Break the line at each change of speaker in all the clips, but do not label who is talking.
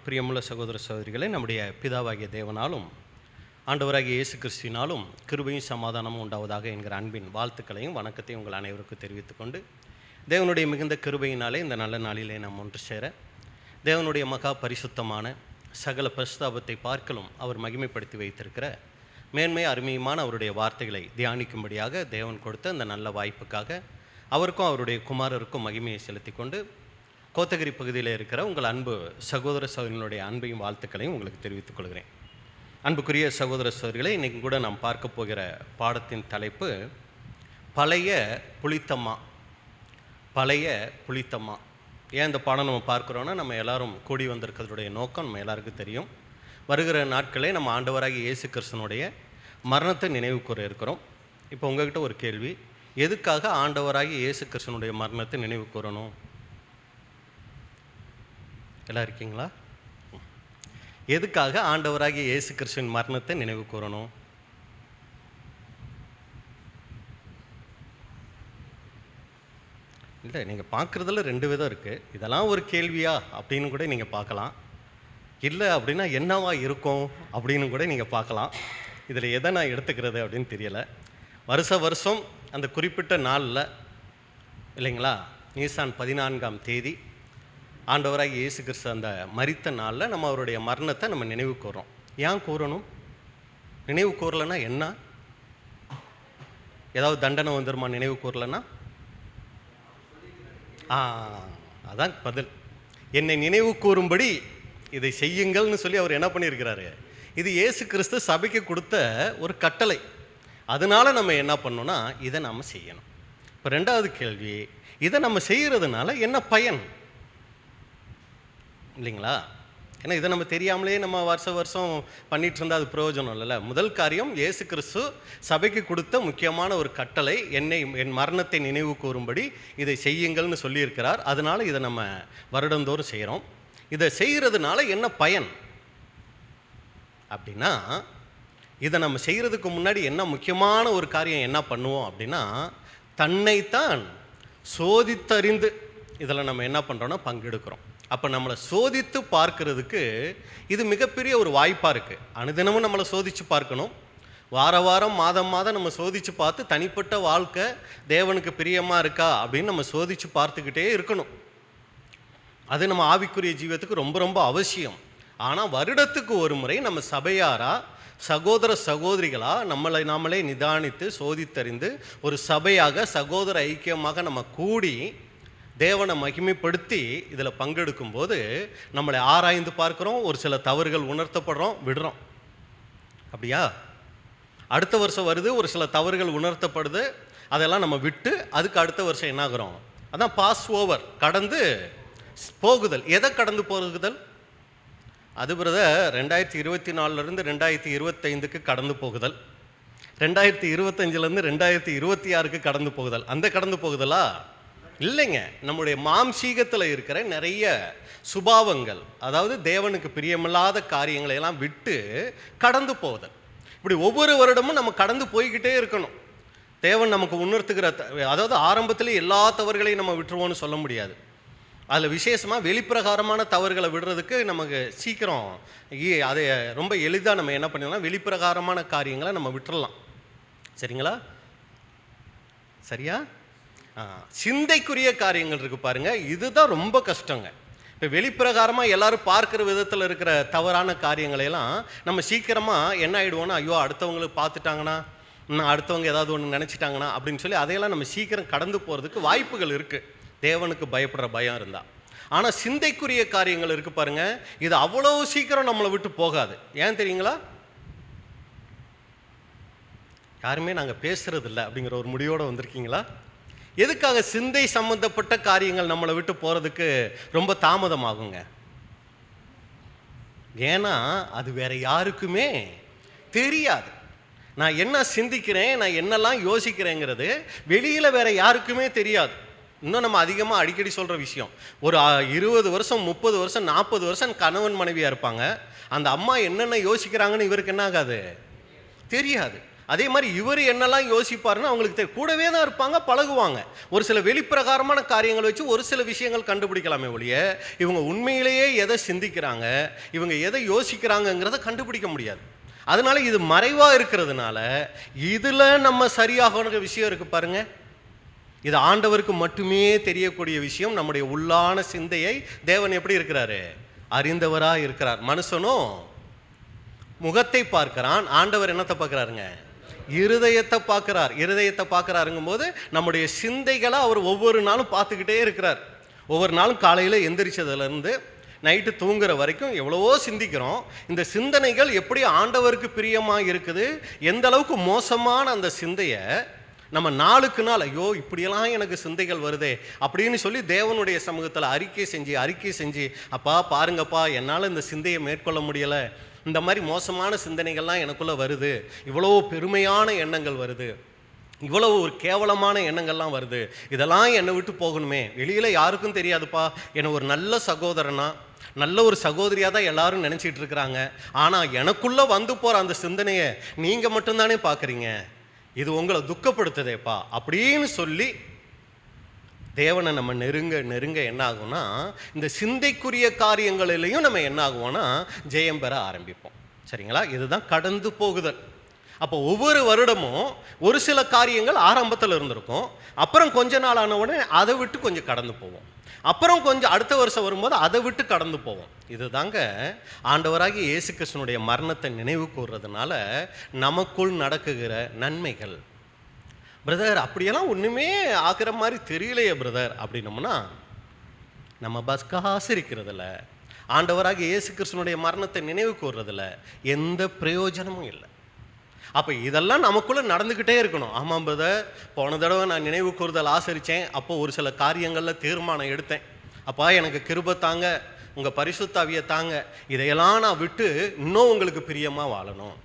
பிரியமுள்ள சகோதர சகோதரிகளை, நம்முடைய பிதாவாகிய தேவனாலும் ஆண்டவராகிய இயேசு கிறிஸ்துவினாலும் கிருபையும் சமாதானமும் உண்டாவதாக என்கிற அன்பின் வாழ்த்துக்களையும் வணக்கத்தையும் உங்கள் அனைவருக்கும் தெரிவித்துக்கொண்டு, தேவனுடைய மிகுந்த கிருபையினாலே இந்த நல்ல நாளிலே நாம் ஒன்று சேர தேவனுடைய மகா பரிசுத்தமான சகல பிரஸ்தாபத்தை பார்க்கலும் அவர் மகிமைப்படுத்தி வைத்திருக்கிற மேன்மை அருமையுமான அவருடைய வார்த்தைகளை தியானிக்கும்படியாக தேவன் கொடுத்த அந்த நல்ல வாய்ப்புக்காக அவருக்கும் அவருடைய குமாரருக்கும் மகிமையை செலுத்தி கொண்டு, கோத்தகிரி பகுதியில் இருக்கிற உங்கள் அன்பு சகோதர சகோதரிகளுடைய அன்பையும் வாழ்த்துக்களையும் உங்களுக்கு தெரிவித்துக் கொள்கிறேன். அன்புக்குரிய சகோதர சகோதரிகளை, இன்றைக்கி கூட நாம் பார்க்க போகிற பாடத்தின் தலைப்பு பழைய புளித்தம்மா. பழைய புளித்தம்மா. ஏன் இந்த பாடம் நம்ம பார்க்குறோன்னா, நம்ம எல்லாரும் கூடி வந்திருக்கிறதுடைய நோக்கம் நம்ம எல்லாருக்கும் தெரியும். வருகிற நாட்களே நம்ம ஆண்டவராகிய இயேசு கிறிஸ்துனுடைய மரணத்தை நினைவு கூற இருக்கிறோம். இப்போ உங்கள்கிட்ட ஒரு கேள்வி, எதுக்காக ஆண்டவராகிய இயேசு கிறிஸ்துனுடைய மரணத்தை நினைவு கூறணும்? எல்லாம் இருக்கீங்களா? எதுக்காக ஆண்டவராகிய இயேசு கிறிஸ்துவின் மரணத்தை நினைவு கூறணும்? இல்லை, நீங்கள் பார்க்குறதுல ரெண்டு விதம் இருக்குது. இதெல்லாம் ஒரு கேள்வியா அப்படின்னு கூட நீங்கள் பார்க்கலாம். இல்லை அப்படின்னா என்னவா இருக்கும் அப்படின்னு கூட நீங்கள் பார்க்கலாம். இதில் எதை நான் எடுத்துக்கிறது அப்படின்னு தெரியலை. வருஷம் அந்த குறிப்பிட்ட நாளில் இல்லைங்களா, நீசான் 14ஆம் தேதி ஆண்டவராக இயேசு கிறிஸ்து அந்த மரித்த நாளில் நம்ம அவருடைய மரணத்தை நம்ம நினைவு கூறுறோம். ஏன் கூறணும்? நினைவு கூறலைன்னா என்ன? ஏதாவது தண்டனை வந்துருமா நினைவு கூறலைன்னா? அதான் பதில். என்னை நினைவு கூறும்படி இதை செய்யுங்கள்னு சொல்லி அவர் என்ன பண்ணியிருக்கிறாரு? இது இயேசு கிறிஸ்து சபைக்கு கொடுத்த ஒரு கட்டளை. அதனால நம்ம என்ன பண்ணோம்னா, இதை நம்ம செய்யணும். இப்போ ரெண்டாவது கேள்வி, இதை நம்ம செய்கிறதுனால என்ன பயன் இல்லைங்களா? ஏன்னா இதை நம்ம தெரியாமலே நம்ம வருஷம் பண்ணிட்டு இருந்தால் அது பிரயோஜனம் இல்லைல்ல. முதல் காரியம், இயேசு கிறிஸ்து சபைக்கு கொடுத்த முக்கியமான ஒரு கட்டளை, என் மரணத்தை நினைவு கூறும்படி இதை செய்யுங்கள்னு சொல்லியிருக்கிறார். அதனால இதை நம்ம வருடந்தோறும் செய்கிறோம். இதை செய்கிறதுனால என்ன பயன் அப்படின்னா, இதை நம்ம செய்கிறதுக்கு முன்னாடி என்ன முக்கியமான ஒரு காரியம் என்ன பண்ணுவோம் அப்படின்னா, தன்னைத்தான் சோதித்தறிந்து இதில் நம்ம என்ன பண்ணுறோன்னா பங்கெடுக்கிறோம். அப்போ நம்மளை சோதித்து பார்க்கறதுக்கு இது மிகப்பெரிய ஒரு வாய்ப்பாக இருக்குது. அனுதினமும் நம்மளை சோதித்து பார்க்கணும். வாரம் மாதம் நம்ம சோதித்து பார்த்து தனிப்பட்ட வாழ்க்கை தேவனுக்கு பிரியமாக இருக்கா அப்படின்னு நம்ம சோதித்து பார்த்துக்கிட்டே இருக்கணும். அது நம்ம ஆவிக்குரிய ஜீவியத்துக்கு ரொம்ப ரொம்ப அவசியம். ஆனால் வருடத்துக்கு ஒரு முறை நம்ம சபையாரா சகோதர சகோதரிகளாக நாமளே நிதானித்து சோதித்தறிந்து ஒரு சபையாக சகோதர ஐக்கியமாக நம்ம கூடி தேவனை மகிமைப்படுத்தி இதில் பங்கெடுக்கும் போது நம்மளை ஆராய்ந்து பார்க்குறோம். ஒரு சில தவறுகள் உணர்த்தப்படுறோம், விடுறோம். அப்படியா? அடுத்த வருஷம் வருது, ஒரு சில தவறுகள் உணர்த்தப்படுது, அதெல்லாம் நம்ம விட்டு அதுக்கு அடுத்த வருஷம் என்ன ஆகுறோம்? அதான் பாஸ் ஓவர், கடந்து போகுதல். எதை கடந்து போகுதல்? அது பிரதர் 2024 2025 கடந்து போகுதல், 2025 2026 கடந்து போகுதல். அந்த கடந்து போகுதலா? இல்லைங்க. நம்முடைய மாம்சீகத்தில் இருக்கிற நிறைய சுபாவங்கள், அதாவது தேவனுக்கு பிரியமில்லாத காரியங்களை எல்லாம் விட்டு கடந்து போகுதல். இப்படி ஒவ்வொரு வருடமும் நம்ம கடந்து போய்கிட்டே இருக்கணும். தேவன் நமக்கு உணர்த்துகிற, அதாவது ஆரம்பத்திலே எல்லா தவறுகளையும் நம்ம விட்டுருவோம்னு சொல்ல முடியாது. அதில் விசேஷமாக வெளிப்பிரகாரமான தவறுகளை விடுறதுக்கு நமக்கு சீக்கிரம் அதை ரொம்ப எளிதாக நம்ம என்ன பண்ணிடலாம், வெளிப்பிரகாரமான காரியங்களை நம்ம விட்டுறலாம். சரிங்களா? சரியா? சிந்தைக்குரிய காரியங்கள் இருக்குது பாருங்கள், இதுதான் ரொம்ப கஷ்டங்க. இப்போ வெளிப்பிரகாரமாக எல்லாரும் பார்க்குற விதத்தில் இருக்கிற தவறான காரியங்களையெல்லாம் நம்ம சீக்கிரமாக என்ன ஆகிடுவோன்னா, ஐயோ அடுத்தவங்களுக்கு பார்த்துட்டாங்கன்னா, அடுத்தவங்க ஏதாவது ஒன்று நினச்சிட்டாங்கன்னா அப்படின்னு சொல்லி அதையெல்லாம் நம்ம சீக்கிரம் கடந்து போகிறதுக்கு வாய்ப்புகள் இருக்குது, தேவனுக்கு பயப்படுற பயம் இருந்தால். ஆனால் சிந்தைக்குரிய காரியங்கள் இருக்குது பாருங்கள், இது அவ்வளோ சீக்கிரம் நம்மளை விட்டு போகாது. ஏன் தெரியுங்களா? யாருமே நாங்கள் பேசுகிறதில்ல அப்படிங்கிற ஒரு முடிவோடு வந்திருக்கீங்களா? எதுக்காக சிந்தை சம்பந்தப்பட்ட காரியங்கள் நம்மளை விட்டு போகிறதுக்கு ரொம்ப தாமதமாகுங்க? ஏன்னா அது வேற யாருக்குமே தெரியாது. நான் என்ன சிந்திக்கிறேன், நான் என்னெல்லாம் யோசிக்கிறேங்கிறது வெளியில் வேற யாருக்குமே தெரியாது. இன்னும் நம்ம அதிகமாக அடிக்கடி சொல்கிற விஷயம், ஒரு 20 வருஷம் 30 வருஷம் 40 வருஷம் கணவன் மனைவியாக இருப்பாங்க. அந்த அம்மா என்னென்ன யோசிக்கிறாங்கன்னு இவருக்கு என்ன ஆகாது? தெரியாது. அதே மாதிரி இவர் என்னெல்லாம் யோசிப்பாருன்னு அவங்களுக்கு தெரியும். கூடவே தான் இருப்பாங்க, பழகுவாங்க. ஒரு சில வெளிப்பிரகாரமான காரியங்கள் வச்சு ஒரு சில விஷயங்கள் கண்டுபிடிக்கலாமே ஒழிய இவங்க உண்மையிலேயே எதை சிந்திக்கிறாங்க, இவங்க எதை யோசிக்கிறாங்கங்கிறத கண்டுபிடிக்க முடியாது. அதனால இது மறைவாக இருக்கிறதுனால இதில் நம்ம சரியாக விஷயம் இருக்குது பாருங்க. இது ஆண்டவருக்கு மட்டுமே தெரியக்கூடிய விஷயம். நம்முடைய உள்ளான சிந்தையை தேவன் எப்படி இருக்கிறாரு? அறிந்தவராக இருக்கிறார். மனுஷனும் முகத்தை பார்க்கிறான், ஆண்டவர் என்னத்தை பார்க்குறாருங்க? இருதயத்தை பார்க்குறார். இருதயத்தை பார்க்குறாருங்கும் போது நம்முடைய சிந்தைகளை அவர் ஒவ்வொரு நாளும் பார்த்துக்கிட்டே இருக்கிறார். ஒவ்வொரு நாளும் காலையில் எந்திரிச்சதுலேருந்து நைட்டு தூங்குற வரைக்கும் எவ்வளவோ சிந்திக்கிறோம். இந்த சிந்தனைகள் எப்படி ஆண்டவருக்கு பிரியமாக இருக்குது, எந்த அளவுக்கு மோசமான அந்த சிந்தையை நம்ம நாளுக்கு நாள் ஐயோ இப்படியெல்லாம் எனக்கு சிந்தைகள் வருதே அப்படின்னு சொல்லி தேவனுடைய சமூகத்தில் அறிக்கை செஞ்சு அப்பா பாருங்கப்பா, என்னால் இந்த சிந்தையை மேற்கொள்ள முடியலை, இந்த மாதிரி மோசமான சிந்தனைகள்லாம் எனக்குள்ளே வருது, இவ்வளோ பெருமையான எண்ணங்கள் வருது, இவ்வளவு ஒரு கேவலமான எண்ணங்கள்லாம் வருது, இதெல்லாம் என்னை விட்டு போகணுமே, வெளியில் யாருக்கும் தெரியாதுப்பா, என்னை ஒரு நல்ல சகோதரனா நல்ல ஒரு சகோதரியாக தான் எல்லாரும் நினச்சிட்டு இருக்கிறாங்க, ஆனால் எனக்குள்ளே வந்து போகிற அந்த சிந்தனையை நீங்கள் மட்டும்தானே பார்க்குறீங்க, இது உங்களை துக்கப்படுத்துதேப்பா அப்படின்னு சொல்லி தேவனை நம்ம நெருங்க என்ன ஆகும்னா இந்த சிந்தைக்குரிய காரியங்களிலையும் நம்ம என்ன ஆகுவோம்னா ஜெயம் பெற ஆரம்பிப்போம். சரிங்களா? இதுதான் கடந்து போகுதல். அப்போ ஒவ்வொரு வருடமும் ஒரு சில காரியங்கள் ஆரம்பத்தில் இருந்திருக்கும், அப்புறம் கொஞ்ச நாள் ஆன உடனே அதை விட்டு கொஞ்சம் கடந்து போவோம், அப்புறம் கொஞ்சம் அடுத்த வருஷம் வரும்போது அதை விட்டு கடந்து போவோம். இதுதாங்க ஆண்டவராகிய இயேசு கிறிஸ்துனுடைய மரணத்தை நினைவு கூர்றதுனால நமக்குள் நடக்குகிற நன்மைகள். பிரதர் அப்படியெல்லாம் ஒன்றுமே ஆகிற மாதிரி தெரியலையே பிரதர் அப்படின்னோம்னா நம்ம பஸ்காசிரிக்கிறதுல ஆண்டவராகிய இயேசு கிறிஸ்துனுடைய மரணத்தை நினைவு கூர்றதுல எந்த பிரயோஜனமும் இல்லை. அப்போ இதெல்லாம் நமக்குள்ளே நடந்துக்கிட்டே இருக்கணும். ஆமாம் பிரதர், போன தடவை நான் நினைவு கூறுதல் ஆசரித்தேன், அப்போ ஒரு சில காரியங்களில் தீர்மானம் எடுத்தேன், அப்பா எனக்கு கிருபை தாங்க, உங்கள் பரிசுத்த ஆவியை தாங்க, இதையெல்லாம் நான் விட்டு இன்னும் உங்களுக்கு பிரியமாக வாழணும்.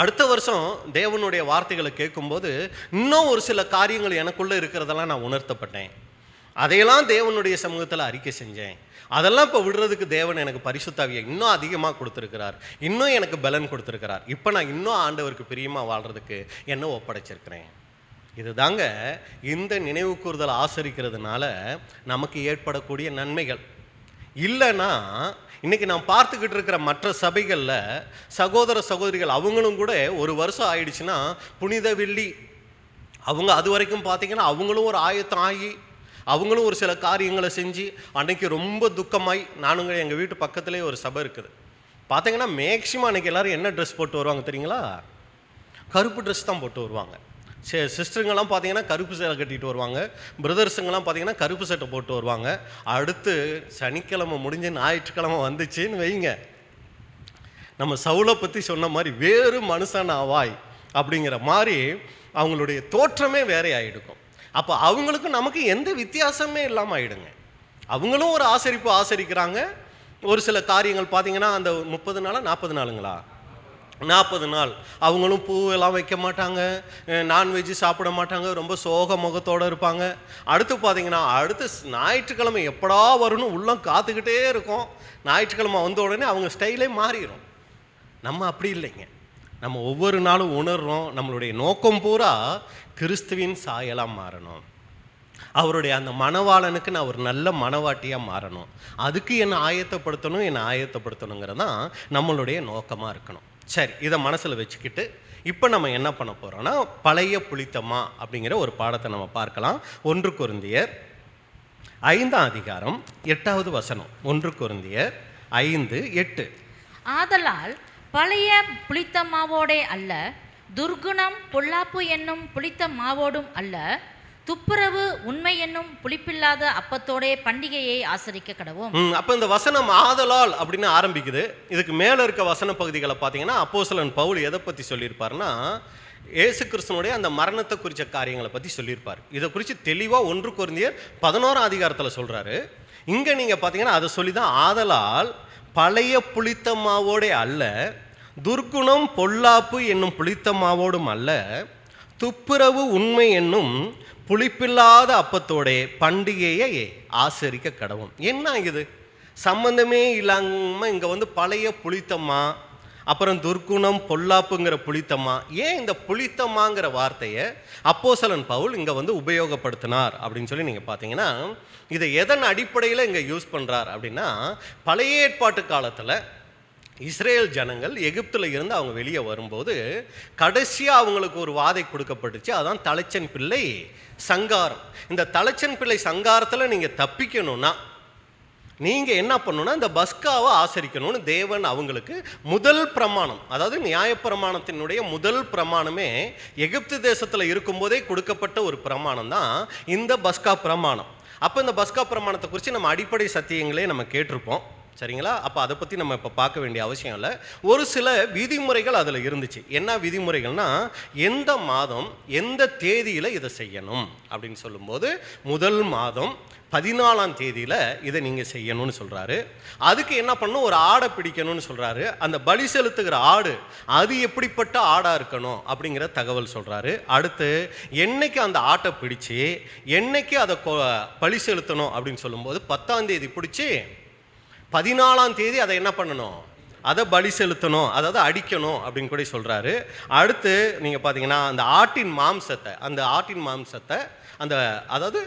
அடுத்த வருஷம் தேவனுடைய வார்த்தைகளை கேட்கும்போது இன்னும் ஒரு சில காரியங்கள் எனக்குள்ளே இருக்கிறதெல்லாம் நான் உணர்த்தப்பட்டேன், அதையெல்லாம் தேவனுடைய சமூகத்தில் அறிக்கை செஞ்சேன், அதெல்லாம் இப்போ விடுறதுக்கு தேவன் எனக்கு பரிசுத்த ஆவியை இன்னும் அதிகமாக கொடுத்துருக்கிறார், இன்னும் எனக்கு பலன் கொடுத்துருக்கிறார், இப்போ நான் இன்னும் ஆண்டவருக்கு பிரியமாக வாழ்கிறதுக்கு என்ன ஒப்படைச்சிருக்கிறேன். இதுதாங்க இந்த நினைவு கூறுதல் ஆசரிக்கிறதுனால நமக்கு ஏற்படக்கூடிய நன்மைகள். இல்லைன்னா இன்றைக்கி நான் பார்த்துக்கிட்டு இருக்கிற மற்ற சபைகளில் சகோதர சகோதரிகள் அவங்களும் கூட ஒரு வருஷம் ஆயிடுச்சுன்னா புனித வெள்ளி அவங்க அது வரைக்கும் பார்த்திங்கன்னா அவங்களும் ஒரு ஆயத்தம் ஆகி அவங்களும் ஒரு சில காரியங்களை செஞ்சு அன்றைக்கி ரொம்ப துக்கமாய், நானுங்க எங்கள் வீட்டு பக்கத்துலேயே ஒரு சபை இருக்குது பார்த்தீங்கன்னா மேக்ஸிமம் அன்றைக்கி எல்லோரும் என்ன ட்ரெஸ் போட்டு வருவாங்க தெரியுங்களா? கருப்பு ட்ரெஸ் தான் போட்டு வருவாங்க. சிஸ்டருங்கெல்லாம் பார்த்தீங்கன்னா கருப்பு சேலை கட்டிட்டு வருவாங்க, பிரதர்ஸுங்கெல்லாம் பார்த்தீங்கன்னா கருப்பு சட்டை போட்டு வருவாங்க. அடுத்து சனிக்கிழமை முடிஞ்சு ஞாயிற்றுக்கிழமை வந்துச்சுன்னு வைங்க, நம்ம சவுலை பற்றி சொன்ன மாதிரி வேறு மனுஷன் ஆவாய் அப்படிங்கிற மாதிரி அவங்களுடைய தோற்றமே வேற ஆகிடுக்கும். அப்போ அவங்களுக்கும் நமக்கு எந்த வித்தியாசமே இல்லாமல் ஆகிடுங்க. அவங்களும் ஒரு ஆசரிக்கிறாங்க. ஒரு சில காரியங்கள் பார்த்தீங்கன்னா அந்த 30 நாளா 40 நாளுங்களா 40 நாள் அவங்களும் பூவெல்லாம் வைக்க மாட்டாங்க, நான்வெஜ்ஜு சாப்பிட மாட்டாங்க, ரொம்ப சோக முகத்தோடு இருப்பாங்க. அடுத்து பார்த்தீங்கன்னா அடுத்து ஞாயிற்றுக்கிழமை எப்படா வரும்னு உள்ளம் காத்துக்கிட்டே இருக்கும். ஞாயிற்றுக்கிழமை வந்த உடனே அவங்க ஸ்டைலே மாறிடும். நம்ம அப்படி இல்லைங்க. நம்ம ஒவ்வொரு நாளும் உணர்றோம், நம்மளுடைய நோக்கம் பூரா கிறிஸ்துவின் சாயலாக மாறணும், அவருடைய அந்த மணவாளனுக்கு நான் ஒரு நல்ல மணவாட்டியாக மாறணும், அதுக்கு என்னை ஆயத்தப்படுத்தணுங்கிறது தான் நம்மளுடைய நோக்கமாக இருக்கணும். சரி, இதை மனசில் வச்சுக்கிட்டு இப்போ நம்ம என்ன பண்ண போகிறோம்னா பழைய புளித்தமா அப்படிங்கிற ஒரு பாடத்தை நம்ம பார்க்கலாம். 1 கொரிந்தியர் 5ஆம் அதிகாரம் 8வது வசனம். 1 கொரிந்தியர் 5:8.
ஆதலால் பழைய புளித்த மாவோடே அல்ல, துர்குணம் பொல்லாப்பு என்னும் புளித்த மாவோடும் அல்ல, துப்புரவு உண்மை என்னும் புளிப்பில்லாத அப்பத்தோடைய பண்டிகையை ஆசரிக்க கடவும்.
அப்போ இந்த வசனம் ஆதலால் அப்படின்னு ஆரம்பிக்குது. இதுக்கு மேலே இருக்க வசன பகுதிகளை பார்த்தீங்கன்னா அப்போஸ்தலன் பவுல் எதை பற்றி சொல்லியிருப்பாருன்னா இயேசு கிறிஸ்துனுடைய அந்த மரணத்தை குறித்த காரியங்களை பற்றி சொல்லியிருப்பார். இதை குறித்து தெளிவாக 1 கொரிந்தியர் 11ஆம் அதிகாரத்தில் சொல்கிறாரு. இங்கே நீங்கள் பார்த்தீங்கன்னா அதை சொல்லி தான் ஆதலால் பழைய புளித்த மாவோடே அல்ல, துர்க்குணம் பொல்லாப்பு என்னும் புளித்த மாவோடும் அல்ல, துப்புரவு உண்மை என்னும் புளிப்பில்லாத அப்பத்தோடைய பண்டிகையை ஆசரிக்க கடவும். என்ன இது சம்பந்தமே இல்லாமல் இங்கே வந்து பழைய புளித்தம்மா அப்புறம் துர்க்குணம் பொல்லாப்புங்கிற புளித்தமா. ஏன் இந்த புளித்தமாங்கிற வார்த்தையை அப்போஸ்தலன் பவுல் இங்கே வந்து உபயோகப்படுத்தினார் அப்படின்னு சொல்லி நீங்கள் பார்த்தீங்கன்னா, இதை எதன் அடிப்படையில் இங்கே யூஸ் பண்ணுறார் அப்படின்னா, பழைய ஏற்பாட்டு காலத்தில் இஸ்ரேல் ஜனங்கள் எகிப்தில் இருந்து அவங்க வெளியே வரும்போது கடைசியாக அவங்களுக்கு ஒரு வாதை கொடுக்கப்பட்டுச்சு. அதான் தலைச்சன் பிள்ளை சங்காரம். இந்த தலைச்சன் பிள்ளை சங்காரத்தில் நீங்கள் தப்பிக்கணும்னா நீங்கள் என்ன பண்ணணும்னா இந்த பஸ்காவை ஆசரிக்கணும்னு தேவன் அவங்களுக்கு முதல் பிரமாணம், அதாவது நியாயப்பிரமாணத்தினுடைய முதல் பிரமாணமே எகிப்து தேசத்தில் இருக்கும்போதே கொடுக்கப்பட்ட ஒரு பிரமாணம் தான் இந்த பஸ்கா பிரமாணம். அப்போ இந்த பஸ்கா பிரமாணத்தை குறித்து நம்ம அடிப்படை சத்தியங்களே நம்ம கேட்டிருப்போம், சரிங்களா? அப்போ அதை பற்றி நம்ம இப்போ பார்க்க வேண்டிய அவசியம் இல்லை. ஒரு சில விதிமுறைகள் அதில் இருந்துச்சு. என்ன விதிமுறைகள்னா, எந்த மாதம் எந்த தேதியில் இதை செய்யணும் அப்படின்னு சொல்லும்போது முதல் மாதம் 14ஆம் தேதியில் இதை நீங்கள் செய்யணும்னு சொல்கிறாரு. அதுக்கு என்ன பண்ணணும், ஒரு ஆடை பிடிக்கணும்னு சொல்கிறாரு. அந்த பலி செலுத்துகிற ஆடு அது எப்படிப்பட்ட ஆடாக இருக்கணும் அப்படிங்கிற தகவல் சொல்கிறாரு. அடுத்து என்னைக்கு அந்த ஆட்டை பிடிச்சி என்னைக்கு அதை பலி செலுத்தணும் அப்படின்னு சொல்லும்போது 10ஆம் தேதி பிடிச்சி 14ஆம் தேதி அதை என்ன பண்ணணும், அதை பலி செலுத்தணும், அதாவது அடிக்கணும் அப்படின்னு கூட சொல்கிறாரு. அடுத்து நீங்கள் பார்த்தீங்கன்னா அந்த ஆட்டின் மாம்சத்தை அந்த அதாவது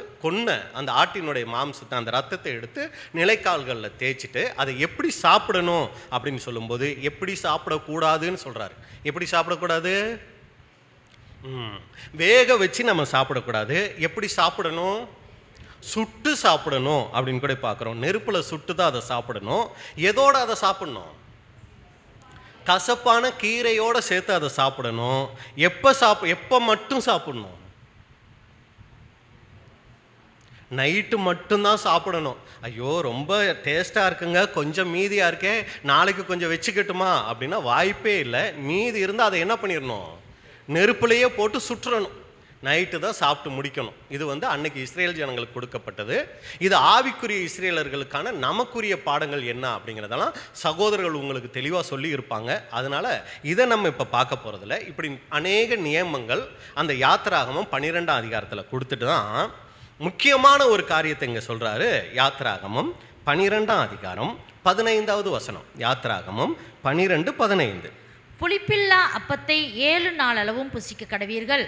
அந்த ஆட்டினுடைய மாம்சத்தை, அந்த ரத்தத்தை எடுத்து நிலைக்கால்களில் தேய்ச்சிட்டு அதை எப்படி சாப்பிடணும் அப்படின்னு சொல்லும்போது எப்படி சாப்பிடக்கூடாதுன்னு சொல்கிறாரு. எப்படி சாப்பிடக்கூடாது, வேக வச்சு நம்ம சாப்பிடக்கூடாது. எப்படி சாப்பிடணும், சுட்டு சாப்பிடணும் அப்படின்னு கூட பார்க்குறோம். நெருப்பில் சுட்டு தான் அதை சாப்பிடணும். எதோடு அதை சாப்பிடணும், கசப்பான கீரையோடு சேர்த்து அதை சாப்பிடணும். எப்போ மட்டும் சாப்பிடணும், நைட்டு மட்டும்தான் சாப்பிடணும். ஐயோ ரொம்ப டேஸ்ட்டாக இருக்குங்க, கொஞ்சம் மீதியாக இருக்கே, நாளைக்கு கொஞ்சம் வச்சுக்கட்டுமா அப்படின்னா வாய்ப்பே இல்லை. மீதி இருந்தால் அதை என்ன பண்ணிடணும், நெருப்புலையே போட்டு சுட்டுறணும். நைட்டு தான் சாப்பிட்டு முடிக்கணும். இது வந்து அன்னைக்கு இஸ்ரேல் ஜனங்களுக்கு கொடுக்கப்பட்டது. இது ஆவிக்குரிய இஸ்ரேலர்களுக்கான நமக்குரிய பாடங்கள் என்ன அப்படிங்கிறதெல்லாம் சகோதரர்கள் உங்களுக்கு தெளிவாக சொல்லி இருப்பாங்க. அதனால் இதை நம்ம இப்போ பார்க்க போகிறதில்ல. இப்படி அநேக நியமங்கள் அந்த யாத்திராகமம் 12ஆம் அதிகாரத்தில் கொடுத்துட்டு தான் முக்கியமான ஒரு காரியத்தை இங்கே சொல்கிறாரு. யாத்திராகமம் 12ஆம் அதிகாரம் 15வது வசனம். யாத்திராகமம் 12:15.
புளிப்பில்லா அப்பத்தை 7 நாள் அளவும் புசிக்க கடவீர்கள்.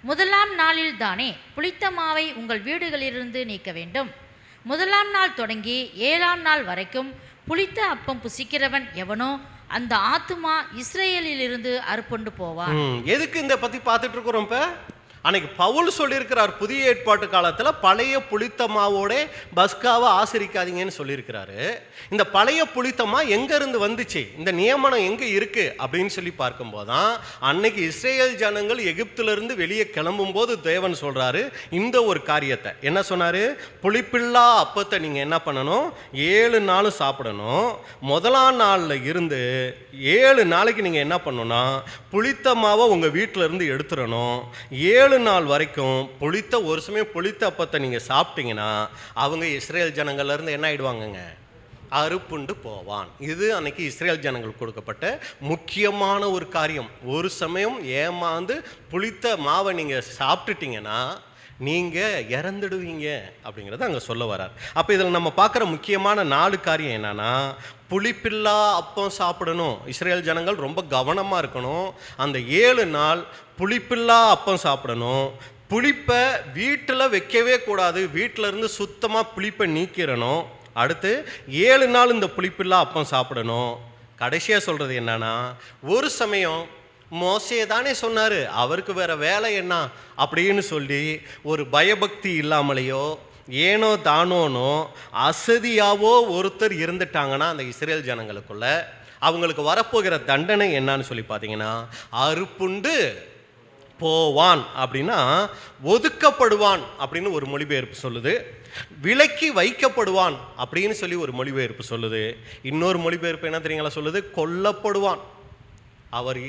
முதலாம் நாளில் தானே புளித்த மாவை உங்கள் வீடுகளிலிருந்து நீக்க வேண்டும். முதலாம் நாள் தொடங்கி 7ஆம் நாள் வரைக்கும் புளித்த அப்பம் புசிக்கிறவன் எவனோ அந்த ஆத்துமா இஸ்ரேலிலிருந்து அறுப்புண்டு போவான்.
எதுக்கு இந்த பற்றி பார்த்துட்டு இருக்கிறோம்? இப்போ அன்னைக்கு பவுல் சொல்லியிருக்கிறார், புதிய ஏற்பாட்டு காலத்தில் பழைய புளித்தமாவோட பஸ்காவை ஆசரிக்காதீங்கன்னு சொல்லியிருக்கிறாரு. இந்த பழைய புளித்தமா எங்கேருந்து வந்துச்சு, இந்த நியமனம் எங்கே இருக்குது அப்படின்னு சொல்லி பார்க்கும்போது தான் அன்னைக்கு இஸ்ரேல் ஜனங்கள் எகிப்திலிருந்து வெளியே கிளம்பும்போது தேவன் சொல்கிறாரு இந்த ஒரு காரியத்தை. என்ன சொன்னார், புளிப்பில்லா அப்பத்தை நீங்கள் என்ன பண்ணணும், 7 நாளும் சாப்பிடணும். முதலாம் நாளில் இருந்து 7 நாளைக்கு நீங்கள் என்ன பண்ணணும்னா புளித்தமாவை உங்கள் வீட்டில் இருந்து எடுத்துடணும். 7 நாள் வரைக்கும் ஒரு சமயம் புளித்த அப்பத்தை நீங்கள் சாப்பிட்டீங்கன்னா அவங்க இஸ்ரேல் ஜனங்கள்லேருந்து என்ன ஆயிடுவாங்கங்க, அறுப்புண்டு போவான். இது அன்னைக்கு இஸ்ரேல் ஜனங்களுக்கு கொடுக்கப்பட்ட முக்கியமான ஒரு காரியம். ஒரு சமயம் ஏமாந்து புளித்த மாவை நீங்கள் சாப்பிட்டுட்டீங்கன்னா நீங்கள் இறந்துடுவீங்க அப்படிங்கிறத அங்கே சொல்ல வரார். அப்போ இதில் நம்ம பார்க்குற முக்கியமான 4 காரியம் என்னன்னா, புளிப்பில்லா அப்பம் சாப்பிடணும். இஸ்ரேல் ஜனங்கள் ரொம்ப கவனமாக இருக்கணும். அந்த 7 நாள் புளிப்பில்லா அப்பம் சாப்பிடணும். புளிப்பை வீட்டில் வைக்கவே கூடாது, வீட்டில் இருந்து சுத்தமாக புளிப்பை நீக்கிடணும். அடுத்து 7 நாள் இந்த புளிப்பில்லா அப்பம் சாப்பிடணும். கடைசியாக சொல்கிறது என்னன்னா, ஒரு சமயம் மோசே தானே சொன்னார், அவருக்கு வேற வேலை என்ன அப்படின்னு சொல்லி ஒரு பயபக்தி இல்லாமலேயோ ஏனோ தானோனோ அசதியாவோ ஒருத்தர் இருந்துட்டாங்கன்னா அந்த இஸ்ரேல் ஜனங்களுக்குள்ள அவங்களுக்கு வரப்போகிற தண்டனை என்னன்னு சொல்லி பார்த்தீங்கன்னா, அறுப்புண்டு போவான் அப்படின்னா ஒதுக்கப்படுவான் அப்படின்னு ஒரு மொழிபெயர்ப்பு சொல்லுது. விலக்கி வைக்கப்படுவான் அப்படின்னு சொல்லி ஒரு மொழிபெயர்ப்பு சொல்லுது. இன்னொரு மொழிபெயர்ப்பு என்ன தெரியுங்களா சொல்லுது, கொல்லப்படுவான், அவர்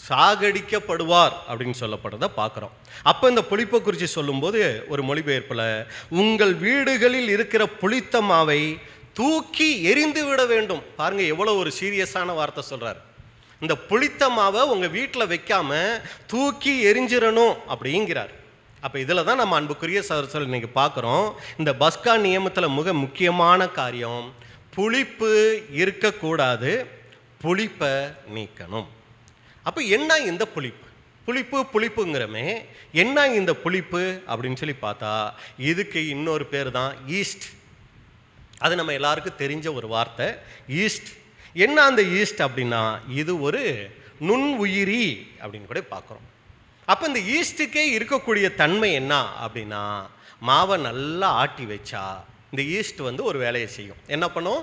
சாகடிக்கப்படுவார் அப்படின்னு சொல்லப்படுறத பார்க்குறோம். அப்போ இந்த புளிப்பை குறித்து சொல்லும்போது ஒரு மொழிபெயர்ப்பில் உங்கள் வீடுகளில் இருக்கிற புளித்த மாவை தூக்கி எரிந்து விட வேண்டும். பாருங்கள் எவ்வளோ ஒரு சீரியஸான வார்த்தை சொல்கிறார். இந்த புளித்த மாவை உங்கள் வீட்டில் வைக்காம தூக்கி எரிஞ்சிடணும் அப்படிங்கிறார். அப்போ இதில் தான் நம்ம அன்புக்குரிய சகோதரர்கள் இன்னைக்கு பார்க்குறோம். இந்த பஸ்கா நியமத்தில் மிக முக்கியமான காரியம் புளிப்பு இருக்கக்கூடாது, புளிப்பை நீக்கணும். அப்போ என்ன இந்த புளிப்பு? புளிப்புங்கிறமே என்ன இந்த புளிப்பு அப்படின்னு சொல்லி பார்த்தா இதுக்கு இன்னொரு பேர் தான் ஈஸ்ட். அது நம்ம எல்லாருக்கும் தெரிஞ்ச ஒரு வார்த்தை ஈஸ்ட். என்ன அந்த ஈஸ்ட் அப்படின்னா இது ஒரு நுண் உயிரி அப்படின்னு கூட பார்க்குறோம். அப்போ இந்த ஈஸ்ட்டுக்கே இருக்கக்கூடிய தன்மை என்ன அப்படின்னா மாவை நல்லா ஆட்டி வச்சா இந்த ஈஸ்ட் ஒரு வேலையை செய்யும். என்ன பண்ணும்?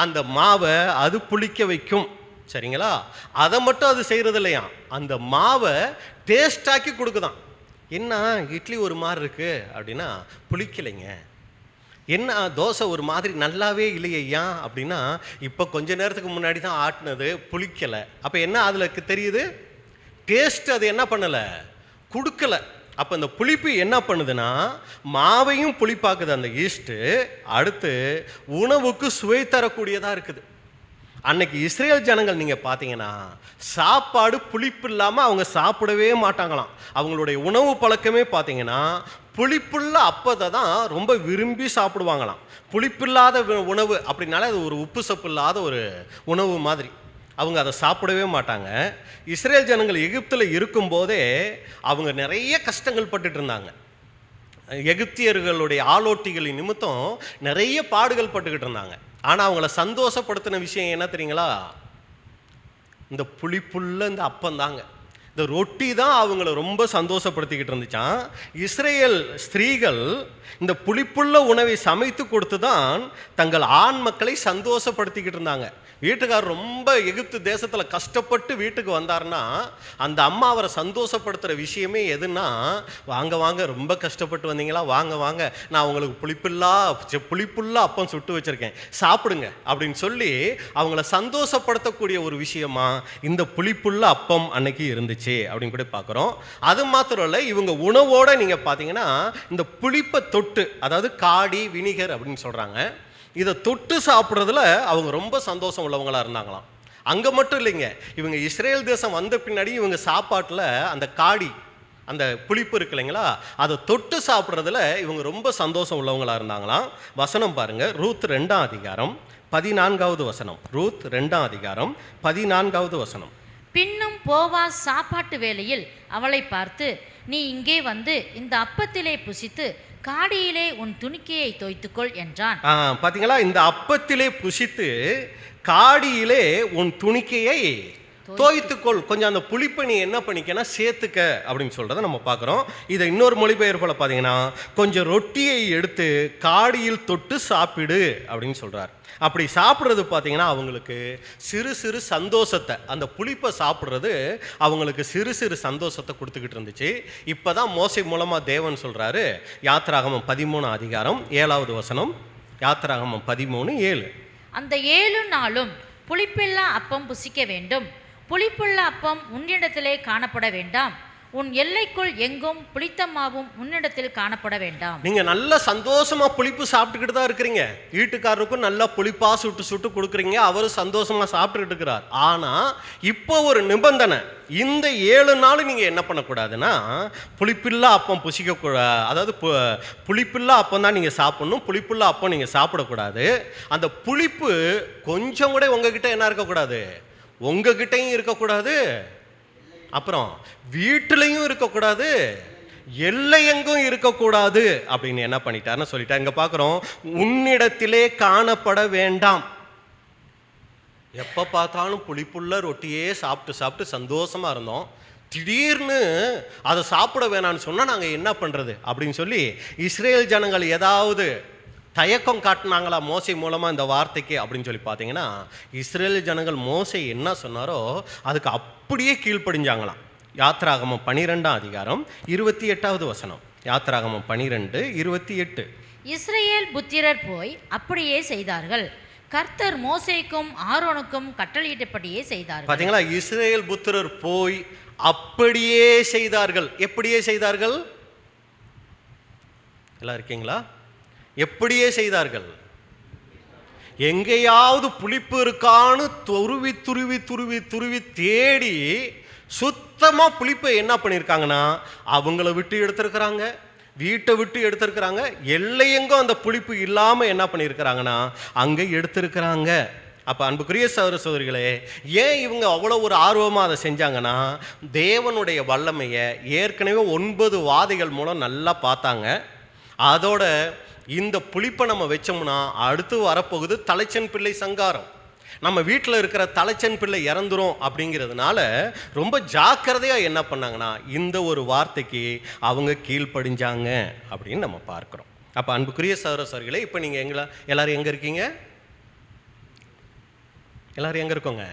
அந்த மாவை அது புளிக்க வைக்கும். சரிங்களா? அதை மட்டும் அது செய்கிறது இல்லையா, அந்த மாவை டேஸ்டாக்கி கொடுக்குதான். என்ன இட்லி ஒரு மாதிரி இருக்கு அப்படின்னா புளிக்கலைங்க. என்ன தோசை ஒரு மாதிரி நல்லாவே இல்லையா அப்படின்னா இப்போ கொஞ்ச நேரத்துக்கு முன்னாடி தான் ஆட்டினது புளிக்கலை. அப்போ என்ன அதில் தெரியுது? டேஸ்ட் அது என்ன பண்ணலை, கொடுக்கலை. அப்போ இந்த புளிப்பு என்ன பண்ணுதுன்னா மாவையும் புளிப்பாக்குது அந்த ஈஸ்ட்டு. அடுத்து உணவுக்கு சுவை தரக்கூடியதாக இருக்குது. அன்னைக்கு இஸ்ரேல் ஜனங்கள் நீங்கள் பார்த்தீங்கன்னா சாப்பாடு புளிப்பு இல்லாமல் அவங்க சாப்பிடவே மாட்டாங்களாம். அவங்களுடைய உணவு பழக்கமே பார்த்தீங்கன்னா புளிப்புள்ள அப்பத்தை தான் ரொம்ப விரும்பி சாப்பிடுவாங்களாம். புளிப்பில்லாத உணவு அப்படின்னாலே அது ஒரு உப்பு சப்பு இல்லாத ஒரு உணவு மாதிரி. அவங்க அதை சாப்பிடவே மாட்டாங்க. இஸ்ரேல் ஜனங்கள் எகிப்தில் இருக்கும்போதே அவங்க நிறைய கஷ்டங்கள் பட்டுட்டு இருந்தாங்க. எகிப்தியர்களுடைய ஆளோட்டிகளின் நிமித்தம் நிறைய பாடுகள் பட்டுக்கிட்டு இருந்தாங்க. ஆனால் அவங்கள சந்தோஷப்படுத்தின விஷயம் என்ன தெரியுங்களா? இந்த புளிப்புள்ள இந்த அப்பந்தாங்க. இந்த ரொட்டி தான் அவங்கள ரொம்ப சந்தோஷப்படுத்திக்கிட்டு இருந்துச்சான். இஸ்ரேல் ஸ்திரீகள் இந்த புளிப்புள்ள உணவை சமைத்து கொடுத்து தான் தங்கள் ஆண் மக்களை சந்தோஷப்படுத்திக்கிட்டு இருந்தாங்க. வீட்டுக்காரர் ரொம்ப எகிப்து தேசத்தில் கஷ்டப்பட்டு வீட்டுக்கு வந்தார்னா அந்த அம்மா அவரை சந்தோஷப்படுத்துகிற விஷயமே எதுன்னா, வாங்க வாங்க ரொம்ப கஷ்டப்பட்டு வந்தீங்களா, வாங்க வாங்க நான் உங்களுக்கு புளிப்புள்ள அப்பம் சுட்டு வச்சுருக்கேன் சாப்பிடுங்க அப்படின்னு சொல்லி அவங்கள சந்தோஷப்படுத்தக்கூடிய ஒரு விஷயமா இந்த புளிப்புள்ள அப்பம் அன்னைக்கு இருந்துச்சு அப்படின்னு கூட பார்க்குறோம். அது மாத்திரம் இல்லை, இவங்க உணவோடு நீங்கள் பார்த்தீங்கன்னா இந்த புளிப்பை தொட்டு, அதாவது காடி வினிகர் அப்படின்னு சொல்கிறாங்க, இதை தொட்டு சாப்பிட்றதுல அவங்க ரொம்ப சந்தோஷம் உள்ளவங்களாக இருந்தாங்களாம். அங்கே மட்டும் இல்லைங்க, இவங்க இஸ்ரேல் தேசம் வந்த பின்னாடி இவங்க சாப்பாட்டில் அந்த காடி அந்த புளிப்பு இருக்கு இல்லைங்களா, அதை தொட்டு சாப்பிட்றதுல இவங்க ரொம்ப சந்தோஷம் உள்ளவங்களாக இருந்தாங்களாம். வசனம் பாருங்க, ரூத் 2ஆம் அதிகாரம் 14வது வசனம். ரூத் 2ஆம் அதிகாரம் 14வது வசனம்.
பின்னும் போவாஸ் சாப்பாட்டு வேளையில் அவளை பார்த்து, நீ இங்கே வந்து இந்த அப்பத்திலே புசித்து காடியிலே உன் துணிக்கையை தோய்த்துக்கொள் என்றான்.
பாத்தீங்களா? இந்த அப்பத்திலே புசித்து காடியிலே உன் துணிக்கையை தோய்த்துக்கொள். கொஞ்சம் அந்த புளிப்பை நீ என்ன பண்ணிக்கன்னா சேர்த்துக்க அப்படின்னு சொல்றதை நம்ம பார்க்குறோம். இதை இன்னொரு மொழிபெயர்ப்பில் பார்த்தீங்கன்னா கொஞ்சம் ரொட்டியை எடுத்து காடியில் தொட்டு சாப்பிடு அப்படின்னு சொல்றார். அப்படி சாப்பிட்றது பார்த்தீங்கன்னா அவங்களுக்கு சிறு சிறு சந்தோஷத்தை, அந்த புளிப்பை சாப்பிட்றது அவங்களுக்கு சிறு சிறு சந்தோஷத்தை கொடுத்துக்கிட்டு இருந்துச்சு. இப்போ தான் மோசே மூலமாக தேவன் சொல்கிறாரு, யாத்திராகமம் 13 அதிகாரம் 7வது வசனம். யாத்திராகமம் 13:7.
அந்த 7 நாளும் புளிப்பில்லா அப்பம் புசிக்க வேண்டும், புளிப்புள்ள அப்பம் உன்னிடத்திலே காணப்பட வேண்டாம், உன் எல்லைக்குள் எங்கும் புளித்த மாவும் உன்னிடத்தில் காணப்பட வேண்டாம். நீங்க நல்ல சந்தோஷமா புளிப்பு சாப்பிட்டுக்கிட்டு தான் இருக்கிறீங்க, வீட்டுக்காரருக்கும் நல்லா புளிப்பா சுட்டு சுட்டு கொடுக்குறீங்க, அவரும் சந்தோஷமா சாப்பிட்டுக்கிட்டு இருக்கிறார். ஆனா இப்போ ஒரு நிபந்தனை, இந்த 7 நாள் நீங்க என்ன பண்ணக்கூடாதுன்னா புளிப்பில்லா அப்பம் புசிக்க கூடாது. அதாவது புளிப்பில்லா அப்பம் தான் நீங்க சாப்பிடணும், புளிப்புள்ள அப்பம் நீங்க சாப்பிடக்கூடாது. அந்த புளிப்பு கொஞ்சம் கூட உங்ககிட்ட என்ன இருக்கக்கூடாது, உங்ககிட்டையும் இருக்கக்கூடாது, அப்புறம் வீட்டிலையும் இருக்கக்கூடாது, எல்லையெங்கும் இருக்கக்கூடாது அப்படின்னு என்ன பண்ணிட்டாருன்னு சொல்லிட்டார். இங்க பார்க்குறோம், உன்னிடத்திலே காணப்பட வேண்டாம். எப்போ பார்த்தாலும் புளிப்புள்ள ரொட்டியே சாப்பிட்டு சாப்பிட்டு சந்தோஷமா இருந்தோம், திடீர்னு அதை சாப்பிட வேணான்னு சொன்னால் நாங்கள் என்ன பண்ணுறது அப்படின்னு சொல்லி இஸ்ரேல் ஜனங்கள் ஏதாவது தயக்கம் காட்டினாங்களா மோசை மூலமாக இந்த வார்த்தைக்கு அப்படின்னு சொல்லி பார்த்தீங்கன்னா, இஸ்ரேல் ஜனங்கள் மோசை என்ன சொன்னாரோ அதுக்கு அப்படியே கீழ்ப்படிஞ்சாங்களாம். யாத்திராகமம் 12ஆம் அதிகாரம் 28வது வசனம். யாத்திராகமம் 12:28. இஸ்ரேல் புத்திரர் போய் அப்படியே செய்தார்கள், கர்த்தர் மோசேக்கும் ஆரோனுக்கும் கட்டளையிட்டபடியே செய்தார்கள். பார்த்தீங்களா?
இஸ்ரேல் புத்திரர் போய் அப்படியே செய்தார்கள். எப்படியே செய்தார்கள்? எல்லாம் இருக்கீங்களா? எப்படியே செய்தார்கள்? எங்கேயாவது புளிப்பு இருக்கான்னு துருவி துருவி துருவி துருவி தேடி சுத்தமாக புளிப்பை என்ன பண்ணியிருக்காங்கன்னா அவங்கள விட்டு எடுத்திருக்கிறாங்க, வீட்டை விட்டு எடுத்திருக்கிறாங்க, எல்லையெங்கும் அந்த புளிப்பு இல்லாமல் என்ன பண்ணியிருக்கிறாங்கன்னா அங்கே எடுத்திருக்கிறாங்க. அப்போ அன்புக்குரிய சகோதர சகோதரிகளே, ஏன் இவங்க அவ்வளோ ஒரு ஆர்வமாக அதை செஞ்சாங்கன்னா, தேவனுடைய வல்லமையை ஏற்கனவே 9 வாதைகள் மூலம் நல்லா பார்த்தாங்க. அதோட இந்த புளிப்பை நம்ம வச்சோம்னா அடுத்து வரப்போகுது தலைச்சன் பிள்ளை சங்காரம். நம்ம வீட்டில் இருக்கிற தலைச்சன் பிள்ளை இறந்துரும் அப்படிங்கிறதுனால ரொம்ப ஜாக்கிரதையாக என்ன பண்ணாங்கன்னா இந்த ஒரு வார்த்தைக்கு அவங்க கீழ்ப்படிஞ்சாங்க அப்படின்னு நம்ம பார்க்குறோம். அப்போ அன்புக்குரிய சகோதர சகோதரிகளே, இப்போ நீங்கள் எல்லாரும் எங்கே இருக்கீங்க? எல்லாரும் எங்கே இருக்கோங்க?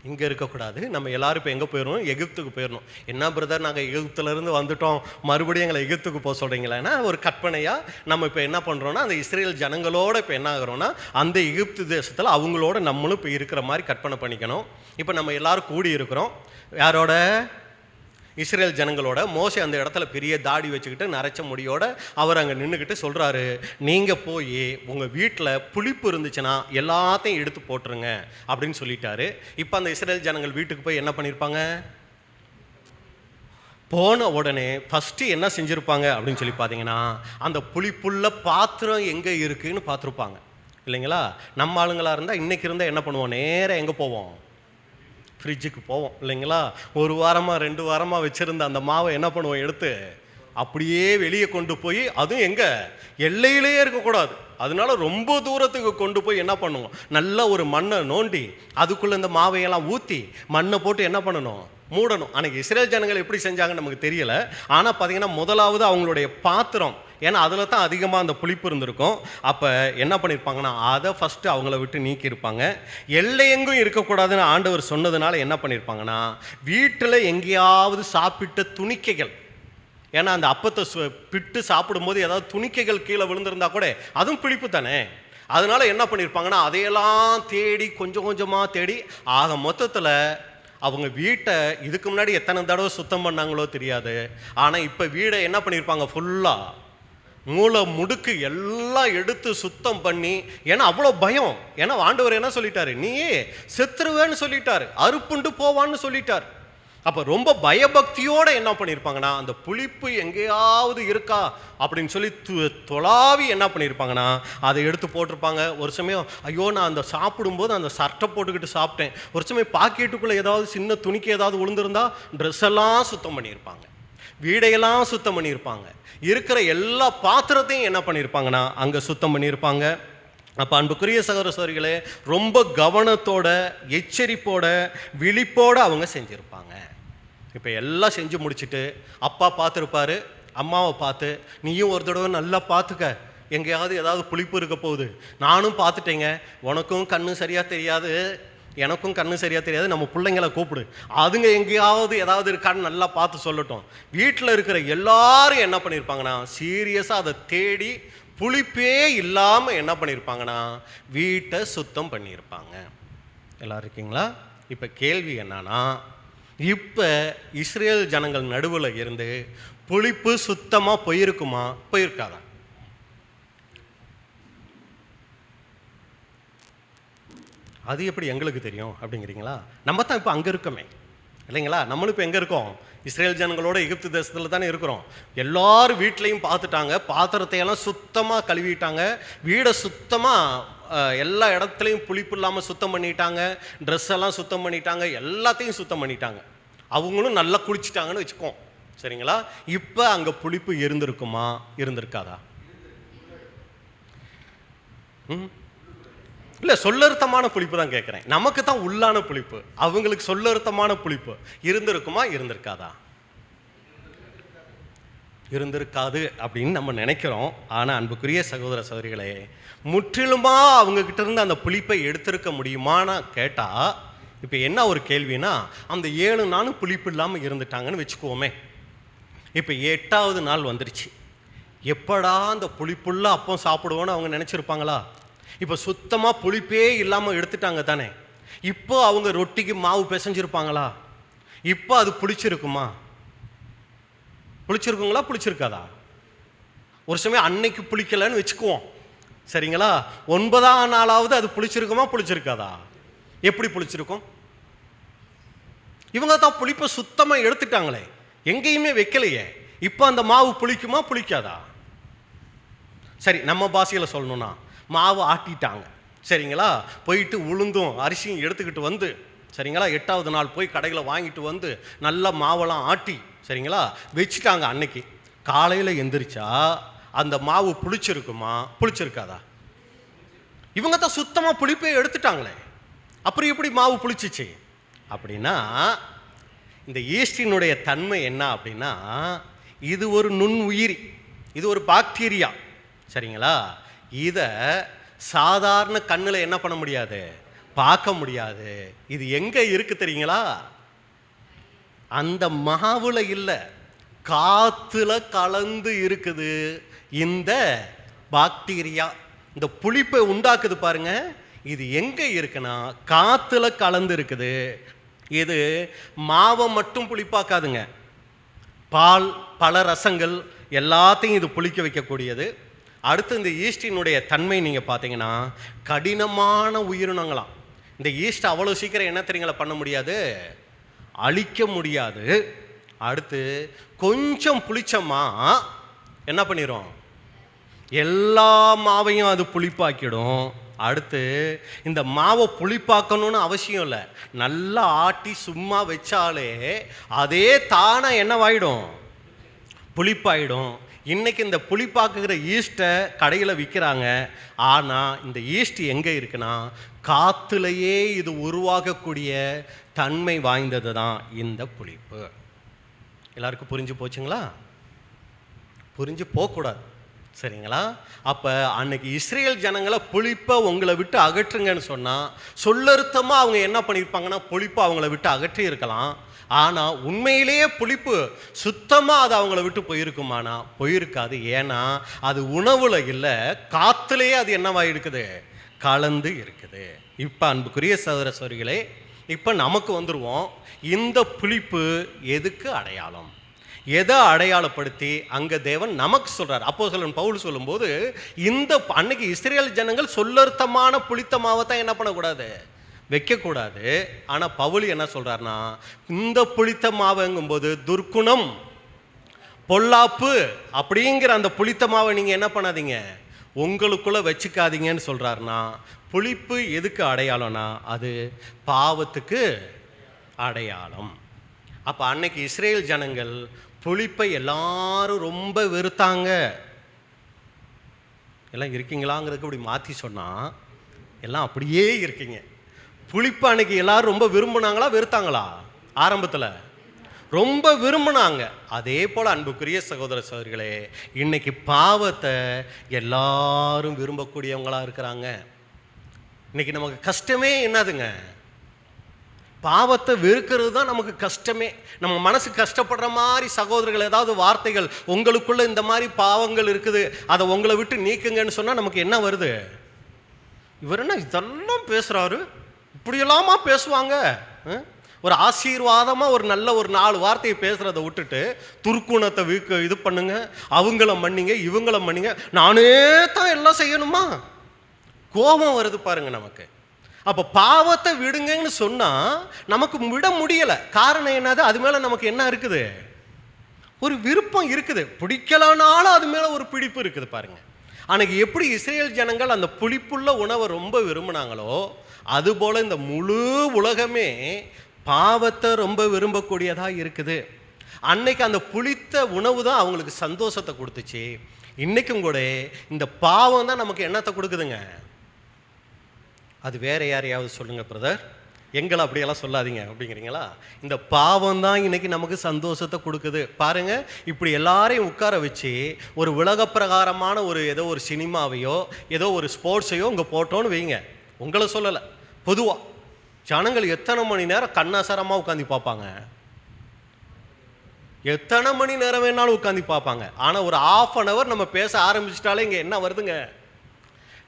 இங்கே இருக்கக்கூடாது. நம்ம எல்லாரும் இப்போ எங்கே போயிடணும்? எகிப்துக்கு போயிடணும். என்ன பிரதர், நாங்கள் எகிப்துலேருந்து வந்துட்டோம், மறுபடியும் எங்களை எகிப்துக்கு போக சொல்கிறீங்களேன்னா ஒரு கற்பனையாக நம்ம இப்போ என்ன பண்ணுறோன்னா அந்த இஸ்ரேல் ஜனங்களோட இப்போ என்ன ஆகிறோன்னா அந்த எகிப்து தேசத்தில் அவங்களோட நம்மளும் இப்போ இருக்கிற மாதிரி கற்பனை பண்ணிக்கணும். இப்போ நம்ம எல்லாரும் கூடி இருக்கிறோம். யாரோட? இஸ்ரேல் ஜனங்களோட. மோசே அந்த இடத்துல பெரிய தாடி வச்சுக்கிட்டு நரைச்ச முடியோட அவர் அங்கே நின்றுக்கிட்டு சொல்கிறாரு, நீங்கள் போய் உங்கள் வீட்டில் புளிப்பு இருந்துச்சுன்னா எல்லாத்தையும் எடுத்து போட்டுருங்க அப்படின்னு சொல்லிட்டாரு. இப்போ அந்த இஸ்ரேல் ஜனங்கள் வீட்டுக்கு போய் என்ன பண்ணியிருப்பாங்க? போன உடனே ஃபஸ்ட்டு என்ன செஞ்சுருப்பாங்க அப்படின்னு சொல்லி பார்த்தீங்கன்னா அந்த புளிப்புள்ள பாத்திரம் எங்கே இருக்குதுன்னு பார்த்துருப்பாங்க இல்லைங்களா? நம்ம ஆளுங்களாக இருந்தால் இன்றைக்கி இருந்தால் என்ன பண்ணுவோம்? நேராக எங்கே போவோம்? ஃப்ரிட்ஜுக்கு போவோம் இல்லைங்களா? 1 வாரமாக 2 வாரமாக வச்சுருந்த அந்த மாவை என்ன பண்ணுவோம்? எடுத்து அப்படியே வெளியே கொண்டு போய், அதுவும் எங்கே? எல்லையிலேயே இருக்கக்கூடாது. அதனால ரொம்ப தூரத்துக்கு கொண்டு போய் என்ன பண்ணுவோம்? நல்ல ஒரு மண்ணை நோண்டி அதுக்குள்ளே இந்த மாவையெல்லாம் ஊற்றி மண்ணை போட்டு என்ன பண்ணணும்? மூடணும். அன்றைக்கி இஸ்ரேல் ஜனங்கள் எப்படி செஞ்சாங்கன்னு நமக்கு தெரியலை. ஆனால் பார்த்தீங்கன்னா முதலாவது அவங்களுடைய பாத்திரம், ஏன்னா அதில் தான் அதிகமாக அந்த புளிப்பு இருந்திருக்கும். அப்போ என்ன பண்ணியிருப்பாங்கன்னா அதை ஃபஸ்ட்டு அவங்கள விட்டு நீக்கியிருப்பாங்க. எல்லையெங்கும் இருக்கக்கூடாதுன்னு ஆண்டவர் சொன்னதுனால என்ன பண்ணியிருப்பாங்கன்னா வீட்டில் எங்கேயாவது சாப்பிட்ட துணிக்கைகள், ஏன்னா அந்த அப்பத்தை பிட்டு சாப்பிடும்போது ஏதாவது துணிக்கைகள் கீழே விழுந்திருந்தா கூட அதுவும் புளிப்பு தானே. அதனால என்ன பண்ணியிருப்பாங்கன்னா அதையெல்லாம் தேடி கொஞ்சம் கொஞ்சமாக தேடி ஆக மொத்தத்தில் அவங்க வீட்டை இதுக்கு முன்னாடி எத்தனை தடவை சுத்தம் பண்ணாங்களோ தெரியாது. ஆனால் இப்போ வீடை என்ன பண்ணியிருப்பாங்க? ஃபுல்லாக மூளை முடுக்கு எல்லாம் எடுத்து சுத்தம் பண்ணி, ஏன்னா அவ்வளோ பயம். ஏன்னா ஆண்டவர் என்ன சொல்லிட்டாரு? நீயே செத்துருவேன்னு சொல்லிட்டாரு, அறுப்புண்டு போவான்னு சொல்லிட்டார். அப்போ ரொம்ப பயபக்தியோடு என்ன பண்ணியிருப்பாங்கன்னா அந்த புளிப்பு எங்கேயாவது இருக்கா அப்படின்னு சொல்லி தொலாவி என்ன பண்ணியிருப்பாங்கன்னா அதை எடுத்து போட்டிருப்பாங்க. ஒரு சமயம் ஐயோ நான் அந்த சாப்பிடும்போது அந்த சட்டை போட்டுக்கிட்டு சாப்பிட்டேன், ஒரு சமயம் பாக்கெட்டுக்குள்ளே ஏதாவது சின்ன துணிக்கு ஏதாவது விழுந்திருந்தா ட்ரெஸ் எல்லாம் சுத்தம் பண்ணியிருப்பாங்க, வீடையெல்லாம் சுத்தம் பண்ணியிருப்பாங்க, இருக்கிற எல்லா பாத்திரத்தையும் என்ன பண்ணியிருப்பாங்கன்னா அங்கே சுத்தம் பண்ணியிருப்பாங்க. அப்போ அன்புக்குரிய சகோதர சகோதரிகளே, ரொம்ப கவனத்தோட எச்சரிப்போட விழிப்போடு அவங்க செஞ்சுருப்பாங்க. இப்போ எல்லாம் செஞ்சு முடிச்சுட்டு அப்பா பார்த்துருப்பாரு, அம்மாவை பார்த்து நீயும் ஒரு தடவை நல்லா பார்த்துக்க, எங்கேயாவது ஏதாவது புளிப்பு இருக்க போகுது, நானும் பார்த்துட்டேங்க, உனக்கும் கண்ணு சரியாக தெரியாது எனக்கும் கண்ணு சரியாக தெரியாது, நம்ம பிள்ளைங்களை கூப்பிடு, அதுங்க எங்கேயாவது ஏதாவது இருக்கான்னு நல்லா பார்த்து சொல்லட்டும். வீட்டில் இருக்கிற எல்லாரும் என்ன பண்ணியிருப்பாங்கன்னா சீரியஸாக அதை தேடி புளிப்பே இல்லாமல் என்ன பண்ணியிருப்பாங்கன்னா வீட்டை சுத்தம் பண்ணியிருப்பாங்க. எல்லோரும் இருக்கீங்களா? இப்போ கேள்வி என்னன்னா, இப்போ இஸ்ரேல் ஜனங்கள் நடுவில் இருந்து புளிப்பு சுத்தமாக போயிருக்குமா போயிருக்காதா? அது எப்படி எங்களுக்கு தெரியும் அப்படிங்கிறீங்களா? நம்ம தான் இப்போ அங்கே இருக்கோமே இல்லைங்களா? நம்மளும் இப்போ எங்கே இருக்கோம்? இஸ்ரேல் ஜனங்களோட எகிப்து தேசத்தில் தானே இருக்கிறோம். எல்லாரும் வீட்லேயும் பார்த்துட்டாங்க, பாத்திரத்தையெல்லாம் சுத்தமாக கழுவிட்டாங்க, வீடை சுத்தமாக எல்லா இடத்துலையும் புளிப்பு இல்லாமல் சுத்தம் பண்ணிட்டாங்க, ட்ரெஸ் எல்லாம் சுத்தம் பண்ணிட்டாங்க, எல்லாத்தையும் சுத்தம் பண்ணிட்டாங்க. அவங்களும் நல்லா குளிச்சிட்டாங்கன்னு வச்சுக்கோம், சரிங்களா? இப்போ அங்கே புளிப்பு இருந்திருக்குமா இருந்திருக்காதா? இல்லை, சொல்லறுத்தமான புளிப்பு தான் கேட்குறேன். நமக்கு தான் உள்ளான புளிப்பு, அவங்களுக்கு சொல்லறுத்தமான புளிப்பு இருந்திருக்குமா இருந்திருக்காதா? இருந்திருக்காது அப்படின்னு நம்ம நினைக்கிறோம். ஆனால் அன்புக்குரிய சகோதர சகோதரிகளே, முற்றிலுமா அவங்கக்கிட்ட இருந்து அந்த புளிப்பை எடுத்திருக்க முடியுமான்னு கேட்டால், இப்போ என்ன ஒரு கேள்வினா, அந்த 7 நாளும் புளிப்பு இல்லாமல் இருந்துட்டாங்கன்னு வச்சுக்குவோமே. இப்போ 8வது நாள் வந்துருச்சு, எப்படா அந்த புளிப்புள்ள அப்பம் சாப்பிடுவோன்னு அவங்க நினச்சிருப்பாங்களா? இப்போ சுத்தமாக புளிப்பே இல்லாமல் எடுத்துட்டாங்க தானே. இப்போ அவங்க ரொட்டிக்கு மாவு பிசைஞ்சிருப்பாங்களா? இப்போ அது புளிச்சிருக்குமா? புளிச்சிருக்குங்களா புளிச்சிருக்காதா? ஒரு சமயம் அன்னைக்கு புளிக்கலைன்னு வச்சுக்குவோம், சரிங்களா? 9ஆம் நாளாவது அது புளிச்சிருக்குமா புளிச்சிருக்காதா? எப்படி புளிச்சிருக்கும்? இவங்க தான் புளிப்பை சுத்தமாக எடுத்துட்டாங்களே, எங்கேயுமே வைக்கலையே. இப்போ அந்த மாவு புளிக்குமா புளிக்காதா? சரி, நம்ம பாஷையில் சொல்லணும்னா மாவு ஆட்டிட்டாங்க, சரிங்களா, போயிட்டு உளுந்தும் அரிசியும் எடுத்துக்கிட்டு வந்து, சரிங்களா, 8வது நாள் போய் கடையில் வாங்கிட்டு வந்து நல்லா மாவெல்லாம் ஆட்டி, சரிங்களா, வச்சுட்டாங்க. அன்னைக்கு காலையில் எந்திரிச்சா அந்த மாவு புளிச்சிருக்குமா, புளிச்சிருக்காதா? இவங்க தான் சுத்தமாக புளிப்பே எடுத்துட்டாங்களே, அப்புறம் எப்படி மாவு புளிச்சிச்சு அப்படின்னா, இந்த ஈஸ்டினுடைய தன்மை என்ன அப்படின்னா, இது ஒரு நுண்ணுயிரி, இது ஒரு பாக்டீரியா, சரிங்களா. இதை சாதாரண கண்ணில் என்ன பண்ண முடியாது, பார்க்க முடியாது. இது எங்கே இருக்கு தெரியுங்களா? அந்த மாவுல இல்லை, காத்துல கலந்து இருக்குது இந்த பாக்டீரியா. இந்த புளிப்பை உண்டாக்குது பாருங்க, இது எங்க இருக்குன்னா காத்துல கலந்து இருக்குது. இது மாவை மட்டும் புளிப்பாக்காதுங்க, பால், பல ரசங்கள் எல்லாத்தையும் இது புளிக்க வைக்கக்கூடியது. அடுத்து இந்த ஈஸ்டினுடைய தன்மை நீங்கள் பார்த்தீங்கன்னா கடினமான உயிரினங்களாம். இந்த ஈஸ்ட் அவ்வளோ சீக்கிரம் என்ன தெரியுங்களா பண்ண முடியாது, அழிக்க முடியாது. அடுத்து கொஞ்சம் புளிச்சமா என்ன பண்ணிடும், எல்லா மாவையும் அது புளிப்பாக்கிடும். அடுத்து இந்த மாவை புளிப்பாக்கணும்னு அவசியம் இல்லை, நல்லா ஆட்டி சும்மா வச்சாலே அதே தானே என்னவாயிடும், புளிப்பாயிடும். இன்னைக்கு இந்த புளிப்பாக்குகிற ஈஸ்ட்டை கடையில் விற்கிறாங்க. ஆனால் இந்த ஈஸ்ட் எங்கே இருக்குன்னா காத்துலேயே இது உருவாகக்கூடிய தன்மை வாய்ந்தது தான் இந்த புளிப்பு. எல்லாருக்கும் புரிஞ்சு போச்சுங்களா? புரிஞ்சு போகக்கூடாது, சரிங்களா. அப்போ அன்னைக்கு இஸ்ரேல் ஜனங்களை புளிப்பை உங்களை விட்டு அகற்றுங்கன்னு சொன்னால் சொல்லறுத்தமாக அவங்க என்ன பண்ணியிருப்பாங்கன்னா புளிப்பை அவங்கள விட்டு அகற்றி இருக்கலாம். ஆனால் உண்மையிலேயே புளிப்பு சுத்தமாக அது அவங்கள விட்டு போயிருக்குமானா போயிருக்காது. ஏன்னா அது உணவுல இல்லை, காத்துலேயே அது என்னவாக இருக்குது, கலந்து இருக்குது. இப்போ அன்புக்குரிய சகோதர சகோதரிகளே, இப்போ நமக்கு வந்துடுவோம். இந்த புளிப்பு எதுக்கு அடையாளம், எதை அடையாளப்படுத்தி அங்கே தேவன் நமக்கு சொல்கிறார். அப்போஸ்தலன் பவுல் சொல்லும்போது இந்த அன்னைக்கு இஸ்ரேல் ஜனங்கள் சொல்லர்த்தமான புளித்த மாவை தான் என்ன பண்ணக்கூடாது, வைக்கக்கூடாது. ஆனால் பவுல் என்ன சொல்கிறார்னா, இந்த புளித்த மாவுங்கும்போது துர்க்குணம், பொல்லாப்பு அப்படிங்கிற அந்த புளித்த மாவை நீங்கள் என்ன பண்ணாதீங்க, உங்களுக்குள்ளே வச்சுக்காதீங்கன்னு சொல்கிறாருன்னா, புளிப்பு எதுக்கு அடையாளம்னா அது பாவத்துக்கு அடையாளம். அப்போ அன்னைக்கு இஸ்ரேல் ஜனங்கள் புளிப்பை எல்லாரும் ரொம்ப வெறுத்தாங்க. எல்லாம் இருக்கீங்களாங்கிறதுக்கு இப்படி மாற்றி சொன்னால் எல்லாம் அப்படியே இருக்கீங்க. புளிப்பு அன்னைக்கு எல்லாரும் ரொம்ப விரும்பினாங்களா வெறுத்தாங்களா? ஆரம்பத்தில் ரொம்ப விரும்பினாங்க. அதே போல் அன்புக்குரிய சகோதர சகோதரிகளே, இன்னைக்கு பாவத்தை எல்லாரும் விரும்பக்கூடியவங்களா இருக்கிறாங்க. இன்னைக்கு நமக்கு கஷ்டமே என்னதுங்க, பாவத்தை வெறுக்கிறது தான் நமக்கு கஷ்டமே. நம்ம மனசு கஷ்டப்படுற மாதிரி சகோதரர்கள் ஏதாவது வார்த்தைகள் உங்களுக்குள்ள இந்த மாதிரி பாவங்கள் இருக்குது அதை உங்களை விட்டு நீக்குங்கன்னு சொன்னால் நமக்கு என்ன வருது, இவர் என்ன இதெல்லாம் பேசுகிறாரு, இப்படியெல்லாமா பேசுவாங்க. ஒரு ஆசீர்வாதமாக ஒரு நல்ல ஒரு 4 வார்த்தையை பேசுகிறத விட்டுட்டு துர்க்குணத்தை இது பண்ணுங்க, அவங்கள மன்னிங்க, இவங்கள மன்னிங்க, நானே தான் எல்லாம் செய்யணுமா, கோபம் வருது பாருங்க நமக்கு. அப்போ பாவத்தை விடுங்கன்னு சொன்னால் நமக்கு விட முடியலை. காரணம் என்னது, அது மேலே நமக்கு என்ன இருக்குது, ஒரு விருப்பம் இருக்குது. பிடிக்கலனாலும் அது மேலே ஒரு பிடிப்பு இருக்குது பாருங்க. அன்னைக்கு எப்படி இஸ்ரேல் ஜனங்கள் அந்த புளிப்புள்ள உணவை ரொம்ப விரும்பினாங்களோ அதுபோல் இந்த முழு உலகமே பாவத்தை ரொம்ப விரும்பக்கூடியதாக இருக்குது. அன்னைக்கு அந்த புளித்த உணவு தான் அவங்களுக்கு சந்தோஷத்தை கொடுத்துச்சு. இன்றைக்கும் கூட இந்த பாவம் தான் நமக்கு என்னத்தை கொடுக்குதுங்க. அது வேற யாரையாவது சொல்லுங்க பிரதர், எங்களை அப்படியெல்லாம் சொல்லாதீங்க அப்படிங்கிறீங்களா? இந்த பாவம் தான் இன்னைக்கு நமக்கு சந்தோஷத்தை கொடுக்குது பாருங்க. இப்படி எல்லாரையும் உட்கார வச்சு ஒரு உலக பிரகாரமான ஒரு ஏதோ ஒரு சினிமாவையோ ஏதோ ஒரு ஸ்போர்ட்ஸையோ இங்கே போட்டோன்னு வைங்க, உங்களை சொல்லலை, பொதுவாக ஜனங்கள் எத்தனை மணி நேரம் கண்ணாசரமாக உட்காந்து பார்ப்பாங்க, எத்தனை மணி நேரம் வேணாலும் உட்காந்து பார்ப்பாங்க. ஆனால் ஒரு 1/2 hour நம்ம பேச ஆரம்பிச்சிட்டாலே இங்கே என்ன வருதுங்க,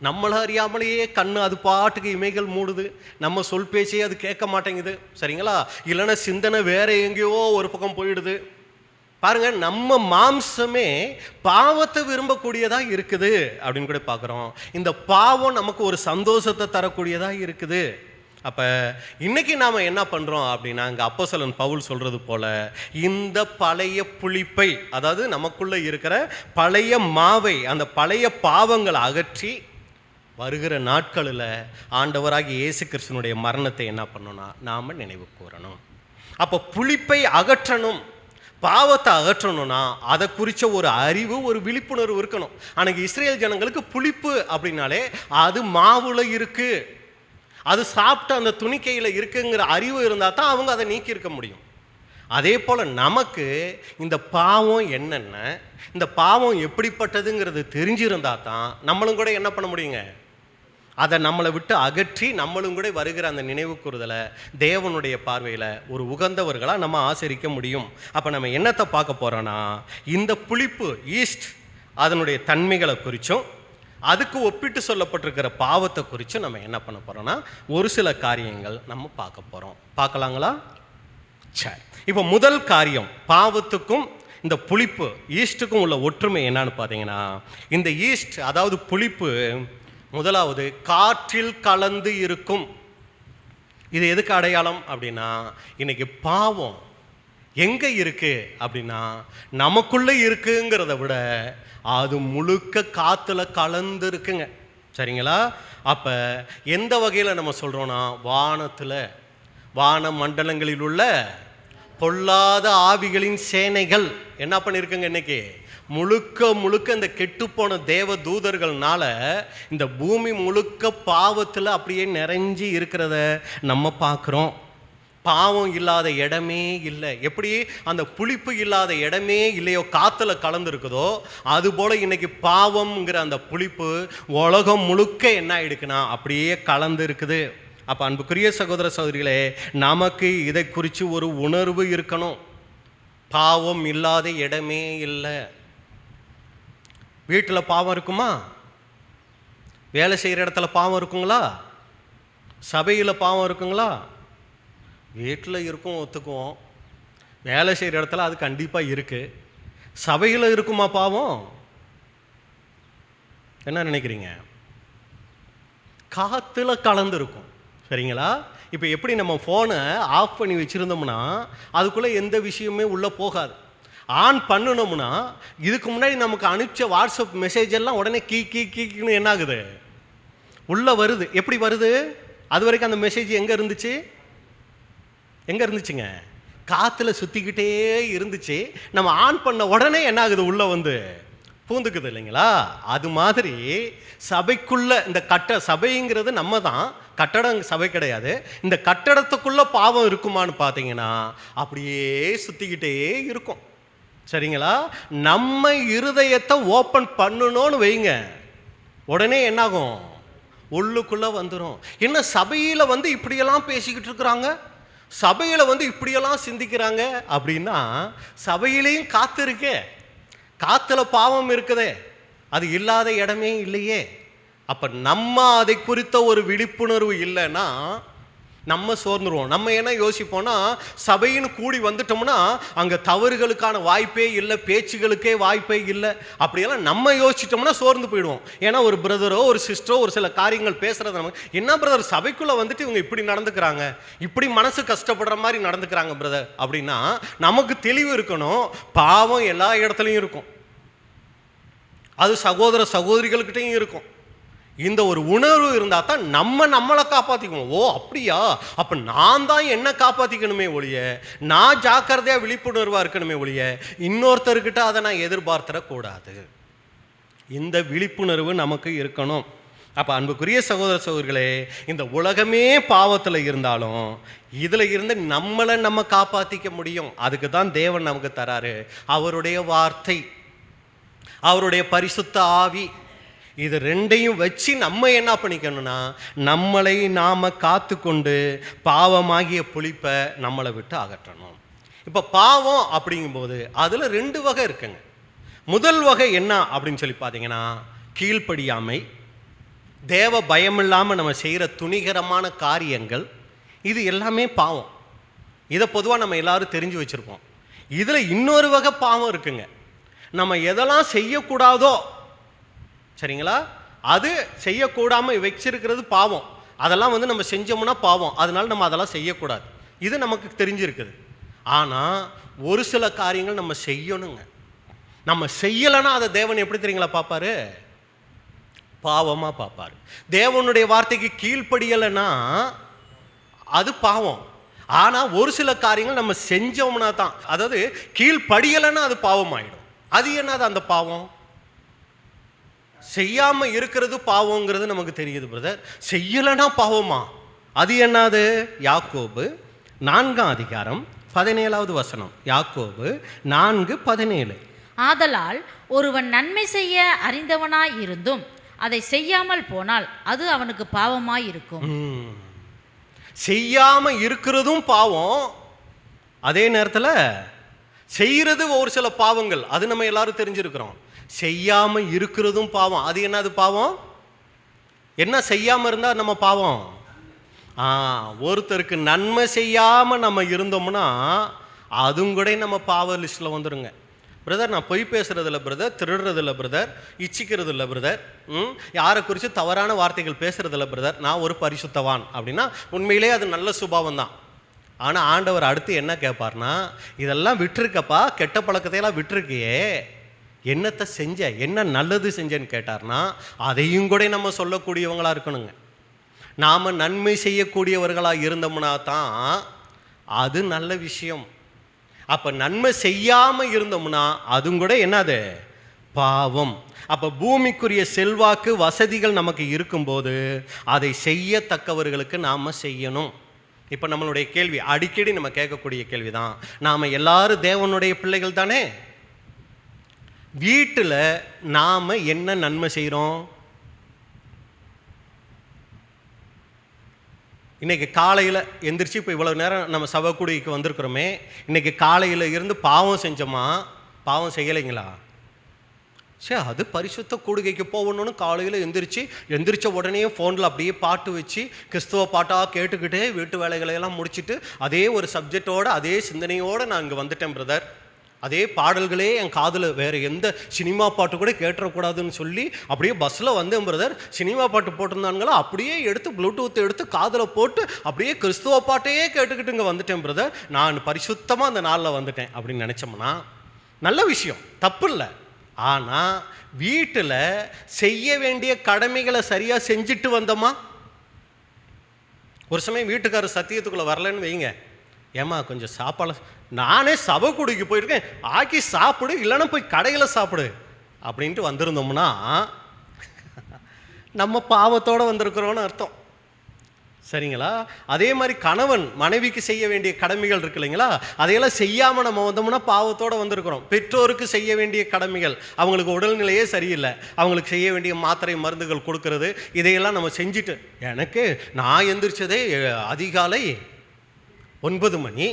நம்மளை அறியாமலேயே கண்ணு அது பாட்டுக்கு இமைகள் மூடுது, நம்ம சொல் பேச்சே அது கேட்க மாட்டேங்குது, சரிங்களா? இல்லைன்னா சிந்தனை வேற எங்கேயோ ஒரு பக்கம் போயிடுது பாருங்க. நம்ம மாம்சமே பாவத்தை விரும்பக்கூடியதாக இருக்குது அப்படின்னு கூட பார்க்குறோம். இந்த பாவம் நமக்கு ஒரு சந்தோஷத்தை தரக்கூடியதாக இருக்குது. அப்போ இன்னைக்கு நாம் என்ன பண்ணுறோம் அப்படின்னா, இங்கே அப்போஸ்தலன் பவுல் சொல்கிறது போல் இந்த பழைய புளிப்பை, அதாவது நமக்குள்ளே இருக்கிற பழைய மாவை, அந்த பழைய பாவங்களை அகற்றி வருகிற நாட்களில் ஆண்டவராகிய இயேசு கிறிஸ்துனுடைய மரணத்தை என்ன பண்ணணும்னா நாம் நினைவு கூறணும். அப்போ புளிப்பை அகற்றணும், பாவத்தை அகற்றணும்னா அதை குறித்த ஒரு அறிவு, ஒரு விழிப்புணர்வு இருக்கணும். அன்னைக்கு இஸ்ரேல் ஜனங்களுக்கு புளிப்பு அப்படின்னாலே அது மாவுல இருக்கு, அது சாப்பிட்டு அந்த துணிக்கையில் இருக்குங்கிற அறிவு இருந்தால் தான் அவங்க அதை நீக்கி இருக்க முடியும். அதே போல் நமக்கு இந்த பாவம் என்னென்ன, இந்த பாவம் எப்படிப்பட்டதுங்கிறது தெரிஞ்சிருந்தா தான் நம்மளும் கூட என்ன பண்ண முடியுங்க, அதை நம்மளை விட்டு அகற்றி நம்மளும் கூட வருகிற அந்த நினைவு கூறுதலை தேவனுடைய பார்வையில் ஒரு உகந்தவர்களாக நம்ம ஆசரிக்க முடியும். அப்போ நம்ம என்னத்தை பார்க்க போகிறோன்னா, இந்த புளிப்பு ஈஸ்ட் அதனுடைய தன்மைகளை குறித்தும் அதுக்கு ஒப்பிட்டு சொல்லப்பட்டிருக்கிற பாவத்தை குறித்தும் நம்ம என்ன பண்ண போகிறோன்னா ஒரு சில காரியங்கள் நம்ம பார்க்க போகிறோம். பார்க்கலாங்களா? சரி, இப்போ முதல் காரியம், பாவத்துக்கும் இந்த புளிப்பு ஈஸ்ட்டுக்கும் உள்ள ஒற்றுமை என்னன்னு பார்த்தீங்கன்னா, இந்த ஈஸ்ட் அதாவது புளிப்பு முதலாவது காற்றில் கலந்து இருக்கும். இது எதுக்கு அடையாளம் அப்படின்னா, இன்னைக்கு பாவம் எங்கே இருக்கு அப்படின்னா நமக்குள்ளே இருக்குங்கிறத விட அது முழுக்க காற்றுல கலந்து இருக்குங்க. சரிங்களா? அப்போ எந்த வகையில் நம்ம சொல்கிறோன்னா, வான மண்டலங்களில் உள்ள பொல்லாத ஆவிகளின் சேனைகள் என்ன பண்ணியிருக்குங்க, இன்னைக்கு முழுக்க இந்த கெட்டுப்போன தேவ தூதர்கள்னால இந்த பூமி முழுக்க பாவத்தில் அப்படியே நிறைஞ்சி இருக்கிறத நம்ம பார்க்குறோம். பாவம் இல்லாத இடமே இல்லை. எப்படி அந்த புளிப்பு இல்லாத இடமே இல்லையோ, காற்றுல கலந்து இருக்குதோ, அதுபோல் இன்னைக்கு பாவம்ங்கிற அந்த புளிப்பு உலகம் முழுக்க என்ன ஆயிடுக்குன்னா அப்படியே கலந்து இருக்குது. அப்போ அன்புக்குரிய சகோதர சகோதரிகளே, நமக்கு இதை குறித்து ஒரு உணர்வு இருக்கணும். பாவம் இல்லாத இடமே இல்லை. வீட்டில் பாவம் இருக்குமா? வேலை செய்கிற இடத்துல பாவம் இருக்குங்களா? சபையில் பாவம் இருக்குங்களா? வீட்டில் இருக்கும், ஒத்துக்குவோம். வேலை செய்கிற இடத்துல அது கண்டிப்பாக இருக்குது. சபையில் இருக்குமா பாவம்? என்ன நினைக்கிறீங்க? காற்றுல கலந்துருக்கும். சரிங்களா? இப்போ எப்படி நம்ம ஃபோனை ஆஃப் பண்ணி வச்சுருந்தோம்னா அதுக்குள்ளே எந்த விஷயமே உள்ளே போகாது. ஆன் பண்ணணும்னா இதுக்கு முன்னாடி நமக்கு அனுப்பிச்ச வாட்ஸ்அப் மெசேஜ் எல்லாம் உடனே கீன்னு என்ன ஆகுது, உள்ளே வருது. எப்படி வருது? அது வரைக்கும் அந்த மெசேஜ் எங்கே இருந்துச்சுங்க? காற்றுல சுற்றிக்கிட்டே இருந்துச்சு. நம்ம ஆன் பண்ண உடனே என்ன ஆகுது, உள்ளே வந்து பூந்துக்குது இல்லைங்களா? அது மாதிரி சபைக்குள்ள இந்த சபைங்கிறது நம்ம தான், கட்டடம் சபை கிடையாது. இந்த கட்டடத்துக்குள்ள பாவம் இருக்குமான்னு பார்த்தீங்கன்னா அப்படியே சுற்றிக்கிட்டே இருக்கும். சரிங்களா? நம்ம இருதயத்தை ஓப்பன் பண்ணணும்னு வைங்க, உடனே என்னாகும், உள்ளுக்குள்ளே வந்துடும். என்ன சபையில் வந்து இப்படியெல்லாம் பேசிக்கிட்டு இருக்கிறாங்க, சபையில் வந்து இப்படியெல்லாம் சிந்திக்கிறாங்க அப்படின்னா, சபையிலையும் காற்று இருக்கே, காற்றுல பாவம் இருக்குதே, அது இல்லாத இடமே இல்லையே. அப்போ நம்ம அதை குறித்த ஒரு விழிப்புணர்வு இல்லைன்னா நம்ம சோர்ந்துருவோம். நம்ம என்ன யோசிப்போம்னா, சபைன்னு கூடி வந்துட்டோம்னா அங்கே தவறுகளுக்கான வாய்ப்பே இல்லை, பேச்சுகளுக்கே வாய்ப்பே இல்லை, அப்படியெல்லாம் நம்ம யோசிச்சிட்டோம்னா சோர்ந்து போயிடுவோம். ஏன்னா ஒரு பிரதரோ ஒரு சிஸ்டரோ ஒரு சில காரியங்கள் பேசுகிறது நமக்கு, என்ன பிரதர் சபைக்குள்ளே வந்துட்டு இவங்க இப்படி நடந்துக்கிறாங்க, இப்படி மனசு கஷ்டப்படுற மாதிரி நடந்துக்கிறாங்க பிரதர் அப்படின்னா நமக்கு தெளிவு இருக்கணும். பாவம் எல்லா இடத்துலையும் இருக்கும், அது சகோதர சகோதரிகள்கிட்டையும் இருக்கும். இந்த ஒரு உணர்வு இருந்தால் தான் நம்மளை காப்பாற்றிக்குவோம். ஓ அப்படியா, அப்போ நான் தான் என்ன காப்பாற்றிக்கணுமே ஒழிய, நான் ஜாக்கிரதையாக விழிப்புணர்வாக இருக்கணுமே ஒழிய இன்னொருத்தர்கிட்ட அதை நான் எதிர்பார்த்துடக்கூடாது. இந்த விழிப்புணர்வு நமக்கு இருக்கணும். அப்போ அன்புக்குரிய சகோதர சகோதரிகளே, இந்த உலகமே பாவத்தில் இருந்தாலும் இதில் இருந்து நம்மளை நம்ம காப்பாற்றிக்க முடியும். அதுக்கு தான் தேவன் நமக்கு தராரு அவருடைய வார்த்தை, அவருடைய பரிசுத்த ஆவி. இது ரெண்டையும் வச்சு நம்ம என்ன பண்ணிக்கணும்னா, நம்மளை நாம் காத்து கொண்டு பாவமாகிய புளிப்பை நம்மளை விட்டு அகற்றணும். இப்போ பாவம் அப்படிங்கும்போது அதில் 2 வகை இருக்குங்க. முதல் வகை என்ன அப்படின்னு சொல்லி பார்த்தீங்கன்னா, கீழ்ப்படியாமை, தேவ பயம் இல்லாமல் நம்ம செய்கிற துணிகரமான காரியங்கள், இது எல்லாமே பாவம். இதை பொதுவாக நம்ம எல்லாரும் தெரிஞ்சு வச்சுருப்போம். இதில் இன்னொரு வகை பாவம் இருக்குங்க. நம்ம எதெல்லாம் செய்யக்கூடாதோ, சரிங்களா, அது செய்யக்கூடாமல் வச்சிருக்கிறது பாவம். அதெல்லாம் வந்து நம்ம செஞ்சோம்னா பாவம், அதனால நம்ம அதெல்லாம் செய்யக்கூடாது. இது நமக்கு தெரிஞ்சிருக்குது. ஆனால் ஒரு சில காரியங்கள் நம்ம செய்யணுங்க. நம்ம செய்யலைன்னா அதை தேவன் எப்படி தெரியுங்களா பார்ப்பாரு? பாவமாக பார்ப்பார். தேவனுடைய வார்த்தைக்கு கீழ்ப்படியலைன்னா அது பாவம். ஆனால் ஒரு சில காரியங்கள் நம்ம செஞ்சோம்னா தான், அதாவது கீழ்ப்படியலைன்னா அது பாவம் ஆகிடும். அது என்னது அந்த பாவம்? செய்யாமல் இருக்கிறது பாவங்கிறது நமக்கு தெரியுது பிரதர். செய்யலைன்னா பாவமா? அது என்னது? யாக்கோபு 4:17. யாக்கோபு 4:17.
ஆதலால் ஒருவன் நன்மை செய்ய அறிந்தவனாய் இருந்தும் அதை செய்யாமல் போனால் அது அவனுக்கு பாவமாய் இருக்கும்.
செய்யாம இருக்கிறதும் பாவம், அதே நேரத்தில் செய்யறது ஒரு சில பாவங்கள், அது நம்ம எல்லாரும் தெரிஞ்சிருக்கிறோம். செய்யாம இருக்கிறதும் பாவம். அது என்னது பாவம்? என்ன செய்யாம இருந்தா நம்ம பாவம்? ஒருத்தருக்கு நன்மை செய்யாம நம்ம இருந்தோம்னா அதுவும் கூட நம்ம பாவ லிஸ்ட்ல வந்துருங்க பிரதர். நான் பொய் பேசுறது இல்லை பிரதர், திருடுறது இல்லை பிரதர், இச்சிக்கிறது இல்லை பிரதர், யாரை குறித்து தவறான வார்த்தைகள் பேசுறது இல்லை பிரதர், நான் ஒரு பரிசுத்தவான் அப்படின்னா உண்மையிலே அது நல்ல சுபாவம் தான். ஆனால் ஆண்டவர் அடுத்து என்ன கேட்பார்னா, இதெல்லாம் விட்டுருக்கப்பா, கெட்ட பழக்கத்தையெல்லாம் விட்டுருக்கியே, என்னத்தை செஞ்ச, என்ன நல்லது செஞ்சேன்னு கேட்டார்னா அதையும் கூட நம்ம சொல்லக்கூடியவங்களாக இருக்கணுங்க. நாம் நன்மை செய்யக்கூடியவர்களாக இருந்தோம்னா தான் அது நல்ல விஷயம். அப்போ நன்மை செய்யாமல் இருந்தோம்னா அதுவும் கூட என்னது? பாவம். அப்போ பூமிக்குரிய செல்வாக்கு வசதிகள் நமக்கு இருக்கும்போது அதை செய்யத்தக்கவர்களுக்கு நாம் செய்யணும். இப்போ நம்மளுடைய கேள்வி, அடிக்கடி நம்ம கேட்கக்கூடிய கேள்வி தான், நாம் எல்லாரும் தேவனுடைய பிள்ளைகள் தானே, வீட்டில் நாம் என்ன நன்மை செய்கிறோம்? இன்றைக்கி காலையில் எந்திரிச்சு இப்போ இவ்வளோ நேரம் நம்ம சபைக்கூடிக்கு வந்திருக்கிறோமே, இன்றைக்கி காலையில் இருந்து பாவம் செஞ்சோமா? பாவம் செய்யலைங்களா? சரி, அது பரிசுத்த கூடுகைக்கு போகணுன்னு காலையில் எந்திரிச்ச உடனே ஃபோனில் அப்படியே பாட்டு வச்சு கிறிஸ்துவ பாட்டாக கேட்டுக்கிட்டே வீட்டு வேலைகளையெல்லாம் முடிச்சுட்டு அதே ஒரு சப்ஜெக்டோடு அதே சிந்தனையோடு நான் இங்கே வந்துட்டேன் பிரதர். அதே பாடல்களே என் காதில், வேறு எந்த சினிமா பாட்டு கூட கேட்டுறக்கூடாதுன்னு சொல்லி அப்படியே பஸ்ஸில் வந்தேன் பிரதர். சினிமா பாட்டு போட்டிருந்தாங்களோ அப்படியே எடுத்து ப்ளூடூத் எடுத்து காதில் போட்டு அப்படியே கிறிஸ்துவ பாட்டையே கேட்டுக்கிட்டு இங்கே வந்துட்டேன் பிரதர். நான் பரிசுத்தமாக அந்த நாளில் வந்துட்டேன் அப்படின்னு நினச்சோம்னா நல்ல விஷயம், தப்பு இல்லை. ஆனால் வீட்டில் செய்ய வேண்டிய கடமைகளை சரியாக செஞ்சுட்டு வந்தோமா? ஒரு சமயம் வீட்டுக்காரர் சத்தியத்துக்குள்ளே வரலன்னு வைங்க, ஏம்மா கொஞ்சம் சாப்பாடு, நானே சபை கூடிக்கு போயிருக்கேன், ஆக்கி சாப்பிடு, இல்லைன்னா போய் கடையில் சாப்பிடு அப்படின்ட்டு வந்திருந்தோம்னா நம்ம பாவத்தோடு வந்திருக்கிறோன்னு அர்த்தம். சரிங்களா? அதே மாதிரி கணவன் மனைவிக்கு செய்ய வேண்டிய கடமைகள் இருக்கு இல்லைங்களா, அதையெல்லாம் செய்யாமல் நம்ம வந்தோம்னா பாவத்தோடு வந்திருக்கிறோம். பெற்றோருக்கு செய்ய வேண்டிய கடமைகள், அவங்களுக்கு உடல்நிலையே சரியில்லை, அவங்களுக்கு செய்ய வேண்டிய மாத்திரை மருந்துகள் கொடுக்கறது, இதையெல்லாம் நம்ம செஞ்சுட்டு, எனக்கு நான் எந்திரிச்சதே அதிகாலை 9 மணி,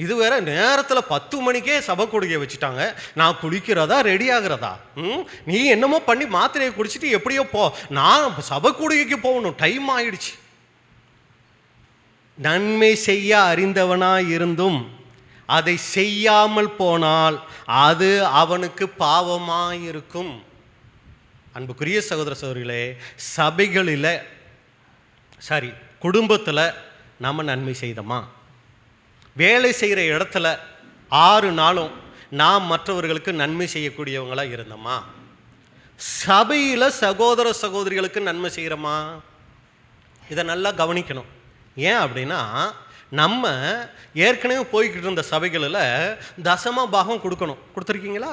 இது வேற நேரத்தில் 10 மணிக்கே சபை கொடுக்க வச்சுட்டாங்க, நான் குளிக்கிறதா ரெடி ஆகிறதா? நீ என்னமோ பண்ணி மாத்திரையை குடிச்சிட்டு எப்படியோ போ, நான் சபை கொடுக்கைக்கு போகணும், டைம் ஆயிடுச்சு. நன்மை செய்ய அறிந்தவனாய் இருந்தும் அதை செய்யாமல் போனால் அது அவனுக்கு பாவமாயிருக்கும். அன்புக்குரிய சகோதர சகோதரிகளே, சபைகளில் குடும்பத்தில் நாம் நன்மை செய்தோமா? வேலை செய்கிற இடத்துல 6 நாளும் நாம் மற்றவர்களுக்கு நன்மை செய்யக்கூடியவங்களாக இருந்தோமா? சபையில் சகோதர சகோதரிகளுக்கு நன்மை செய்கிறோமா? இதை நல்லா கவனிக்கணும். ஏன் அப்படின்னா, நம்ம ஏற்கனவே போய்கிட்டு இருந்த சபைகளில் தசம பாகம் கொடுக்கணும். கொடுத்துருக்கீங்களா?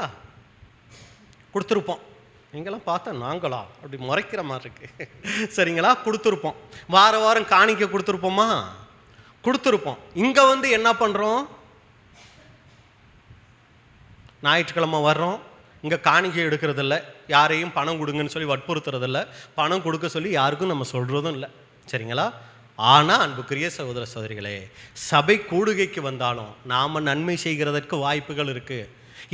கொடுத்துருப்போம். நீங்களாம் பார்த்தா நாங்களா அப்படி முறைக்கிற மாதிரி இருக்கு. சரிங்களா? கொடுத்துருப்போம். வார வாரம் காணிக்க கொடுத்துருப்போமா? கொடுத்துருப்போம். இங்கே வந்து என்ன பண்ணுறோம்? ஞாயிற்றுக்கிழமை வர்றோம், இங்கே காணிக்கை எடுக்கிறதில்ல, யாரையும் பணம் கொடுங்கன்னு சொல்லி வற்புறுத்துறதில்ல, பணம் கொடுக்க சொல்லி யாருக்கும் நம்ம சொல்கிறதும் இல்லை. சரிங்களா? ஆனால் அன்புக்குரிய சகோதர சகோதரிகளே, சபை கூடுகைக்கு வந்தாலும் நாம் நன்மை செய்கிறதற்கு வாய்ப்புகள் இருக்குது.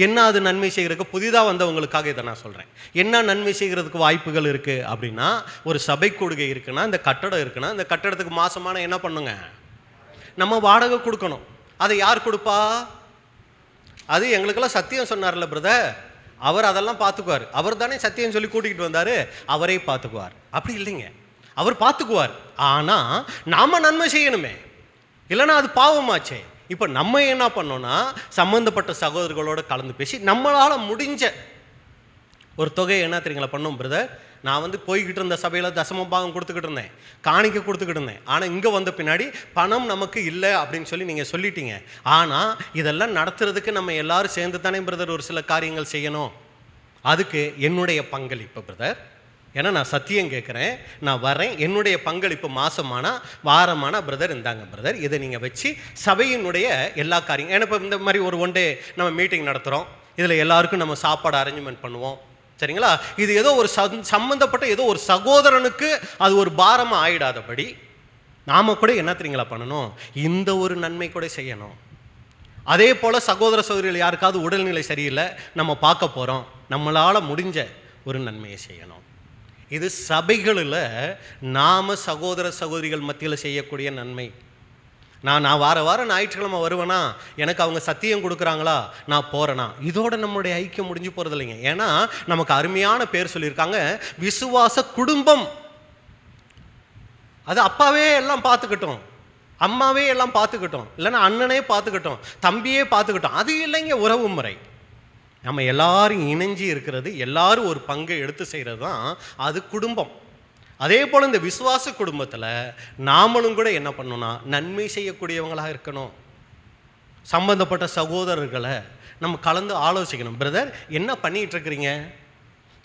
என்ன அது நன்மை செய்கிறதுக்கு? புதிதாக வந்தவங்களுக்காக இதை நான் சொல்கிறேன். என்ன நன்மை செய்கிறதுக்கு வாய்ப்புகள் இருக்குது அப்படின்னா, ஒரு சபை கூடுகை இருக்குன்னா, இந்த கட்டடம் இருக்குன்னா, இந்த கட்டடத்துக்கு மாதமான என்ன பண்ணுங்க, நம்ம வாடகை கொடுக்கணும். அதை யார் கொடுப்பா? அது எங்களுக்கெல்லாம் சத்தியம் சொன்னார்ல பிரதர், அவர் அதெல்லாம் பார்த்துக்குவார். அவர் தானே சத்தியம் சொல்லி கூட்டிகிட்டு வந்தார், அவரே பார்த்துக்குவார். அப்படி இல்லைங்க, அவர் பார்த்துக்குவார். ஆனால் நாம் நன்மை செய்யணுமே, இல்லைன்னா அது பாவமாச்சே. இப்போ நம்ம என்ன பண்ணோன்னா, சம்மந்தப்பட்ட சகோதரர்களோடு கலந்து பேசி நம்மளால் முடிஞ்ச ஒரு தொகையை என்ன தெரியுங்களா பண்ணோம் பிரதர், நான் வந்து போய்கிட்டு இருந்த சபையில் தசம பாகம் கொடுத்துக்கிட்டு இருந்தேன், காணிக்க கொடுத்துக்கிட்டு இருந்தேன். ஆனால் இங்கே வந்த பின்னாடி பணம் நமக்கு இல்லை அப்படின்னு சொல்லி நீங்கள் சொல்லிட்டீங்க. ஆனால் இதெல்லாம் நடத்துறதுக்கு நம்ம எல்லாரும் சேர்ந்து தானே பிரதர் ஒரு சில காரியங்கள் செய்யணும். அதுக்கு என்னுடைய பங்களிப்பு பிரதர். ஏன்னா நான் சத்தியம் கேட்குறேன், நான் வரேன், என்னுடைய பங்களிப்பு மாதமானா வாரமானா பிரதர் இந்தாங்க பிரதர், இதை நீங்கள் வச்சு சபையினுடைய எல்லா காரியம். ஏன்னா இப்போ இந்த மாதிரி ஒரு 1 டே நம்ம மீட்டிங் நடத்துகிறோம், இதில் எல்லாருக்கும் நம்ம சாப்பாடு அரேஞ்ச்மெண்ட் பண்ணுவோம், சரிங்களா? இது ஏதோ ஒரு சம்மந்தப்பட்ட ஏதோ ஒரு சகோதரனுக்கு அது ஒரு பாரமாக ஆயிடாதபடி நாம் கூட என்ன தெரியுங்களா பண்ணணும், இந்த ஒரு நன்மை கூட செய்யணும். அதே போல் சகோதர சகோதரிகள் யாருக்காவது உடல்நிலை சரியில்லை, நம்ம பார்க்க போகிறோம், நம்மளால் முடிஞ்ச ஒரு நன்மையை செய்யணும். இது சபைகளில் நாம் சகோதர சகோதரிகள் மத்தியில் செய்யக்கூடிய நன்மை. நான் வாரம் ஞாயிற்றுக்கிழமை வருவேனா, எனக்கு அவங்க சத்தியம் கொடுக்குறாங்களா, நான் போகிறேனா, இதோட நம்மளுடைய ஐக்கியம் முடிஞ்சு போகிறது இல்லைங்க. ஏன்னா நமக்கு அருமையான பேர் சொல்லியிருக்காங்க, விசுவாச குடும்பம். அது அப்பாவே எல்லாம் பார்த்துக்கிட்டோம், அம்மாவே எல்லாம் பார்த்துக்கிட்டோம், இல்லைன்னா அண்ணனே பார்த்துக்கிட்டோம், தம்பியே பார்த்துக்கிட்டோம். அது இல்லைங்க உறவு முறை. நம்ம எல்லாரும் இணைஞ்சி இருக்கிறது, எல்லாரும் ஒரு பங்கை எடுத்து செய்கிறது தான் அது குடும்பம். அதே போல் இந்த விசுவாச குடும்பத்தில் நாமளும் கூட என்ன பண்ணணும்னா நன்மை செய்யக்கூடியவங்களாக இருக்கணும். சம்பந்தப்பட்ட சகோதரர்களை நம்ம கலந்து ஆலோசிக்கணும். பிரதர் என்ன பண்ணிகிட்டு இருக்கிறீங்க,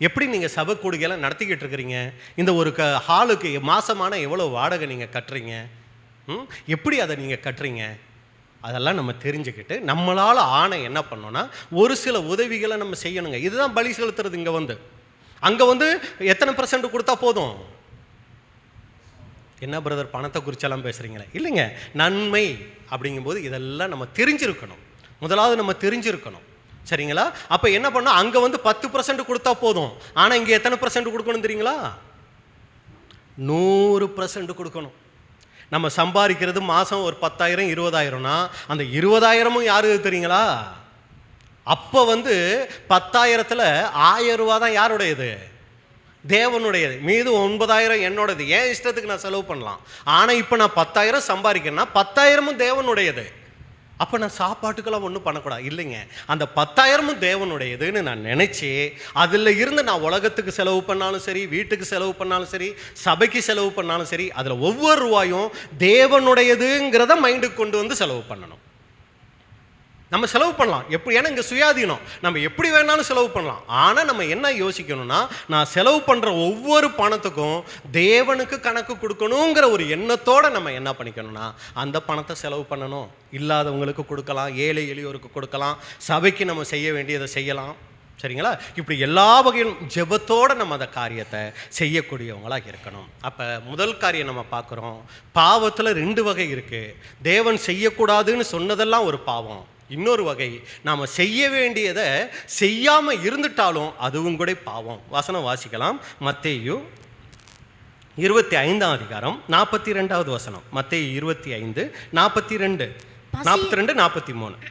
எப்படி நீங்கள் சபை கூடுகையெல்லாம் நடத்திக்கிட்டு இருக்கிறீங்க, இந்த ஒரு ஹாலுக்கு மாதமான எவ்வளோ வாடகை நீங்கள் கட்டுறீங்க, எப்படி அதை நீங்கள் கட்டுறீங்க, அதெல்லாம் நம்ம தெரிஞ்சுக்கிட்டு நம்மளால் ஆணை என்ன பண்ணோன்னா ஒரு சில உதவிகளை நம்ம செய்யணுங்க. இதுதான் பலி செலுத்துறது. இங்கே வந்து அங்கே வந்து எத்தனை % கொடுத்தா போதும்? என்ன பிரதர் பணத்தை குறிச்செல்லாம் பேசுகிறீங்களே, இல்லைங்க, நன்மை அப்படிங்கும்போது இதெல்லாம் நம்ம தெரிஞ்சிருக்கணும். முதலாவது நம்ம தெரிஞ்சிருக்கணும், சரிங்களா? அப்போ என்ன பண்ணோம், அங்கே வந்து 10% கொடுத்தா போதும், ஆனால் இங்கே எத்தனை % கொடுக்கணும் தெரியுங்களா? 100% கொடுக்கணும். நம்ம சம்பாதிக்கிறது மாதம் ஒரு 10,000 20,000னா அந்த 20,000ம் யாருக்கு தெரியுங்களா? அப்போ வந்து 10,000த்தில் 1000 ரூபா தான் யாருடையது? தேவனுடையது. மீது 9,000 என்னோடது. ஏன் இஷ்டத்துக்கு நான் செலவு பண்ணலாம். ஆனால் இப்போ நான் 10,000 சம்பாதிக்கிறேன்னா 10,000ம் தேவனுடையது. அப்போ நான் சாப்பாட்டுக்கெல்லாம் ஒன்றும் பண்ணக்கூடாது, இல்லைங்க. அந்த 10,000ம் தேவனுடையதுன்னு நான் நினச்சி அதில் இருந்து நான் உலகத்துக்கு செலவு பண்ணாலும் சரி, வீட்டுக்கு செலவு பண்ணாலும் சரி, சபைக்கு செலவு பண்ணாலும் சரி, அதில் ஒவ்வொரு ரூபாயும் தேவனுடையதுங்கிறத மைண்டுக்கு கொண்டு வந்து செலவு பண்ணணும். நம்ம செலவு பண்ணலாம் எப்படி, ஏன்னா இங்கே சுயாதீனம், நம்ம எப்படி வேணாலும் செலவு பண்ணலாம். ஆனால் நம்ம என்ன யோசிக்கணும்னா, நான் செலவு பண்ணுற ஒவ்வொரு பணத்துக்கும் தேவனுக்கு கணக்கு கொடுக்கணுங்கிற ஒரு எண்ணத்தோடு நம்ம என்ன பண்ணிக்கணும்னா அந்த பணத்தை செலவு பண்ணணும். இல்லாதவங்களுக்கு கொடுக்கலாம், ஏழை எளியோருக்கு கொடுக்கலாம், சபைக்கு நம்ம செய்ய வேண்டியதை செய்யலாம், சரிங்களா? இப்படி எல்லா வகையிலும் ஜெபத்தோடு நம்ம அந்த காரியத்தை செய்யக்கூடியவங்களாக இருக்கணும். அப்போ முதல் காரியம் நம்ம பார்க்குறோம், பாவத்தில் 2 வகை இருக்குது. தேவன் செய்யக்கூடாதுன்னு சொன்னதெல்லாம் ஒரு பாவம். இன்னொரு வகை, நாம் செய்ய வேண்டியதை செய்யாமல் இருந்துட்டாலும் அதுவும் கூட பாவம். வசனம் வாசிக்கலாம். மத்தேயு 25ஆம் அதிகாரம் 42வது வசனம். மத்தேயு 25 42 42 43.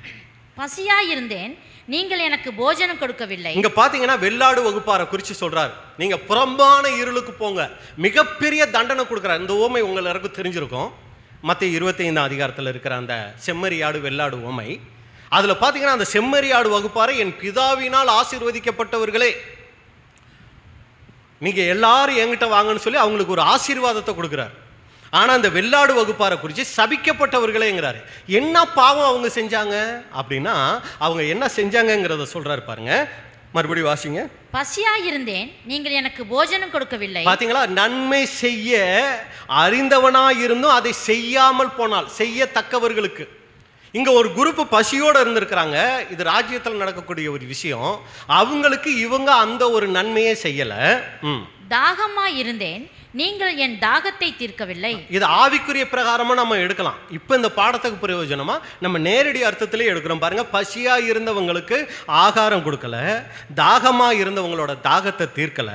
பசியாயிருந்தேன், நீங்கள் எனக்கு போஜனம் கொடுக்கவில்லை.
இங்க பாத்தீங்கன்னா வெள்ளாடு வகுப்பாரை குறித்து சொல்றாரு. நீங்க புறம்பான இருளுக்கு போங்க, மிகப்பெரிய தண்டனை கொடுக்குறாரு. இந்த ஓமை உங்கள் எல்லாருக்கும் தெரிஞ்சிருக்கும். மத்தேயு 25ஆம் அதிகாரத்தில் இருக்கிற அந்த செம்மறியாடு வெள்ளாடு ஓமை, அதில் பார்த்தீங்கன்னா அந்த செம்மறியாடு வகுப்பாரை, என் பிதாவினால் ஆசீர்வதிக்கப்பட்டவர்களே, நீங்கள் எல்லாரும் என்கிட்ட வாங்கன்னு சொல்லி அவங்களுக்கு ஒரு ஆசீர்வாதத்தை கொடுக்குறாரு. ஆனால் அந்த வெள்ளாடு வகுப்பாரை குறித்து சபிக்கப்பட்டவர்களேங்கிறாரு. என்ன பாவம் அவங்க செஞ்சாங்க அப்படின்னா, அவங்க என்ன செஞ்சாங்கங்கிறத சொல்றாரு பாருங்க. மறுபடியும் வாசிங்க.
பசியாயிருந்தேன், நீங்கள் எனக்கு போஜனம் கொடுக்கவில்லை.
பாத்தீங்களா, நன்மை செய்ய அறிந்தவனாயிருந்தும் அதை செய்யாமல் போனால் செய்யத்தக்கவர்களுக்கு. இங்க ஒரு குரூப் பசியோட இருந்திருக்கிறாங்க. இது ராஜ்யத்தில் நடக்கக்கூடிய ஒரு விஷயம். அவங்களுக்கு இவங்க அந்த ஒரு நன்மையை செய்யல.
தாகமா இருந்தேன், நீங்கள் என் தாகத்தை தீர்க்கவில்லை.
இது ஆவிக்குரிய பிரகாரமா நம்ம எடுக்கலாம். இப்போ இந்த பாடத்துக்கு பிரயோஜனமா நம்ம நேரடி அர்த்தத்திலே எடுக்கிறோம் பாருங்க. பசியா இருந்தவங்களுக்கு ஆகாரம் கொடுக்கல, தாகமா இருந்தவங்களோட தாகத்தை தீர்க்கல.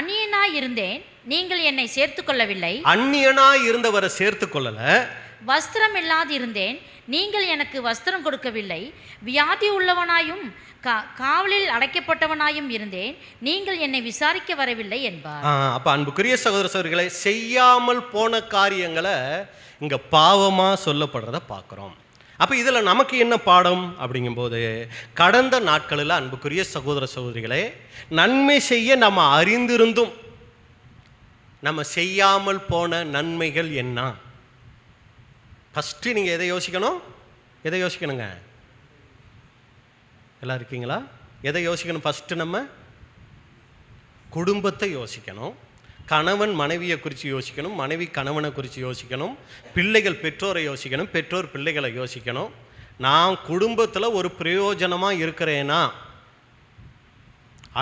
அந்நியனா இருந்தேன், நீங்கள் என்னை சேர்த்து கொள்ளவில்லை.
அந்நியனா இருந்தவரை சேர்த்து கொள்ளல.
வஸ்திரம் இல்லாது இருந்தேன், நீங்கள் எனக்கு வஸ்திரம் கொடுக்கவில்லை. வியாதி உள்ளவனாயும் காவலில் அடைக்கப்பட்டவனாயும் இருந்தேன், நீங்கள் என்னை விசாரிக்க வரவில்லை என்பார்.
அப்ப அன்புக்குரிய சகோதர சகோதரிகளை, செய்யாமல் போன காரியங்களை இங்க பாவமா சொல்லப்படுறத பார்க்கிறோம். அப்ப இதுல நமக்கு என்ன பாடம் அப்படிங்கும்போது, கடந்த நாட்களில் அன்புக்குரிய சகோதர சகோதரிகளே, நன்மை செய்ய நம்ம அறிந்திருந்தும் நம்ம செய்யாமல் போன நன்மைகள் என்ன? ஃபஸ்ட்டு நீங்கள் எதை யோசிக்கணும்? எதை யோசிக்கணுங்க? எல்லாம் இருக்கீங்களா? எதை யோசிக்கணும்? ஃபஸ்ட்டு நம்ம குடும்பத்தை யோசிக்கணும். கணவன் மனைவியை குறித்து யோசிக்கணும், மனைவி கணவனை குறித்து யோசிக்கணும், பிள்ளைகள் பெற்றோரை யோசிக்கணும், பெற்றோர் பிள்ளைகளை யோசிக்கணும். நான் குடும்பத்தில் ஒரு பிரயோஜனமாக இருக்கிறேனா?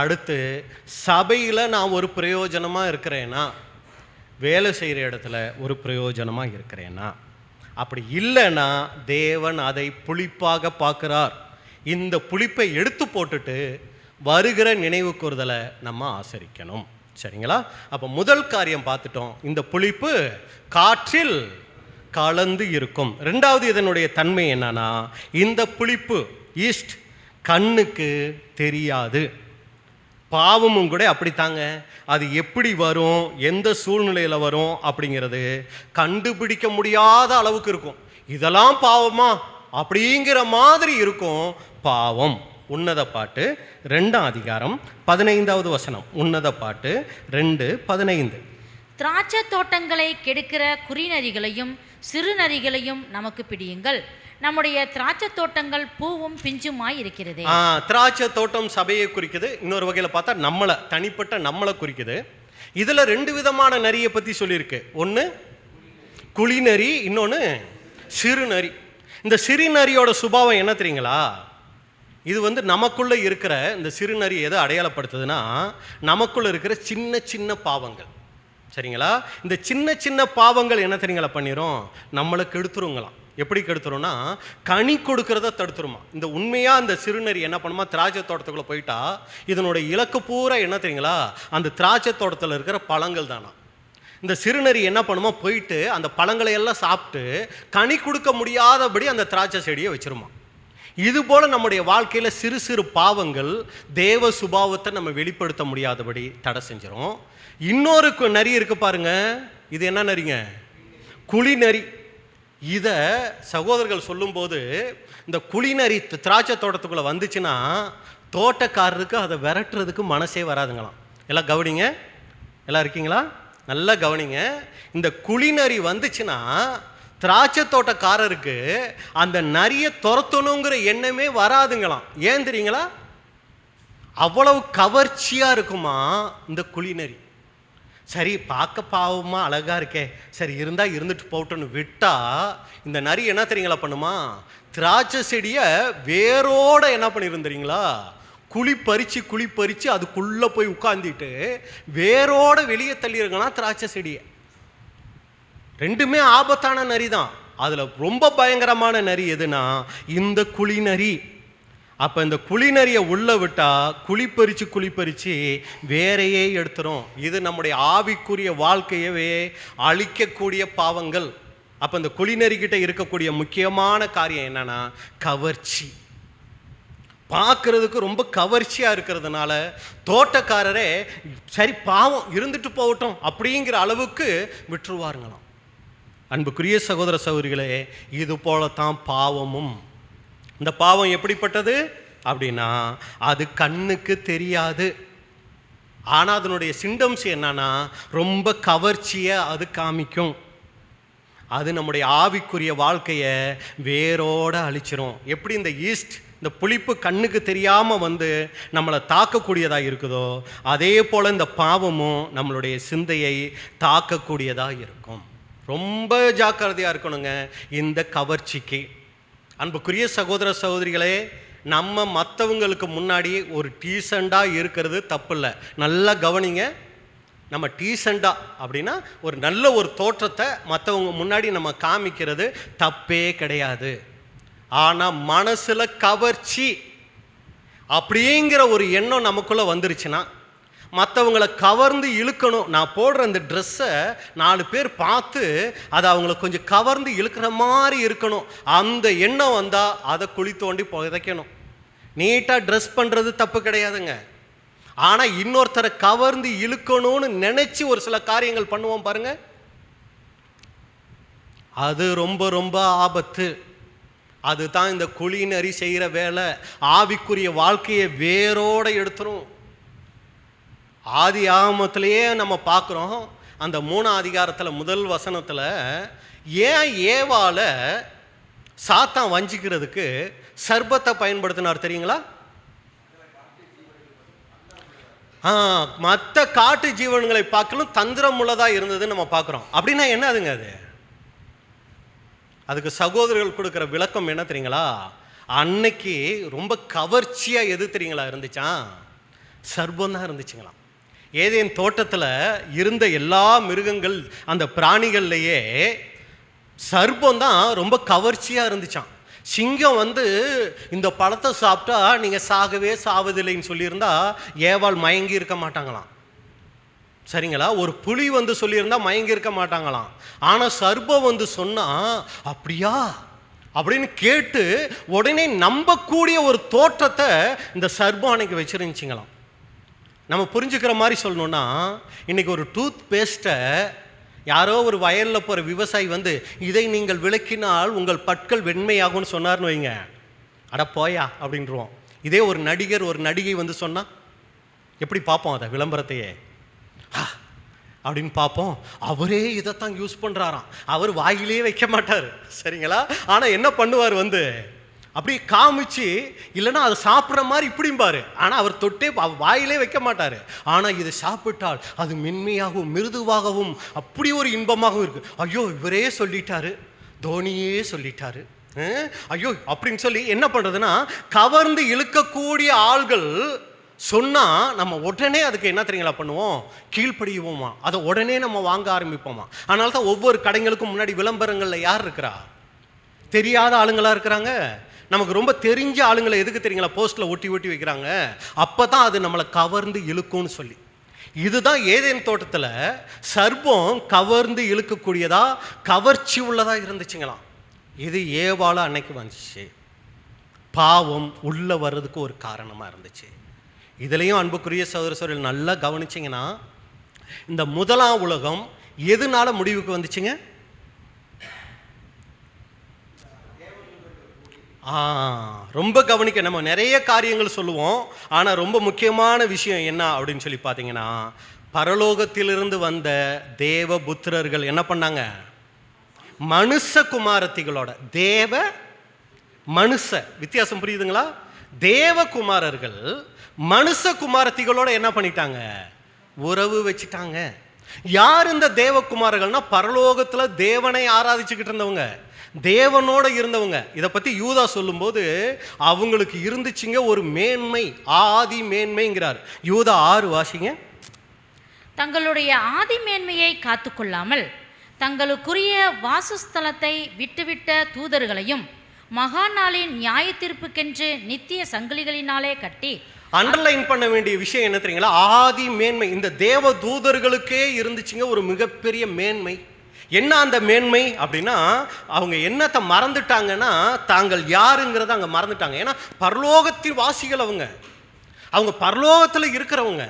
அடுத்து சபையில் நான் ஒரு பிரயோஜனமாக இருக்கிறேனா? வேலை செய்கிற இடத்துல ஒரு பிரயோஜனமாக இருக்கிறேனா? அப்படி இல்லைன்னா தேவன் அதை புளிப்பாக பார்க்குறார். இந்த புளிப்பை எடுத்து போட்டுட்டு வருகிற நினைவு கூறுதலை நம்ம ஆசரிக்கணும். சரிங்களா? அப்போ முதல் காரியம் பார்த்துட்டோம், இந்த புளிப்பு காற்றில் கலந்து இருக்கும். ரெண்டாவது இதனுடைய தன்மை என்னன்னா, இந்த புளிப்பு ஈஸ்ட் கண்ணுக்கு தெரியாது. பாவமும் கூட அப்படித்தாங்க. அது எப்படி வரும், எந்த சூழ்நிலையில் வரும் அப்படிங்கிறது கண்டுபிடிக்க முடியாத அளவுக்கு இருக்கும். இதெல்லாம் பாவமா அப்படிங்கிற மாதிரி இருக்கும் பாவம். உன்னத பாட்டு 2ஆம் அதிகாரம் 15வது வசனம். உன்னத பாட்டு 2:15.
திராட்சை தோட்டங்களை கெடுக்கிற குறிநரிகளையும் சிறுநரிகளையும் நமக்கு பிடியுங்கள். நம்முடைய திராட்சை தோட்டங்கள் பூவும் பிஞ்சுமாய் இருக்கிறது.
திராட்சை தோட்டம் சபையை குறிக்குது. இன்னொரு வகையில் பார்த்தா நம்மளை, தனிப்பட்ட நம்மளை குறிக்குது. இதில் 2 விதமான நரியை பற்றி சொல்லியிருக்கு. ஒன்று குழிநரி, இன்னொன்று சிறுநரி. இந்த சிறுநரியோட சுபாவம் என்ன தெரியுங்களா? இது நமக்குள்ளே இருக்கிற இந்த சிறுநரி எதை அடையாளப்படுத்துதுன்னா, நமக்குள்ளே இருக்கிற சின்ன சின்ன பாவங்கள். சரிங்களா? இந்த சின்ன சின்ன பாவங்கள் என்ன தெரியுங்களா பண்ணிடும்? நம்மளை கெடுத்துருங்களாம். எப்படி கெடுத்துரும்னா, கனி கொடுக்கறத தடுத்துருமா. இந்த உண்மையாக அந்த சிறுநரி என்ன பண்ணுமா, திராட்சை தோட்டத்துக்குள்ளே போயிட்டா இதனுடைய இலக்கு பூரா என்ன தெரியுங்களா, அந்த திராட்சை தோட்டத்தில் இருக்கிற பழங்கள் தானா. இந்த சிறுநரி என்ன பண்ணுமா, போயிட்டு அந்த பழங்களை எல்லாம் சாப்பிட்டு கனி கொடுக்க முடியாதபடி அந்த திராட்சை செடியை வச்சிருமா. இதுபோல் நம்முடைய வாழ்க்கையில் சிறு சிறு பாவங்கள் தேவ சுபாவத்தை நம்ம வெளிப்படுத்த முடியாதபடி தடை செஞ்சிடும். இன்னொரு நரி இருக்கு பாருங்க. இது என்ன நரிங்க? குழிநரி. இதை சகோதரர்கள் சொல்லும்போது, இந்த குழிநரி திராட்சை தோட்டத்துக்குள்ளே வந்துச்சுன்னா தோட்டக்காரருக்கு அதை விரட்டுறதுக்கு மனசே வராதுங்களாம். எல்லாம் கவனிங்க, எல்லாம் இருக்கீங்களா? நல்லா கவனிங்க. இந்த குழிநரி வந்துச்சுன்னா திராட்சை தோட்டக்காரருக்கு அந்த நரியை துரத்தணுங்கிற எண்ணமே வராதுங்களாம். ஏன் தெரியுங்களா? அவ்வளவு கவர்ச்சியாக இருக்குமா இந்த குழிநரி. சரி, பார்க்க பாவமாக அழகாக இருக்கே, சரி இருந்தால் இருந்துட்டு போட்டோன்னு விட்டா இந்த நரி என்ன தெரியுங்களா பண்ணுமா, திராட்சை செடியை வேரோட என்ன பண்ணியிருந்தீங்களா, குழி பறித்து அதுக்குள்ளே போய் உட்காந்துட்டு வேரோட வெளியே தள்ளிருக்கலாம் திராட்சை செடியை. ரெண்டுமே ஆபத்தான நரி தான். அதில் ரொம்ப பயங்கரமான நரி எதுனா இந்த குழிநரி. அப்போ இந்த குழிநரியை உள்ளே விட்டால் குழிப்பறித்து வேறையே எடுத்துரும். இது நம்முடைய ஆவிக்குரிய வாழ்க்கையவே அழிக்கக்கூடிய பாவங்கள். அப்போ இந்த குழிநரிக்கிட்ட இருக்கக்கூடிய முக்கியமான காரியம் என்னன்னா கவர்ச்சி. பார்க்கறதுக்கு ரொம்ப கவர்ச்சியாக இருக்கிறதுனால தோட்டக்காரரே சரி பாவம் இருந்துட்டு போகட்டும் அப்படிங்கிற அளவுக்கு விட்டுருவாருங்களாம். அன்புக்குரிய சகோதர சகோதரிகளே, இது போலத்தான் பாவமும். இந்த பாவம் எப்படிப்பட்டது அப்படின்னா, அது கண்ணுக்கு தெரியாது. ஆனால் அதனுடைய சிம்டம்ஸ் என்னன்னா ரொம்ப கவர்ச்சியை அது காமிக்கும். அது நம்முடைய ஆவிக்குரிய வாழ்க்கையை வேரோட அழிச்சிரும். எப்படி இந்த ஈஸ்ட், இந்த புளிப்பு கண்ணுக்கு தெரியாமல் நம்மளை தாக்கக்கூடியதாக இருக்குதோ, அதே போல் இந்த பாவமும் நம்மளுடைய சிந்தையை தாக்கக்கூடியதாக இருக்கும். ரொம்ப ஜாக்கிரதையாக இருக்கணுங்க இந்த கவர்ச்சிக்கு. அன்புக்குரிய சகோதர சகோதரிகளே, நம்ம மற்றவங்களுக்கு முன்னாடி ஒரு டீசெண்டாக இருக்கிறது தப்பு இல்லை. நல்லா கவனிங்க. நம்ம டீசெண்டாக அப்படின்னா ஒரு நல்ல ஒரு தோற்றத்தை மற்றவங்க முன்னாடி நம்ம காமிக்கிறது தப்பே கிடையாது. ஆனால் மனசில் கவர்ச்சி அப்படிங்கிற ஒரு எண்ணம் நமக்குள்ளே வந்துருச்சுன்னா, மற்றவங்களை கவர்ந்து இழுக்கணும், நான் போடுற அந்த ட்ரெஸ்ஸை 4 பேர் பார்த்து அதை அவங்கள கொஞ்சம் கவர்ந்து இழுக்கிற மாதிரி இருக்கணும், அந்த எண்ணம் வந்தால் அதை குழி தோண்டி புதைக்கணும். நீட்டாக ட்ரெஸ் பண்ணுறது தப்பு கிடையாதுங்க. ஆனால் இன்னொருத்தரை கவர்ந்து இழுக்கணும்னு நினச்சி ஒரு சில காரியங்கள் பண்ணுவோம் பாருங்க, அது ரொம்ப ரொம்ப ஆபத்து. அதுதான் இந்த குழிநரி செய்கிற வேலை. ஆவிக்குரிய வாழ்க்கையை வேரோடு எடுத்துரும். ஆதி ஆகமத்திலேயே நம்ம பார்க்குறோம், அந்த 3ஆம் அதிகாரத்தில் முதல் வசனத்தில் ஏன் ஏவாளை சாத்தான் வஞ்சிக்கிறதுக்கு சர்பத்தை பயன்படுத்தினார் தெரியுங்களா? மற்ற காட்டு ஜீவன்களை பார்க்கலும் தந்திரம் உள்ளதாக இருந்ததுன்னு நம்ம பார்க்குறோம். அப்படின்னா என்ன அதுங்க? அதுக்கு சகோதரர்கள் கொடுக்குற விளக்கம் என்ன தெரியுங்களா? அன்னைக்கு ரொம்ப கவர்ச்சியாக எது தெரியுங்களா இருந்துச்சான்? சர்பம் தான் இருந்துச்சுங்களாம். ஏதேன் தோட்டத்தில் இருந்த எல்லா மிருகங்கள், அந்த பிராணிகள்லையே சர்பம் தான் ரொம்ப கவர்ச்சியாக இருந்துச்சான். சிங்கம் வந்து இந்த பழத்தை சாப்பிட்டா நீங்கள் சாகவே சாவதில்லைன்னு சொல்லியிருந்தா ஏவாள் மயங்கி இருக்க மாட்டாங்களாம். சரிங்களா? ஒரு புலி வந்து சொல்லியிருந்தா மயங்கி இருக்க மாட்டாங்களாம். ஆனால் சர்பம் வந்து சொன்னால் அப்படியா அப்படின்னு கேட்டு உடனே நம்பக்கூடிய ஒரு தோற்றத்தை இந்த சர்பம் அன்னைக்கு வச்சிருந்துச்சிங்களாம். நம்ம புரிஞ்சுக்கிற மாதிரி சொல்லணுன்னா, இன்றைக்கி ஒரு டூத் பேஸ்ட்டை யாரோ ஒரு வயலில் போகிற விவசாயி வந்து இதை நீங்கள் விளக்கினால் உங்கள் பற்கள் வெண்மையாகும்னு சொன்னார்னு வைங்க, அட போயா அப்படின்றோம். இதே ஒரு நடிகர் ஒரு நடிகை வந்து சொன்னால் எப்படி பார்ப்போம்? அதை விளம்பரத்தையே அப்படின்னு பார்ப்போம். அவரே இதைத்தான் யூஸ் பண்ணுறாராம். அவர் வாயிலே வைக்க மாட்டார். சரிங்களா? ஆனால் என்ன பண்ணுவார்? வந்து அப்படி காமிச்சு, இல்லைன்னா அதை சாப்பிட்ற மாதிரி இப்படிம்பாரு. ஆனால் அவர் தொட்டே வாயிலே வைக்க மாட்டார். ஆனால் இதை சாப்பிட்டால் அது மென்மையாகவும் மிருதுவாகவும் அப்படி ஒரு இன்பமாகவும் இருக்குது. ஐயோ இவரே சொல்லிட்டாரு, தோனியே சொல்லிட்டாரு, ஐயோ அப்படின்னு சொல்லி என்ன பண்ணுறதுன்னா, கவர்ந்து இழுக்கக்கூடிய ஆள்கள் சொன்னால் நம்ம உடனே அதுக்கு என்ன தெரியுங்களா பண்ணுவோம்? கீழ்ப்படியுவோமா, அதை உடனே நம்ம வாங்க ஆரம்பிப்போமா. அதனால தான் ஒவ்வொரு கடைங்களுக்கும் முன்னாடி விளம்பரங்களில் யார் இருக்கிறா? தெரியாத ஆளுங்களாக இருக்கிறாங்க. நமக்கு ரொம்ப தெரிஞ்ச ஆளுங்களை எதுக்கு தெரியுங்களா போஸ்ட்டில் ஒட்டி ஒட்டி வைக்கிறாங்க? அப்போ தான் அது நம்மளை கவர்ந்து இழுக்கும்னு சொல்லி. இதுதான் ஏதேன் தோட்டத்தில் சர்பம் கவர்ந்து இழுக்கக்கூடியதா, கவர்ச்சி உள்ளதாக இருந்துச்சுங்களாம். இது ஏவாள அன்னைக்கு வந்துச்சு. பாவம் உள்ளே வர்றதுக்கு ஒரு காரணமாக இருந்துச்சு. இதுலேயும் அன்புக்குரிய சகோதர சகோதரிகள் நல்லா கவனிச்சிங்கன்னா, இந்த முதலாம் உலகம் எதனால முடிவுக்கு வந்துச்சுங்க? ரொம்ப கவனிக்க. நம்ம நிறைய காரியங்கள் சொல்லுவோம், ஆனால் ரொம்ப முக்கியமான விஷயம் என்ன அப்படின்னு சொல்லி பார்த்தீங்கன்னா, பரலோகத்திலிருந்து வந்த தேவ புத்திரர்கள் என்ன பண்ணாங்க? மனுஷ குமாரத்திகளோட, தேவ மனுஷ வித்தியாசம் புரியுதுங்களா? தேவகுமாரர்கள் மனுஷ குமாரத்திகளோட என்ன பண்ணிட்டாங்க? உறவு வச்சுட்டாங்க. யார் இந்த தேவகுமாரர்கள்னா, பரலோகத்தில் தேவனை ஆராதிச்சுக்கிட்டு இருந்தவங்க, தேவனோட இருந்தவங்க. இதை பற்றி யூதா சொல்லும்போது அவங்களுக்கு இருந்துச்சுங்க ஒரு மேன்மை, ஆதி மேன்மைங்கிறார். யூதா 6 வாசிங்க.
தங்களுடைய ஆதி மேன்மையை காத்துக்கொள்ளாமல் தங்களுக்குரிய வாசஸ்தலத்தை விட்டுவிட்ட தூதர்களையும் மகா நாளின் நியாய தீர்ப்புக்கென்று நித்திய சங்கிலிகளினாலே கட்டி.
அண்டர்லைன் பண்ண வேண்டிய விஷயம் என்ன தெரியுங்களா? ஆதி மேன்மை. இந்த தேவ தூதர்களுக்கே இருந்துச்சுங்க ஒரு மிகப்பெரிய மேன்மை. என்ன அந்த மேன்மை அப்படின்னா, அவங்க என்னத்தை மறந்துட்டாங்கன்னா, தாங்கள் யாருங்கிறத அங்கே மறந்துட்டாங்க. ஏன்னா பரலோகத்தின் வாசிகள் அவங்க பரலோகத்தில் இருக்கிறவங்க.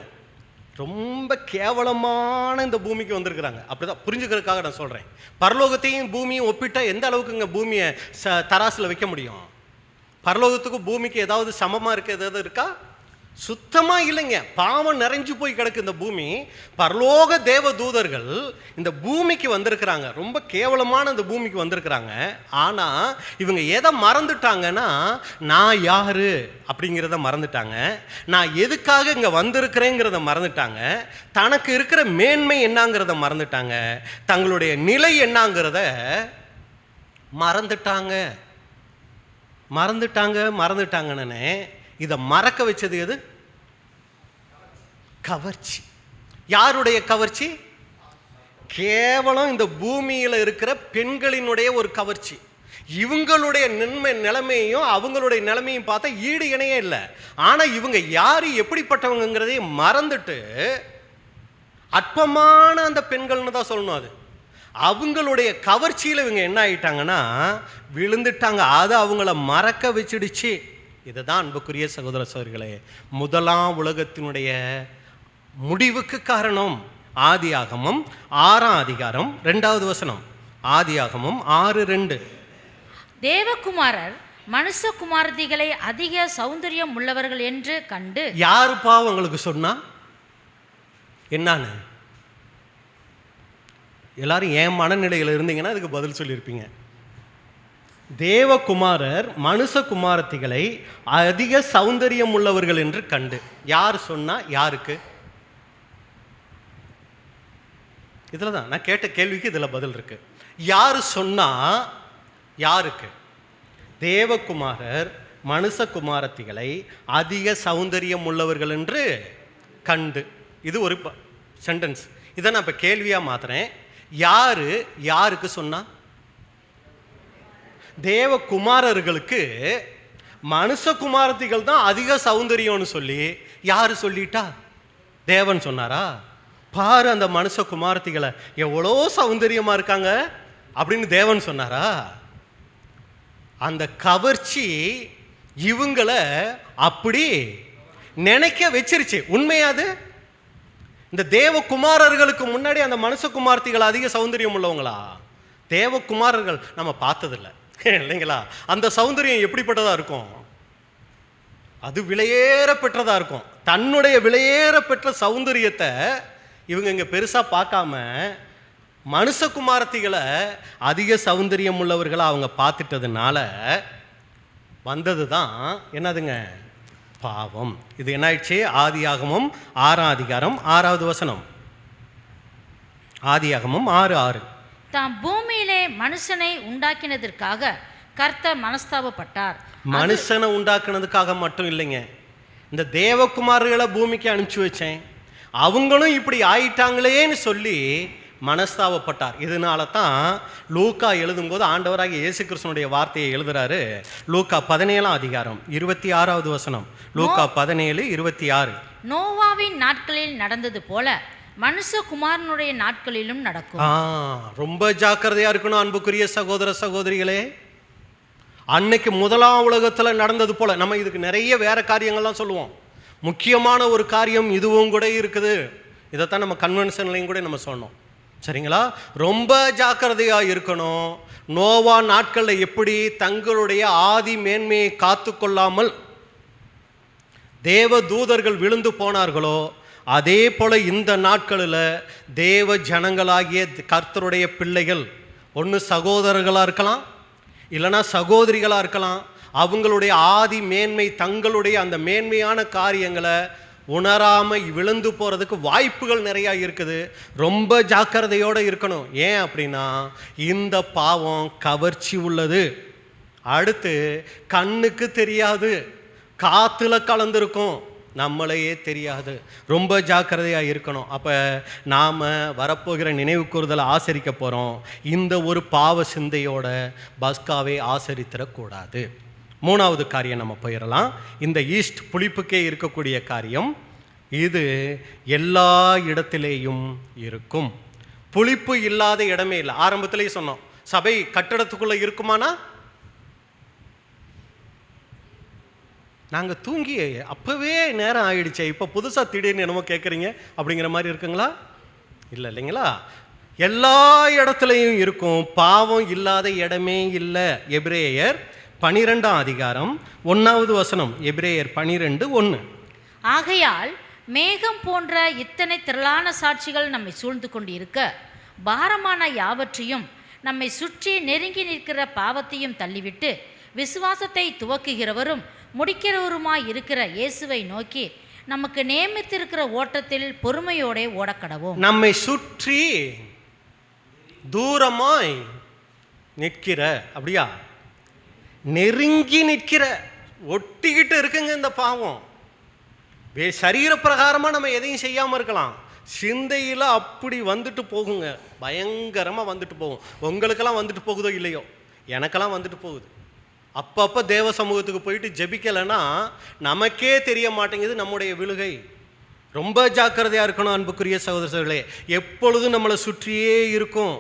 ரொம்ப கேவலமான இந்த பூமிக்கு வந்திருக்கிறாங்க. அப்படிதான் புரிஞ்சுக்கிறதுக்காக நான் சொல்கிறேன். பரலோகத்தையும் பூமியும் ஒப்பிட்டா எந்த அளவுக்கு இங்கே பூமியை தராசில் வைக்க முடியும்? பரலோகத்துக்கும் பூமிக்கு ஏதாவது சமமாக இருக்க ஏதாவது இருக்கா? சுத்தமாக இல்லைங்க. பாவம் நிறைஞ்சு போய் கிடக்கு இந்த பூமி. பரலோக தேவ தூதர்கள் இந்த பூமிக்கு வந்திருக்கிறாங்க, ரொம்ப கேவலமான இந்த பூமிக்கு வந்திருக்கிறாங்க. ஆனால் இவங்க எதை மறந்துட்டாங்கன்னா, நான் யாரு அப்படிங்கிறத மறந்துட்டாங்க, நான் எதுக்காக இங்கே வந்திருக்கிறேங்கிறத மறந்துட்டாங்க, தனக்கு இருக்கிற மேன்மை என்னங்கிறத மறந்துட்டாங்க, தங்களுடைய நிலை என்னங்கிறத மறந்துட்டாங்கன்னு இதை மறக்க வச்சது எது? கவர்ச்சி. யாருடைய கவர்ச்சி? கேவலம் இந்த பூமியில் இருக்கிற பெண்களினுடைய ஒரு கவர்ச்சி. இவங்களுடைய நிலைமையும் அவங்களுடைய நிலைமையும் பார்த்தா ஈடு இணையே இல்லை. ஆனால் இவங்க யார் எப்படிப்பட்டவங்கிறதையும் மறந்துட்டு அற்பமான அந்த பெண்கள்னு தான் சொல்லணும். அது அவங்களுடைய கவர்ச்சியில் இவங்க என்ன ஆயிட்டாங்கன்னா விழுந்துட்டாங்க. அது அவங்கள மறக்க வச்சிடுச்சு. இதுதான் அன்புக்குரிய சகோதர சகோதரிகளே முதலாம் உலகத்தினுடைய முடிவுக்கு காரணம். ஆதியாகமம் 6ஆம் அதிகாரம் 2வது வசனம். ஆதியாகமம் 6:2.
தேவகுமாரர் மனுஷ குமாரதிகளை அதிக சௌந்தரியம் உள்ளவர்கள் என்று கண்டு.
யாருப்பா உங்களுக்கு சொன்னா? என்னான்னு எல்லாரும் என் மனநிலையில் இருந்தீங்கன்னா அதுக்கு பதில் சொல்லியிருப்பீங்க. தேவகுமாரர் மனுஷகுமாரத்திகளை அதிக சௌந்தரியம் உள்ளவர்கள் என்று கண்டு. யார் சொன்னா? யாருக்கு? இதில் தான் நான் கேட்ட கேள்விக்கு இதில் பதில் இருக்கு. யார் சொன்னா யாருக்கு? தேவகுமாரர் மனுஷகுமாரத்திகளை அதிக சௌந்தரியம் உள்ளவர்கள் என்று கண்டு. இது ஒரு சென்டென்ஸ். இதை நான் இப்போ கேள்வியாக மாத்துறேன். யாரு யாருக்கு சொன்னா? தேவகுமாரர்களுக்கு மனுஷகுமாரத்திகள் தான் அதிக சௌந்தரியம்னு சொல்லி யாரு சொல்லிட்டா? தேவன் சொன்னாரா? பாரு அந்த மனுஷகுமாரத்திகளை எவ்வளோ சௌந்தரியமா இருக்காங்க அப்படின்னு தேவன் சொன்னாரா? அந்த கவர்ச்சி இவங்களை அப்படி நினைக்க வச்சிருச்சு. உண்மையாது? இந்த தேவகுமாரர்களுக்கு முன்னாடி அந்த மனுஷகுமார்த்திகள் அதிக சௌந்தரியம் உள்ளவங்களா? தேவகுமாரர்கள் நம்ம பார்த்ததில்லை இல்லைங்களா? அந்த சௌந்தரியம் எப்படிப்பட்டதா இருக்கும்? அது விலையேற பெற்றதா இருக்கும். தன்னுடைய விலையேற பெற்ற சௌந்தரியத்தை இவங்க இங்க பெருசா பார்க்காம மனுஷகுமாரத்திகளை அதிக சௌந்தரியம் உள்ளவர்களா அவங்க பார்த்துட்டதுனால வந்தது தான் என்னதுங்க? பாவம். இது என்ன ஆயிடுச்சு? ஆதியாகமம் 6ஆம் அதிகாரம் 6வது வசனம். ஆதியாகமம் 6:6.
தாம் பூமியிலே மனுஷனை உண்டாக்கினதற்காக கர்த்தர் மனஸ்தாபப்பட்டார்.
மனுஷனை உண்டாக்குனதுக்காக மட்டும் இல்லைங்க, இந்த தேவகுமார்களை பூமிக்கு அனுப்பிச்சு வச்சேன், அவங்களும் இப்படி ஆயிட்டாங்களேன்னு சொல்லி மனஸ்தாபப்பட்டார். இதனால தான் லூக்கா எழுதும்போது ஆண்டவராகிய இயேசு கிறிஸ்துனுடைய வார்த்தையை எழுதுறாரு. லூக்கா 17ஆம் அதிகாரம் 26வது வசனம். லூக்கா 17:26.
நோவாவின் நாட்களில் நடந்தது போல மனுஷகுமாரனுடைய நாட்களிலும் நடக்கும்.
ரொம்ப ஜாக்கிரதையா இருக்கணும் அன்புக்குரிய சகோதர சகோதரிகளே. அன்னைக்கு முதலாம் உலகத்துல நடந்தது போல, நம்ம இதுக்கு நிறைய வேற காரியங்கள்லாம் சொல்லுவோம், முக்கியமான ஒரு காரியம் இதுவும் கூட இருக்குது. இதைத்தான் நம்ம கன்வென்ஷன்லையும் கூட நம்ம சொன்னோம். சரிங்களா? ரொம்ப ஜாக்கிரதையா இருக்கணும். நோவா நாட்களில் எப்படி தங்களுடைய ஆதி மேன்மையை காத்து கொள்ளாமல் தேவ தூதர்கள் விழுந்து போனார்களோ, அதே போல இந்த நாட்களில் தேவ ஜனங்களாகிய கர்த்தருடைய பிள்ளைகள், ஒன்று சகோதரர்களாக இருக்கலாம், இல்லைனா சகோதரிகளாக இருக்கலாம், அவங்களுடைய ஆதி மேன்மை, தங்களுடைய அந்த மேன்மையான காரியங்களை உணராமல் விழுந்து போகிறதுக்கு வாய்ப்புகள் நிறையா இருக்குது. ரொம்ப ஜாக்கிரதையோடு இருக்கணும். ஏன் அப்படின்னா இந்த பாவம் கவர்ச்சி உள்ளது. அடுத்து கண்ணுக்கு தெரியாது, காற்றுல கலந்துருக்கும், நம்மளையே தெரியாது. ரொம்ப ஜாக்கிரதையாக இருக்கணும். அப்போ நாம் வரப்போகிற நினைவு கூறுதலை ஆசரிக்க போகிறோம். இந்த ஒரு பாவ சிந்தையோட பஸ்காவை ஆசரித்திடக்கூடாது. 3வது காரியம் நம்ம போயிடலாம். இந்த ஈஸ்ட் புளிப்புக்கே இருக்கக்கூடிய காரியம், இது எல்லா இடத்திலேயும் இருக்கும். புளிப்பு இல்லாத இடமே இல்லை. ஆரம்பத்திலேயே சொன்னோம், சபை கட்டடத்துக்குள்ளே இருக்குமானா? நாங்கள் தூங்கி அப்போவே நேரம் ஆயிடுச்சே, இப்போ புதுசாக திடீர்னு என்னமோ கேட்குறீங்க அப்படிங்கிற மாதிரி இருக்குங்களா? இல்லை இல்லைங்களா? எல்லா இடத்துலையும் இருக்கும். பாவம் இல்லாத இடமே இல்லை. எபிரேயர் 12ஆம் அதிகாரம் 1வது வசனம். எபிரேயர் 12:1.
ஆகையால் மேகம் போன்ற இத்தனை திரளான சாட்சிகள் நம்மை சூழ்ந்து கொண்டு இருக்க, பாரமான யாவற்றையும் நம்மை சுற்றி நெருங்கி நிற்கிற பாவத்தையும் தள்ளிவிட்டு விசுவாசத்தை துவக்குகிறவரும் முடிக்கிறவருமாய் இருக்கிற இயேசுவை நோக்கி நமக்கு நியமித்திருக்கிற ஓட்டத்தில் பொறுமையோட ஓடக்கடவோம்.
நம்மை சுற்றி தூரமாய் நிற்கிற, அப்படியா நெருங்கி நிற்கிற, ஒட்டிக்கிட்டு இருக்குங்க இந்த பாவம். சரீர பிரகாரமாக நம்ம எதையும் செய்யாமல் இருக்கலாம், சிந்தையில் அப்படி வந்துட்டு போகுங்க, பயங்கரமாக வந்துட்டு போகும். உங்களுக்கெல்லாம் வந்துட்டு போகுதோ இல்லையோ, எனக்கெல்லாம் வந்துட்டு போகுது. அப்பப்போ தேவ சமூகத்துக்கு போயிட்டு ஜெபிக்கலைன்னா நமக்கே தெரிய மாட்டேங்குது நம்முடைய விழுகை. ரொம்ப ஜாக்கிரதையாக இருக்கணும் அன்புக்குரிய சகோதரர்களே. எப்பொழுதும் நம்மளை சுற்றியே இருக்கும்.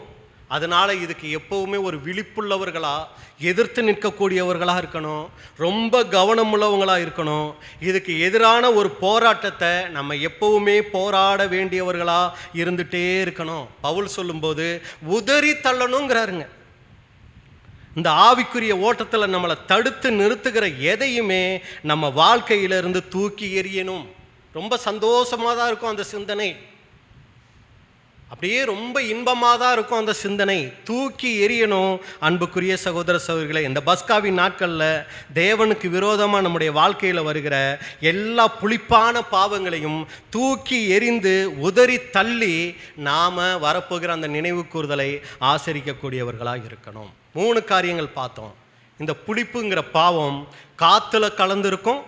அதனால் இதுக்கு எப்போவுமே ஒரு விழிப்புள்ளவர்களாக, எதிர்த்து நிற்கக்கூடியவர்களாக இருக்கணும். ரொம்ப கவனம் உள்ளவங்களாக இருக்கணும். இதுக்கு எதிரான ஒரு போராட்டத்தை நம்ம எப்போவுமே போராட வேண்டியவர்களாக இருந்துகிட்டே இருக்கணும். பவுல் சொல்லும்போது உதறி தள்ளணுங்கிறாருங்க. இந்த ஆவிக்குரிய ஓட்டத்தில் நம்மளை தடுத்து நிறுத்துகிற எதையுமே நம்ம வாழ்க்கையிலிருந்து தூக்கி எறியணும். ரொம்ப சந்தோஷமாக தான் இருக்கும் அந்த சிந்தனை. அப்படியே ரொம்ப இன்பமாக தான் இருக்கும் அந்த சிந்தனை. தூக்கி எறியணும். அன்புக்குரிய சகோதர சகோதரிகளே, இந்த பஸ்காவின் நாட்களில் தேவனுக்கு விரோதமாக நம்முடைய வாழ்க்கையில் வருகிற எல்லா புளிப்பான பாவங்களையும் தூக்கி எறிந்து உதறி தள்ளி நாம் வரப்போகிற அந்த நினைவு கூறுதலை ஆசரிக்கக்கூடியவர்களாக இருக்கணும். 3 காரியங்கள் பார்த்தோம். இந்த புளிப்புங்கிற பாவம் காற்றுல கலந்துருக்கும்,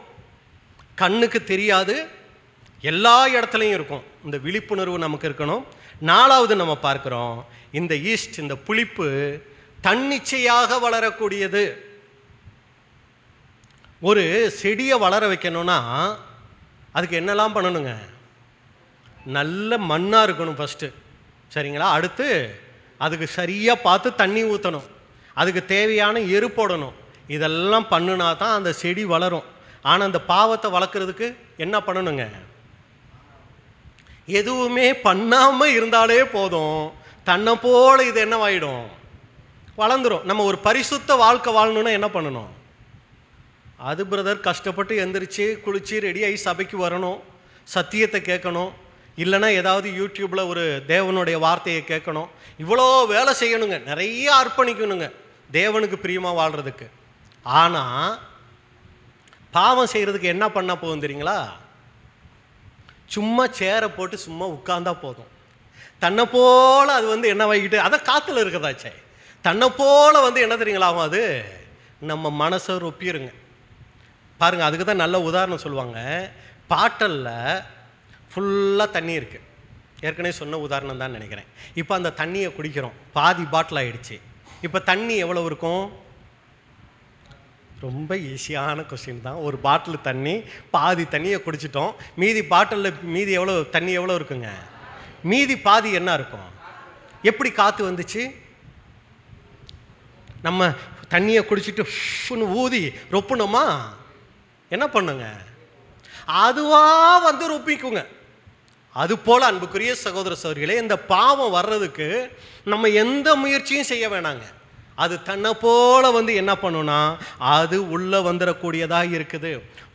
கண்ணுக்கு தெரியாது, எல்லா இடத்துலையும் இருக்கும். இந்த விழிப்புணர்வு நமக்கு இருக்கணும். 4வது நம்ம பார்க்கிறோம், இந்த ஈஸ்ட், இந்த புளிப்பு தன்னிச்சையாக வளரக்கூடியது. ஒரு செடியை வளர வைக்கணும்னா அதுக்கு என்னெல்லாம் பண்ணணுங்க? நல்ல மண்ணாக இருக்கணும் ஃபஸ்ட்டு, சரிங்களா? அடுத்து அதுக்கு சரியாக பார்த்து தண்ணி ஊற்றணும், அதுக்கு தேவையான எரு போடணும். இதெல்லாம் பண்ணுனா தான் அந்த செடி வளரும். ஆனால் அந்த பாவத்தை வளர்க்குறதுக்கு என்ன பண்ணணுங்க? எதுவுமே பண்ணாமல் இருந்தாலே போதும், தன்னை போல் இது என்னவாயிடும்? வளர்ந்துடும். நம்ம ஒரு பரிசுத்த வாழ்க்கை வாழணுன்னா என்ன பண்ணணும்? அது பிரதர், கஷ்டப்பட்டு எந்திரிச்சு குளித்து ரெடியாகி சபைக்கு வரணும், சத்தியத்தை கேட்கணும், இல்லைன்னா ஏதாவது யூடியூப்பில் ஒரு தேவனுடைய வார்த்தையை கேட்கணும், இவ்வளோ வேலை செய்யணுங்க, நிறைய அர்ப்பணிக்கணுங்க தேவனுக்கு பிரியமாக வாழ்கிறதுக்கு. ஆனால் பாவம் செய்கிறதுக்கு என்ன பண்ணால் போதும் தெரியுங்களா? சும்மா சேரை போட்டு சும்மா உட்கார்ந்தா போதும். தன்னை போல் அது என்ன வாங்கிட்டு, அதை காற்றுல இருக்கதாச்சே, தன்னை போல் என்ன தெரியுங்களாகும்? அது நம்ம மனசை ரொப்பிடுங்க. பாருங்கள், அதுக்கு தான் நல்ல உதாரணம் சொல்லுவாங்க. பாட்டலில் ஃபுல்லாக தண்ணி இருக்குது, ஏற்கனவே சொன்ன உதாரணம் தான் நினைக்கிறேன். இப்போ அந்த தண்ணியை குடிக்கிறோம், பாதி பாட்டில் ஆகிடுச்சு. இப்போ தண்ணி எவ்வளோ இருக்கும்? ரொம்ப ஈஸியான கொஸ்டின் தான். ஒரு பாட்டில் தண்ணி, பாதி தண்ணியை குடிச்சிட்டோம், மீதி பாட்டிலில் மீதி எவ்வளோ தண்ணி எவ்வளோ இருக்குங்க? மீதி பாதி என்ன இருக்கும்? எப்படி காற்று வந்துச்சு? நம்ம தண்ணியை குடிச்சிட்டு ஊதி ரொப்பணுமா? என்ன பண்ணுங்க? அதுவாக ரொப்பிக்குங்க. அதுபோல் அன்புக்குரிய சகோதர சகோதரிகளே, இந்த பாவம் வர்றதுக்கு நம்ம எந்த முயற்சியும் செய்ய வேணாங்க. அது தன்னை போல என்ன பண்ணுன்னா அது உள்ளே வந்துடக்கூடியதாக இருக்குது.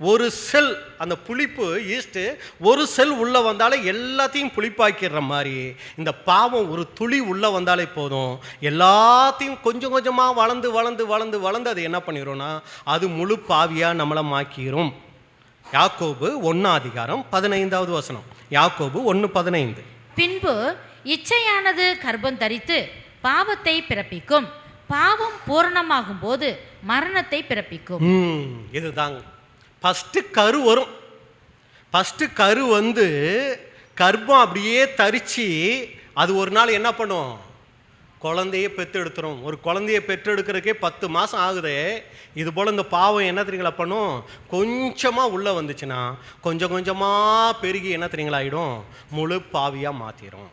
ஒரு செல், அந்த புளிப்பு ஈஸ்ட்டு ஒரு செல் உள்ளே வந்தாலே எல்லாத்தையும் புளிப்பாக்கிடுற மாதிரி இந்த பாவம் ஒரு துளி உள்ளே வந்தாலே போதும், எல்லாத்தையும் கொஞ்சம் கொஞ்சமாக வளர்ந்து வளர்ந்து வளர்ந்து வளர்ந்து அது என்ன பண்ணிடும்னா அது முழு பாவியாக நம்மளை மாக்கிரும். யாக்கோபு 1:15. யாக்கோபு 1:15.
பின்பு இச்சையானது கர்ப்பம் தரித்து பாவத்தை பிறப்பிக்கும், பாவம் பூரணமாகும் போது மரணத்தை பிறப்பிக்கும்.
இதுதாங்க ஃபஸ்ட்டு கரு வரும். ஃபஸ்ட்டு கரு கர்ப்பம் அப்படியே தரிச்சு அது ஒரு நாள் என்ன பண்ணும்? குழந்தையே பெற்று எடுத்துரும். ஒரு குழந்தைய பெற்று எடுக்கிறதுக்கே 10 மாதம் ஆகுது. இது போல் இந்த பாவம் என்ன தெரியுங்களா பண்ணும்? கொஞ்சமாக உள்ளே வந்துச்சுன்னா கொஞ்சம் கொஞ்சமாக பெருகி என்ன தெரியுங்களா ஆகிடும்? முழு பாவியாக மாற்றிடும்.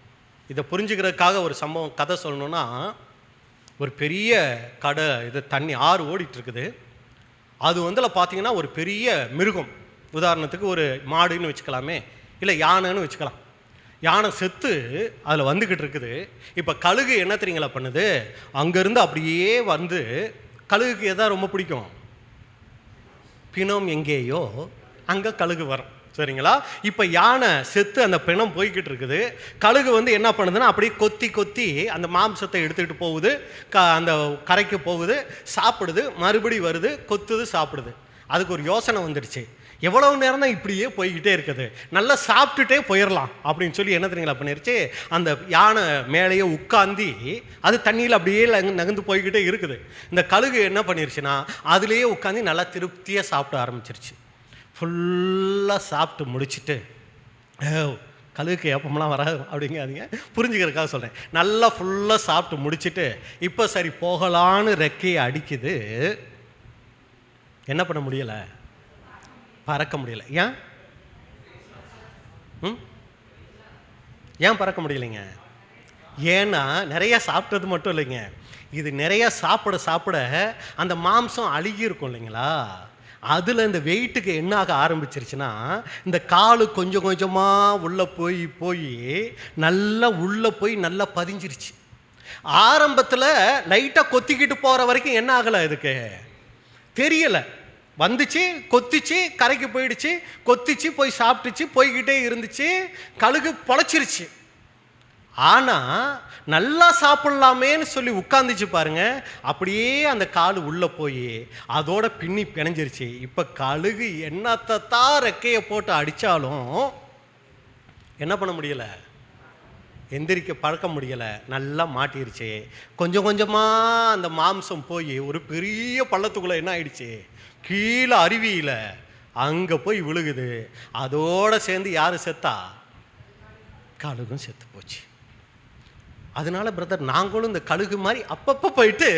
இதை புரிஞ்சுக்கிறதுக்காக ஒரு சம்பவம் கதை சொல்லணுன்னா, ஒரு பெரிய கடை, இது தண்ணி ஆறு ஓடிட்டுருக்குது. அது பார்த்தீங்கன்னா ஒரு பெரிய மிருகம், உதாரணத்துக்கு ஒரு மாடுன்னு வச்சுக்கலாமே, இல்லை யானைன்னு வச்சுக்கலாம். யானை செத்து அதில் வந்துக்கிட்டு இருக்குது. இப்போ கழுகு என்ன தெரியுங்களா பண்ணுது? அங்கேருந்து அப்படியே கழுகுக்கு எதா ரொம்ப பிடிக்கும்? பிணம் எங்கேயோ அங்கே கழுகு வரும், சரிங்களா? இப்போ யானை செத்து அந்த பிணம் போய்கிட்டு இருக்குது. கழுகு என்ன பண்ணுதுன்னா அப்படியே கொத்தி கொத்தி அந்த மாம்சத்தை எடுத்துக்கிட்டு போகுது, அந்த கரைக்கு போகுது, சாப்பிடுது, மறுபடி வருது, கொத்துது, சாப்பிடுது. அதுக்கு ஒரு யோசனை வந்துடுச்சு, எவ்வளவு நேரம் தான் இப்படியே போய்கிட்டே இருக்குது, நல்லா சாப்பிட்டுட்டே போயிடலாம் அப்படின்னு சொல்லி என்ன தெரியுங்களா பண்ணிருச்சு? அந்த யானை மேலேயே உட்காந்தி அது தண்ணியில் அப்படியே நகர்ந்து போய்கிட்டே இருக்குது. இந்த கழுகு என்ன பண்ணிருச்சுன்னா அதுலேயே உட்காந்து நல்லா திருப்தியாக சாப்பிட ஆரம்பிச்சிருச்சு. ஃபுல்லாக சாப்பிட்டு முடிச்சுட்டு, கழுகுக்கு ஏப்பமெல்லாம் வராது அப்படிங்காதீங்க, புரிஞ்சுக்கிறதுக்காக சொல்கிறேன். நல்லா ஃபுல்லாக சாப்பிட்டு முடிச்சுட்டு இப்போ சரி போகலான்னு ரெக்கையை அடிக்குது. என்ன பண்ண முடியலை? பறக்க முடியலை. ஏன் பறக்க முடியலைங்க? ஏன்னா நிறையா சாப்பிட்டது மட்டும் இல்லைங்க, இது நிறையா சாப்பிட சாப்பிட அந்த மாம்சம் அழுகி இருக்கும் இல்லைங்களா, அதில் இந்த வெயிட்டுக்கு என்ன ஆக ஆரம்பிச்சிருச்சுன்னா இந்த காலு கொஞ்சம் கொஞ்சமாக உள்ளே போய் போய் நல்லா உள்ளே போய் நல்லா பதிஞ்சிருச்சு. ஆரம்பத்தில் லைட்டாக கொத்திக்கிட்டு போகிற வரைக்கும் என்ன ஆகலை, இதுக்கு தெரியலை. வந்துச்சு, கொத்திச்சு, கரைக்கு போயிடுச்சு, கொத்திச்சு, போய் சாப்பிட்டுச்சு, போய்கிட்டே இருந்துச்சு, கழுகு பொழைச்சிருச்சு. ஆனால் நல்லா சாப்பிட்லாமேன்னு சொல்லி உட்காந்துச்சு பாருங்க, அப்படியே அந்த கால் உள்ளே போய் அதோட பின்னி பிணைஞ்சிருச்சு. இப்போ கழுகு என்னத்தான் ரெக்கையை போட்டு அடித்தாலும் என்ன பண்ண முடியலை, எந்திரிக்க பழக்க முடியலை, நல்லா மாட்டிருச்சு. கொஞ்சம் கொஞ்சமாக அந்த மாம்சம் போய் ஒரு பெரிய பள்ளத்துக்குள்ளே என்ன ஆயிடுச்சு, கீழே அருவியில் அங்கே போய் விழுகுது. அதோடு சேர்ந்து யார் செத்தா, கழுகும் செத்து போச்சு. அதனால பிரதர், நாங்களும் இந்த கழுகு மாதிரி அப்பப்போ போயிட்டு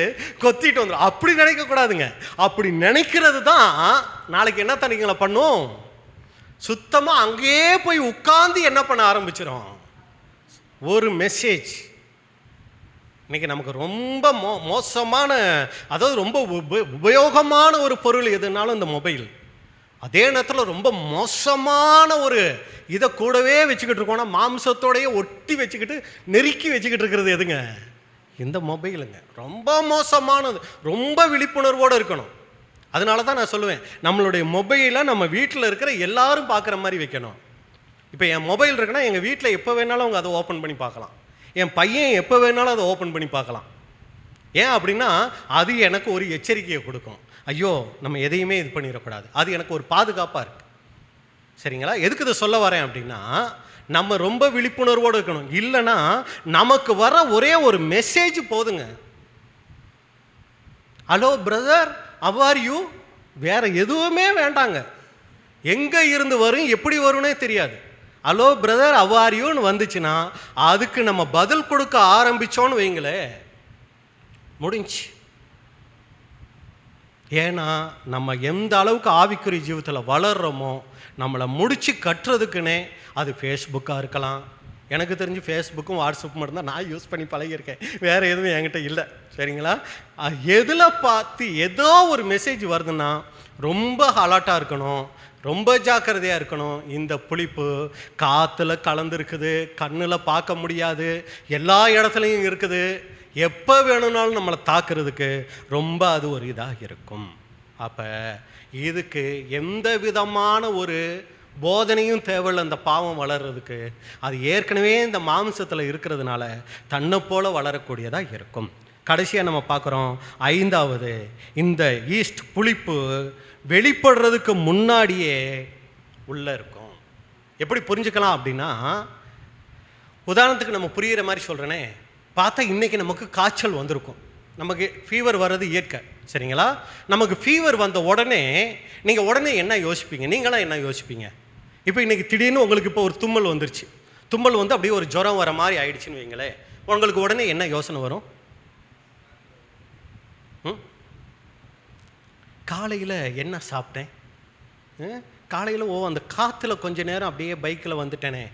கொத்திட்டு வந்துடும். அப்படி நினைக்கக்கூடாதுங்க. அப்படி நினைக்கிறது தான் நாளைக்கு என்ன தனிங்களை பண்ணும், சுத்தமாக அங்கேயே போய் உட்கார்ந்து என்ன பண்ண ஆரம்பிச்சிடும். ஒரு மெசேஜ் இன்னைக்கு நமக்கு ரொம்ப மோசமான, அதாவது ரொம்ப உபயோகமான ஒரு பொருள் எதுனாலும் இந்த மொபைல். அதே நேரத்தில் ரொம்ப மோசமான ஒரு இதை கூடவே வச்சுக்கிட்டு இருக்கோம்னா, மாம்சத்தோடையே ஒட்டி வச்சுக்கிட்டு நெருக்கி வச்சுக்கிட்டு இருக்கிறது எதுங்க, இந்த மொபைலுங்க. ரொம்ப மோசமானது. ரொம்ப விழிப்புணர்வோடு இருக்கணும். அதனால தான் நான் சொல்லுவேன், நம்மளுடைய மொபைலை நம்ம வீட்டில் இருக்கிற எல்லாரும் பார்க்குற மாதிரி வைக்கணும். இப்போ என் மொபைல் இருக்குன்னா எங்கள் வீட்டில் எப்போ வேணாலும் அவங்க அதை ஓப்பன் பண்ணி பார்க்கலாம். என் பையன் எப்போ வேணாலும் அதை ஓப்பன் பண்ணி பார்க்கலாம். ஏன் அப்படின்னா அது எனக்கு ஒரு எச்சரிக்கையை கொடுக்கும். ஐயோ நம்ம எதையுமே இது பண்ணிடக்கூடாது. அது எனக்கு ஒரு பாதுகாப்பாக இருக்குது. சரிங்களா? எதுக்கு இதை சொல்ல வரேன் அப்படின்னா, நம்ம ரொம்ப விழிப்புணர்வோடு இருக்கணும். இல்லைன்னா நமக்கு வர ஒரே ஒரு மெசேஜ் போதுங்க. Hello brother, how are you, வேற எதுவுமே வேண்டாங்க. எங்கே இருந்து வரும், எப்படி வரும்னே தெரியாது. ஹலோ பிரதர், ஹவ் ஆர் யூன்னு வந்துச்சுன்னா அதுக்கு நம்ம பதில் கொடுக்க ஆரம்பித்தோன்னு வைங்களே, முடிஞ்சு. ஏன்னா நம்ம எந்த அளவுக்கு ஆவிக்குரிய ஜீவிதத்தில் வளர்கிறோமோ, நம்மளை முடிச்சு கட்டுறதுக்குன்னே அது ஃபேஸ்புக்காக இருக்கலாம். எனக்கு தெரிஞ்சு ஃபேஸ்புக்கும் வாட்ஸ்அப்பும் மட்டும்தான் நான் யூஸ் பண்ணி பழகியிருக்கேன். வேறு எதுவும் என்கிட்ட இல்லை. சரிங்களா? எதில் பார்த்து ஏதோ ஒரு மெசேஜ் வருதுன்னா ரொம்ப அலர்ட்டாக இருக்கணும், ரொம்ப ஜாக்கிரதையாக இருக்கணும். இந்த புளிப்பு காற்றுல கலந்துருக்குது, கண்ணில் பார்க்க முடியாது, எல்லா இடத்துலையும் இருக்குது. எப்போ வேணும்னாலும் நம்மளை தாக்குறதுக்கு ரொம்ப அது ஒரு இதாக இருக்கும். அப்போ இதுக்கு எந்த விதமான ஒரு போதனையும் தேவையில்லை. அந்த பாவம் வளர்கிறதுக்கு அது ஏற்கனவே இந்த மாம்சத்தில் இருக்கிறதுனால தன்னை போல வளரக்கூடியதாக இருக்கும். கடைசியாக நம்ம பார்க்குறோம், 5வது, இந்த ஈஸ்ட் புளிப்பு வெளிப்படுறதுக்கு முன்னாடியே உள்ளே இருக்கும். எப்படி புரிஞ்சுக்கலாம் அப்படின்னா, உதாரணத்துக்கு நம்ம புரிகிற மாதிரி சொல்கிறேனே, பார்த்தா இன்றைக்கி நமக்கு காய்ச்சல் வந்திருக்கும். நமக்கு ஃபீவர் வர்றது இயற்கை. சரிங்களா? நமக்கு ஃபீவர் வந்த உடனே நீங்கள் உடனே என்ன யோசிப்பீங்க, நீங்களாம் என்ன யோசிப்பீங்க? இப்போ இன்றைக்கி திடீர்னு உங்களுக்கு இப்போ ஒரு தும்மல் வந்துருச்சு. தும்மல் வந்து அப்படியே ஒரு ஜுரம் வர மாதிரி ஆயிடுச்சுன்னு வைங்களேன். உங்களுக்கு உடனே என்ன யோசனை வரும்? காலையில் என்ன சாப்பிட்டேன், காலையில் அந்த காற்றுல கொஞ்ச நேரம் அப்படியே பைக்கில் வந்துட்டேனே,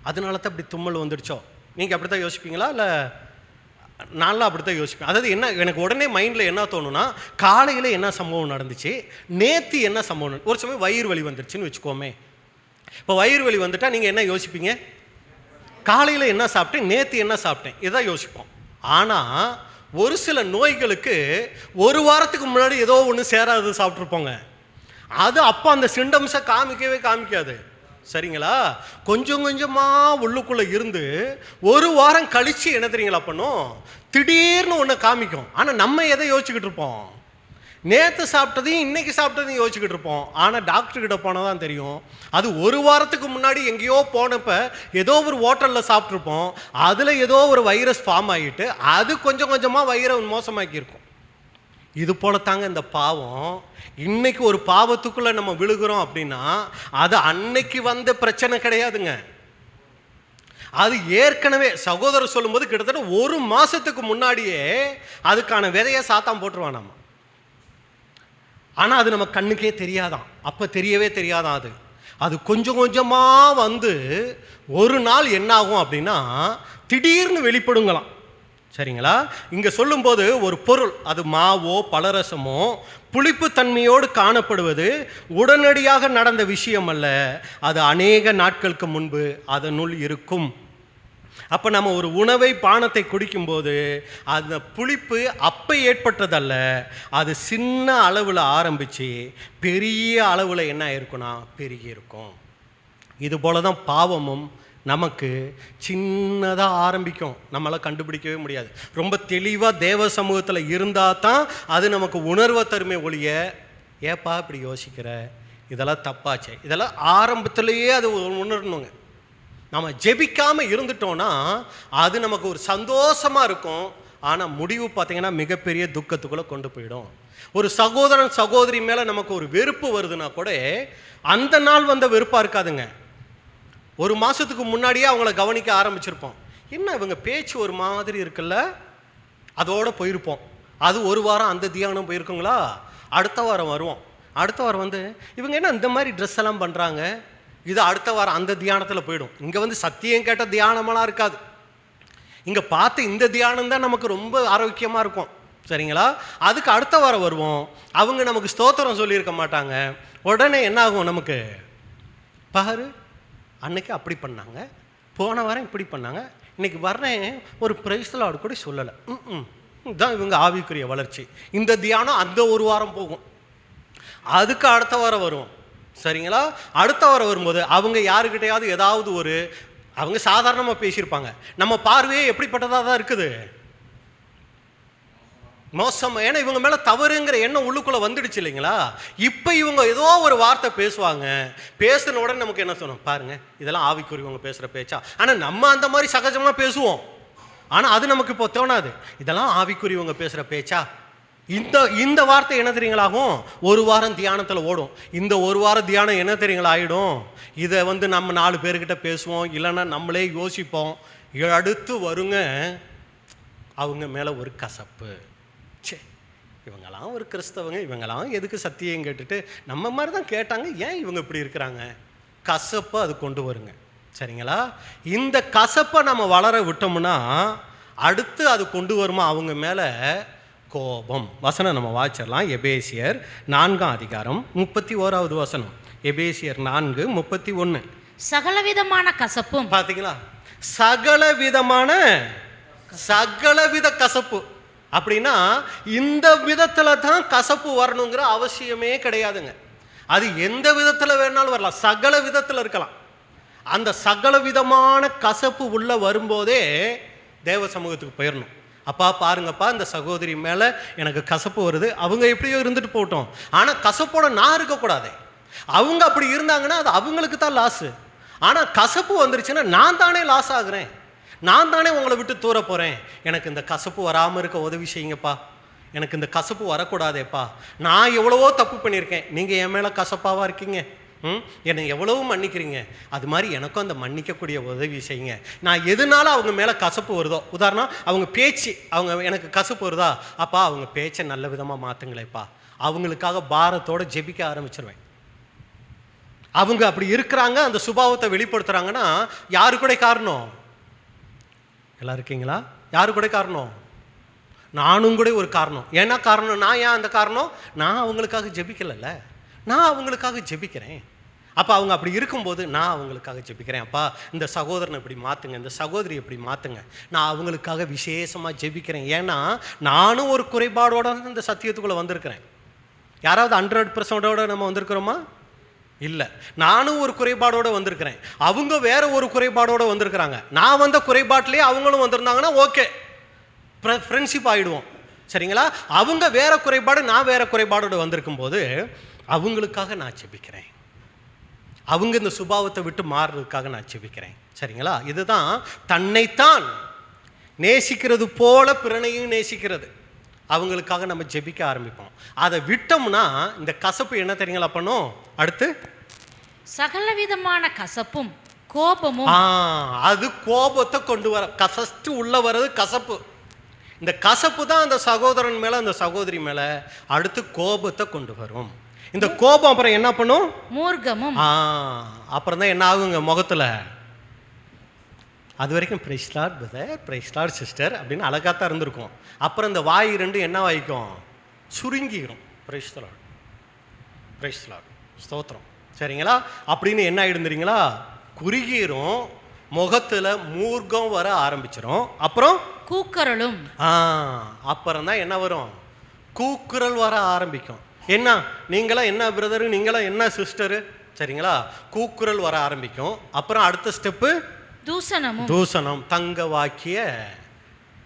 அதனால தான் அப்படி தும்மல் வந்துடுச்சோ. நீங்கள் அப்படி தான் யோசிப்பீங்களா? இல்லை நான்லாம் அப்படி தான் யோசிப்பேன். அதாவது என்ன, எனக்கு உடனே மைண்டில் என்ன தோணுன்னா, காலையில் என்ன சம்பவம் நடந்துச்சு, நேற்று என்ன சம்பவம். ஒரு சமயம் வயிறு வலி வந்துடுச்சுன்னு வச்சுக்கோமே. இப்போ வயிறு வலி வந்துட்டால் நீங்கள் என்ன யோசிப்பீங்க? காலையில் என்ன சாப்பிட்டேன், நேற்று என்ன சாப்பிட்டேன், இதான் யோசிப்போம். ஆனால் ஒரு சில நோய்களுக்கு ஒரு வாரத்துக்கு முன்னாடி ஏதோ ஒன்று சேராது சாப்பிட்ருப்போங்க. அது அப்போ அந்த சிம்டம்ஸை காமிக்காது. சரிங்களா? கொஞ்சம் கொஞ்சமாக உள்ளுக்குள்ளே இருந்து ஒரு வாரம் கழித்து என்ன தெரியுங்களா பண்ணும், திடீர்னு ஒன்று காமிக்கும். ஆனால் நம்ம எதை யோசிச்சுக்கிட்டு இருப்போம், நேற்று சாப்பிட்டதையும் இன்றைக்கி சாப்பிட்டதையும் யோசிச்சுக்கிட்டு இருப்போம். ஆனால் டாக்டர்கிட்ட போனால் தான் தெரியும், அது ஒரு வாரத்துக்கு முன்னாடி எங்கேயோ போனப்போ ஏதோ ஒரு ஹோட்டலில் சாப்பிட்ருப்போம். அதில் ஏதோ ஒரு வைரஸ் ஃபார்ம் ஆகிட்டு அது கொஞ்சம் கொஞ்சமாக வயிறை மோசமாக்கியிருக்கும். இது போல தாங்க இந்த பாவம். இன்னைக்கு ஒரு பாவத்துக்குள்ளே நம்ம விழுகிறோம் அப்படின்னா அது அன்னைக்கு வந்த பிரச்சனை கிடையாதுங்க. அது ஏற்கனவே சகோதரர் சொல்லும்போது கிட்டத்தட்ட ஒரு மாதத்துக்கு முன்னாடியே அதுக்கான விதையை சாத்தான் போட்டுருவான் நம்ம. ஆனால் அது நம்ம கண்ணுக்கே தெரியாதான், அப்போ தெரியவே தெரியாதான். அது கொஞ்சம் கொஞ்சமாக வந்து ஒரு நாள் என்ன ஆகும் அப்படின்னா திடீர்னு வெளிப்படுங்களாம். சரிங்களா? இங்கே சொல்லும்போது ஒரு பொருள், அது மாவோ பலரசமோ புளிப்பு தன்மையோடு காணப்படுவது உடனடியாக நடந்த விஷயம் அல்ல, அது அநேக நாட்களுக்கு முன்பு அதனுள் இருக்கும். அப்போ நம்ம ஒரு உணவை பானத்தை குடிக்கும்போது அந்த புளிப்பு அப்போ ஏற்பட்டதல்ல, அது சின்ன அளவில் ஆரம்பித்து பெரிய அளவில் என்ன இருக்குன்னா பெருகி இருக்கும். இது போல தான் பாவமும் நமக்கு சின்னதாக ஆரம்பிக்கும், நம்மளால் கண்டுபிடிக்கவே முடியாது. ரொம்ப தெளிவாக தேவ சமூகத்தில் இருந்தால் தான் அது நமக்கு உணர்வை தருமே ஒழிய, ஏப்பா இப்படி யோசிக்கிற, இதெல்லாம் தப்பாச்சே, இதெல்லாம் ஆரம்பத்திலேயே அது உணரணுங்க. நம்ம ஜெபிக்காமல் இருந்துட்டோன்னா அது நமக்கு ஒரு சந்தோஷமாக இருக்கும். ஆனால் முடிவு பார்த்திங்கன்னா மிகப்பெரிய துக்கத்துக்குள்ளே கொண்டு போயிடும். ஒரு சகோதரன் சகோதரி மேலே நமக்கு ஒரு வெறுப்பு வருதுன்னா கூட அந்த நாள் வந்த வெறுப்பாக இருக்காதுங்க. ஒரு மாதத்துக்கு முன்னாடியே அவங்கள கவனிக்க ஆரம்பிச்சிருப்போம். என்ன இவங்க பேச்சு ஒரு மாதிரி இருக்குல்ல, அதோடு போயிருப்போம். அது ஒரு வாரம் அந்த தியானம் போயிருக்குங்களா, அடுத்த வாரம் வருவோம். அடுத்த வாரம் வந்து இவங்க என்ன இந்த மாதிரி ட்ரெஸ் எல்லாம் பண்ணுறாங்க, இது அடுத்த வாரம் அந்த தியானத்தில் போயிடும். இங்கே வந்து சத்தியம் கேட்ட தியானமெல்லாம் இருக்காது. இங்கே பார்த்து இந்த தியானம் தான் நமக்கு ரொம்ப ஆரோக்கியமாக இருக்கும். சரிங்களா? அதுக்கு அடுத்த வாரம் வருவோம். அவங்க நமக்கு ஸ்தோத்திரம் சொல்லியிருக்க மாட்டாங்க. உடனே என்ன ஆகும், நமக்கு பாரு அன்னைக்கு அப்படி பண்ணாங்க, போன வாரம் இப்படி பண்ணாங்க, இன்னைக்கு வர்றேன் ஒரு பிரைஸ்லாடு கூட சொல்லலை. இதுதான் இவங்க ஆவிக்குரிய வளர்ச்சி. இந்த தியானம் அந்த ஒரு வாரம் போகும். அதுக்கு அடுத்த வாரம் வருவோம். சரிங்களா? அடுத்த வாரம் வரும்போது அவங்க யாருக்கிட்டையாவது ஏதாவது ஒரு, அவங்க சாதாரணமாக பேசியிருப்பாங்க, நம்ம பார்வையே எப்படிப்பட்டதாக தான் இருக்குது, மோசம். ஏன்னா இவங்க மேலே தவறுங்கிற எண்ணம் உள்ளுக்குள்ளே வந்துடுச்சு இல்லைங்களா? இப்போ இவங்க ஏதோ ஒரு வார்த்தை பேசுவாங்க, பேசுன உடனே நமக்கு என்ன சொன்னோம், பாருங்க இதெல்லாம் ஆவிக்குரியவங்க பேசுகிற பேச்சா. ஆனால் நம்ம அந்த மாதிரி சகஜமாக பேசுவோம். ஆனால் அது நமக்கு இப்போ தோணாது, இதெல்லாம் ஆவிக்குரியவங்க பேசுகிற பேச்சா. இந்த வார்த்தை என்ன தெரியுங்களாகும், ஒரு வாரம் தியானத்தில் ஓடும். இந்த ஒரு வாரம் தியானம் என்ன தெரியுங்களா ஆகிடும், இதை வந்து நம்ம 4 பேர்கிட்ட பேசுவோம், இல்லைன்னா நம்மளே யோசிப்போம். அடுத்து வருங்க அவங்க மேலே ஒரு கசப்பு. சே, இவங்கெல்லாம் ஒரு கிறிஸ்தவங்க, இவங்கெல்லாம் எதுக்கு சத்தியம் கேட்டுட்டு நம்ம மாதிரி தான் கேட்டாங்க, ஏன் இவங்க இப்படி இருக்கிறாங்க, கசப்பை அது கொண்டு வருங்க. சரிங்களா? இந்த கசப்பை நம்ம வளர விட்டோம்னா அடுத்து அது கொண்டு வருமா அவங்க மேலே கோபம். வசனம் நம்ம வாசிச்சிடலாம். எபேசியர் 4ஆம் அதிகாரம் 31வது வசனம். எபேசியர் 4:31.
சகலவிதமான கசப்பும்.
பார்த்தீங்களா? சகலவித கசப்பு. அப்படின்னா இந்த விதத்தில் தான் கசப்பு வரணுங்கிற அவசியமே கிடையாதுங்க. அது எந்த விதத்தில் வேணாலும் வரலாம், சகல விதத்தில் இருக்கலாம். அந்த சகல விதமான கசப்பு உள்ள வரும்போதே தேவ சமூகத்துக்கு போயிடணும். அப்பா பாருங்கப்பா, இந்த சகோதரி மேலே எனக்கு கசப்பு வருது, அவங்க எப்படியோ இருந்துட்டு போட்டோம், ஆனால் கசப்போட நான் இருக்கக்கூடாது. அவங்க அப்படி இருந்தாங்கன்னா அது அவங்களுக்கு தான் லாஸு. ஆனால் கசப்பு வந்துருச்சுன்னா நான் தானே லாஸ் ஆகுறேன், நான் தானே உங்களை விட்டு தூர போகிறேன். எனக்கு இந்த கசப்பு வராமல் இருக்க உதவி செய்யுங்கப்பா, எனக்கு இந்த கசப்பு வரக்கூடாதேப்பா. நான் எவ்வளவோ தப்பு பண்ணியிருக்கேன், நீங்கள் என் மேலே கசப்பாவாக இருக்கீங்க, என்னை எவ்வளவு மன்னிக்கிறீங்க, அது மாதிரி எனக்கும் அந்த மன்னிக்கக்கூடிய உதவி செய்யுங்க. நான் எதனால அவங்க மேலே கசப்பு வருதோ, உதாரணம் அவங்க பேச்சு, அவங்க எனக்கு கசப்பு வருதா, அப்பா அவங்க பேச்சை நல்ல விதமாக மாற்றுங்களேப்பா, அவங்களுக்காக பாரத்தோடு ஜெபிக்க ஆரம்பிச்சிருவேன். அவங்க அப்படி இருக்கிறாங்க, அந்த சுபாவத்தை வெளிப்படுத்துகிறாங்கன்னா யாரு கூட காரணம், எல்லாம் இருக்கீங்களா, யாரு கூட காரணம், நானும் கூட ஒரு காரணம். ஏன்னா காரணம், நான் ஏன் அந்த காரணம், நான் அவங்களுக்காக ஜெபிக்கலைல்ல, நான் அவங்களுக்காக ஜெபிக்கிறேன். அப்போ அவங்க அப்படி இருக்கும்போது நான் அவங்களுக்காக ஜெபிக்கிறேன். அப்பா இந்த சகோதரனை இப்படி மாற்றுங்க, இந்த சகோதரி இப்படி மாற்றுங்க, நான் அவங்களுக்காக விசேஷமாக ஜெபிக்கிறேன். ஏன்னா நானும் ஒரு குறைபாடோட இந்த சத்தியத்துக்குள்ளே வந்திருக்கிறேன். யாராவது 100% நம்ம வந்திருக்கிறோமா? இல்லை, நானும் ஒரு குறைபாடோடு வந்திருக்கிறேன், அவங்க வேற ஒரு குறைபாடோடு வந்திருக்கிறாங்க. நான் வந்த குறைபாட்டிலே அவங்களும் வந்திருந்தாங்கன்னா ஓகே, ஃப்ரெண்ட்ஷிப் ஆகிடுவோம். சரிங்களா? அவங்க வேற குறைபாடு, நான் வேற குறைபாடோடு வந்திருக்கும் போது அவங்களுக்காக நான் ஜெபிக்கிறேன், அவங்க இந்த சுபாவத்தை விட்டு மாறுறதுக்காக நான் ஜெபிக்கிறேன். சரிங்களா? இதுதான் தன்னைத்தான் நேசிக்கிறது போல பிறனையும் நேசிக்கிறது. அவங்களுக்காக நம்ம ஜெபிக்க ஆரம்பிப்போம். அதை விட்டோம்னா இந்த கசப்பு என்ன தெரியுங்களா பண்ணும், அடுத்து
சகலவிதமான கசப்பும் கோபமும்.
அது கோபத்தை கொண்டு வர, கசஸ்ட் உள்ள வர்றது கசப்பு. இந்த கசப்பு தான் அந்த சகோதரன் மேலே அந்த சகோதரி மேலே அடுத்து கோபத்தை கொண்டு வரும். இந்த கோபம் அப்புறம் என்ன பண்ணும்,
மூர்க்கமும்.
அப்புறம் தான் என்ன ஆகுங்க முகத்தில், அது வரைக்கும் praise Lord brother, praise Lord sister அப்படின்னு அழகாக தான் இருந்திருக்கும். அப்புறம் இந்த வாய் ரெண்டு என்ன வாய்க்கும், சுருங்கிடும். பிரைஸ் லார்ட், பிரைஸ் லார்ட், ஸ்தோத்திரம். சரிங்களா? அப்படின்னு என்ன ஆகிடுந்துறீங்களா, குறுகிரும், முகத்தில் மூர்க்கம் வர ஆரம்பிச்சிடும். அப்புறம்
கூக்குரலும்.
அப்புறம் தான் என்ன வரும், கூக்குரல் வர ஆரம்பிக்கும். என்ன நீங்களாம் என்ன பிரதரு, நீங்களாம் என்ன சிஸ்டரு, சரிங்களா? கூக்குரல் வர ஆரம்பிக்கும். அப்புறம் அடுத்த ஸ்டெப்பு தூசணம், தங்க வாக்கிய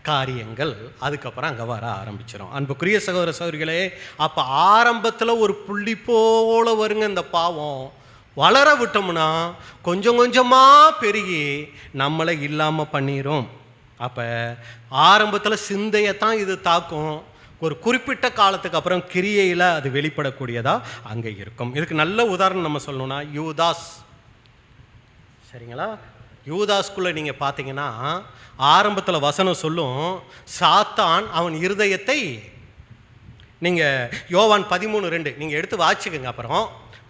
காரியங்கள் அதுக்கப்புறம் அங்கே வர ஆரம்பிச்சிடும். அன்புக்குரிய சகோதர சகோதரிகளே, அப்போ ஆரம்பத்தில் ஒரு புள்ளி போல வருங்க இந்த பாவம். வளர விட்டோம்னா கொஞ்சம் கொஞ்சமாக பெருகி நம்மளை இல்லாமல் பண்ணிடும். அப்போ ஆரம்பத்தில் சிந்தையத்தான் இது தாக்கும். ஒரு குறிப்பிட்ட காலத்துக்கு அப்புறம் கிரியையில் அது வெளிப்படக்கூடியதாக அங்கே இருக்கும். இதுக்கு நல்ல உதாரணம் நம்ம சொல்லணும்னா யூதாஸ். சரிங்களா? யூதாஸ்குள்ளே நீங்கள் பார்த்தீங்கன்னா ஆரம்பத்தில் வசனம் சொல்லும், சாத்தான் அவன் இருதயத்தை, நீங்கள் யோவான் 13:2 நீங்கள் எடுத்து வாசிக்கங்க. அப்புறம்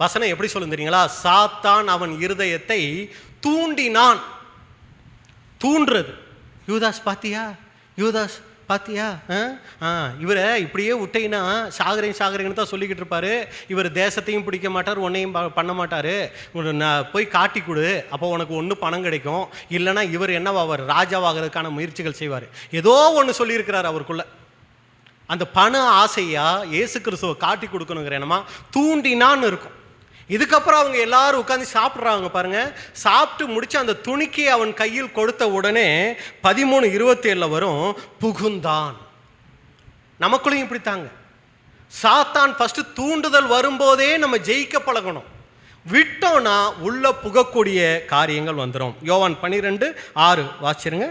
வசனம் எப்படி சொல்லும் தெரியுங்களா? சாத்தான் அவன் இருதயத்தை தூண்டினான். தூண்டுறது. யூதாஸ் பாத்தியா இவரை இப்படியே விட்டீங்கன்னா சாகரேன்னு தான் சொல்லிக்கிட்டு இருப்பாரு. இவர் தேசத்தையும் பிடிக்க மாட்டார், ஒன்னையும் பண்ண மாட்டார். போய் காட்டி கொடு, அப்போ உனக்கு ஒன்று பணம் கிடைக்கும். இல்லைன்னா இவர் என்னவாவார், ராஜாவாகிறதுக்கான முயற்சிகள் செய்வார். ஏதோ ஒன்று சொல்லியிருக்கிறார் அவருக்குள்ள. அந்த பண ஆசையா இயேசு கிறிஸ்துவை காட்டி கொடுக்கணுங்கிற என்னமா தூண்டினான்னு இருக்கும். இதுக்கப்புறம் அவங்க எல்லாரும் உட்காந்து சாப்பிட்றாங்க பாருங்க. சாப்பிட்டு முடிச்சு அந்த துணிக்கி அவன் கையில் கொடுத்த உடனே 13:27 வரும், புகுந்தான். நமக்குள்ளையும் இப்படித்தாங்க. சாத்தான் ஃபர்ஸ்ட் தூண்டுதல் வரும்போதே நம்ம ஜெயிக்க பழகணும். விட்டோம்னா உள்ள புகக்கூடிய காரியங்கள் வந்துடும். யோவான் 12:6 வாசிருங்க.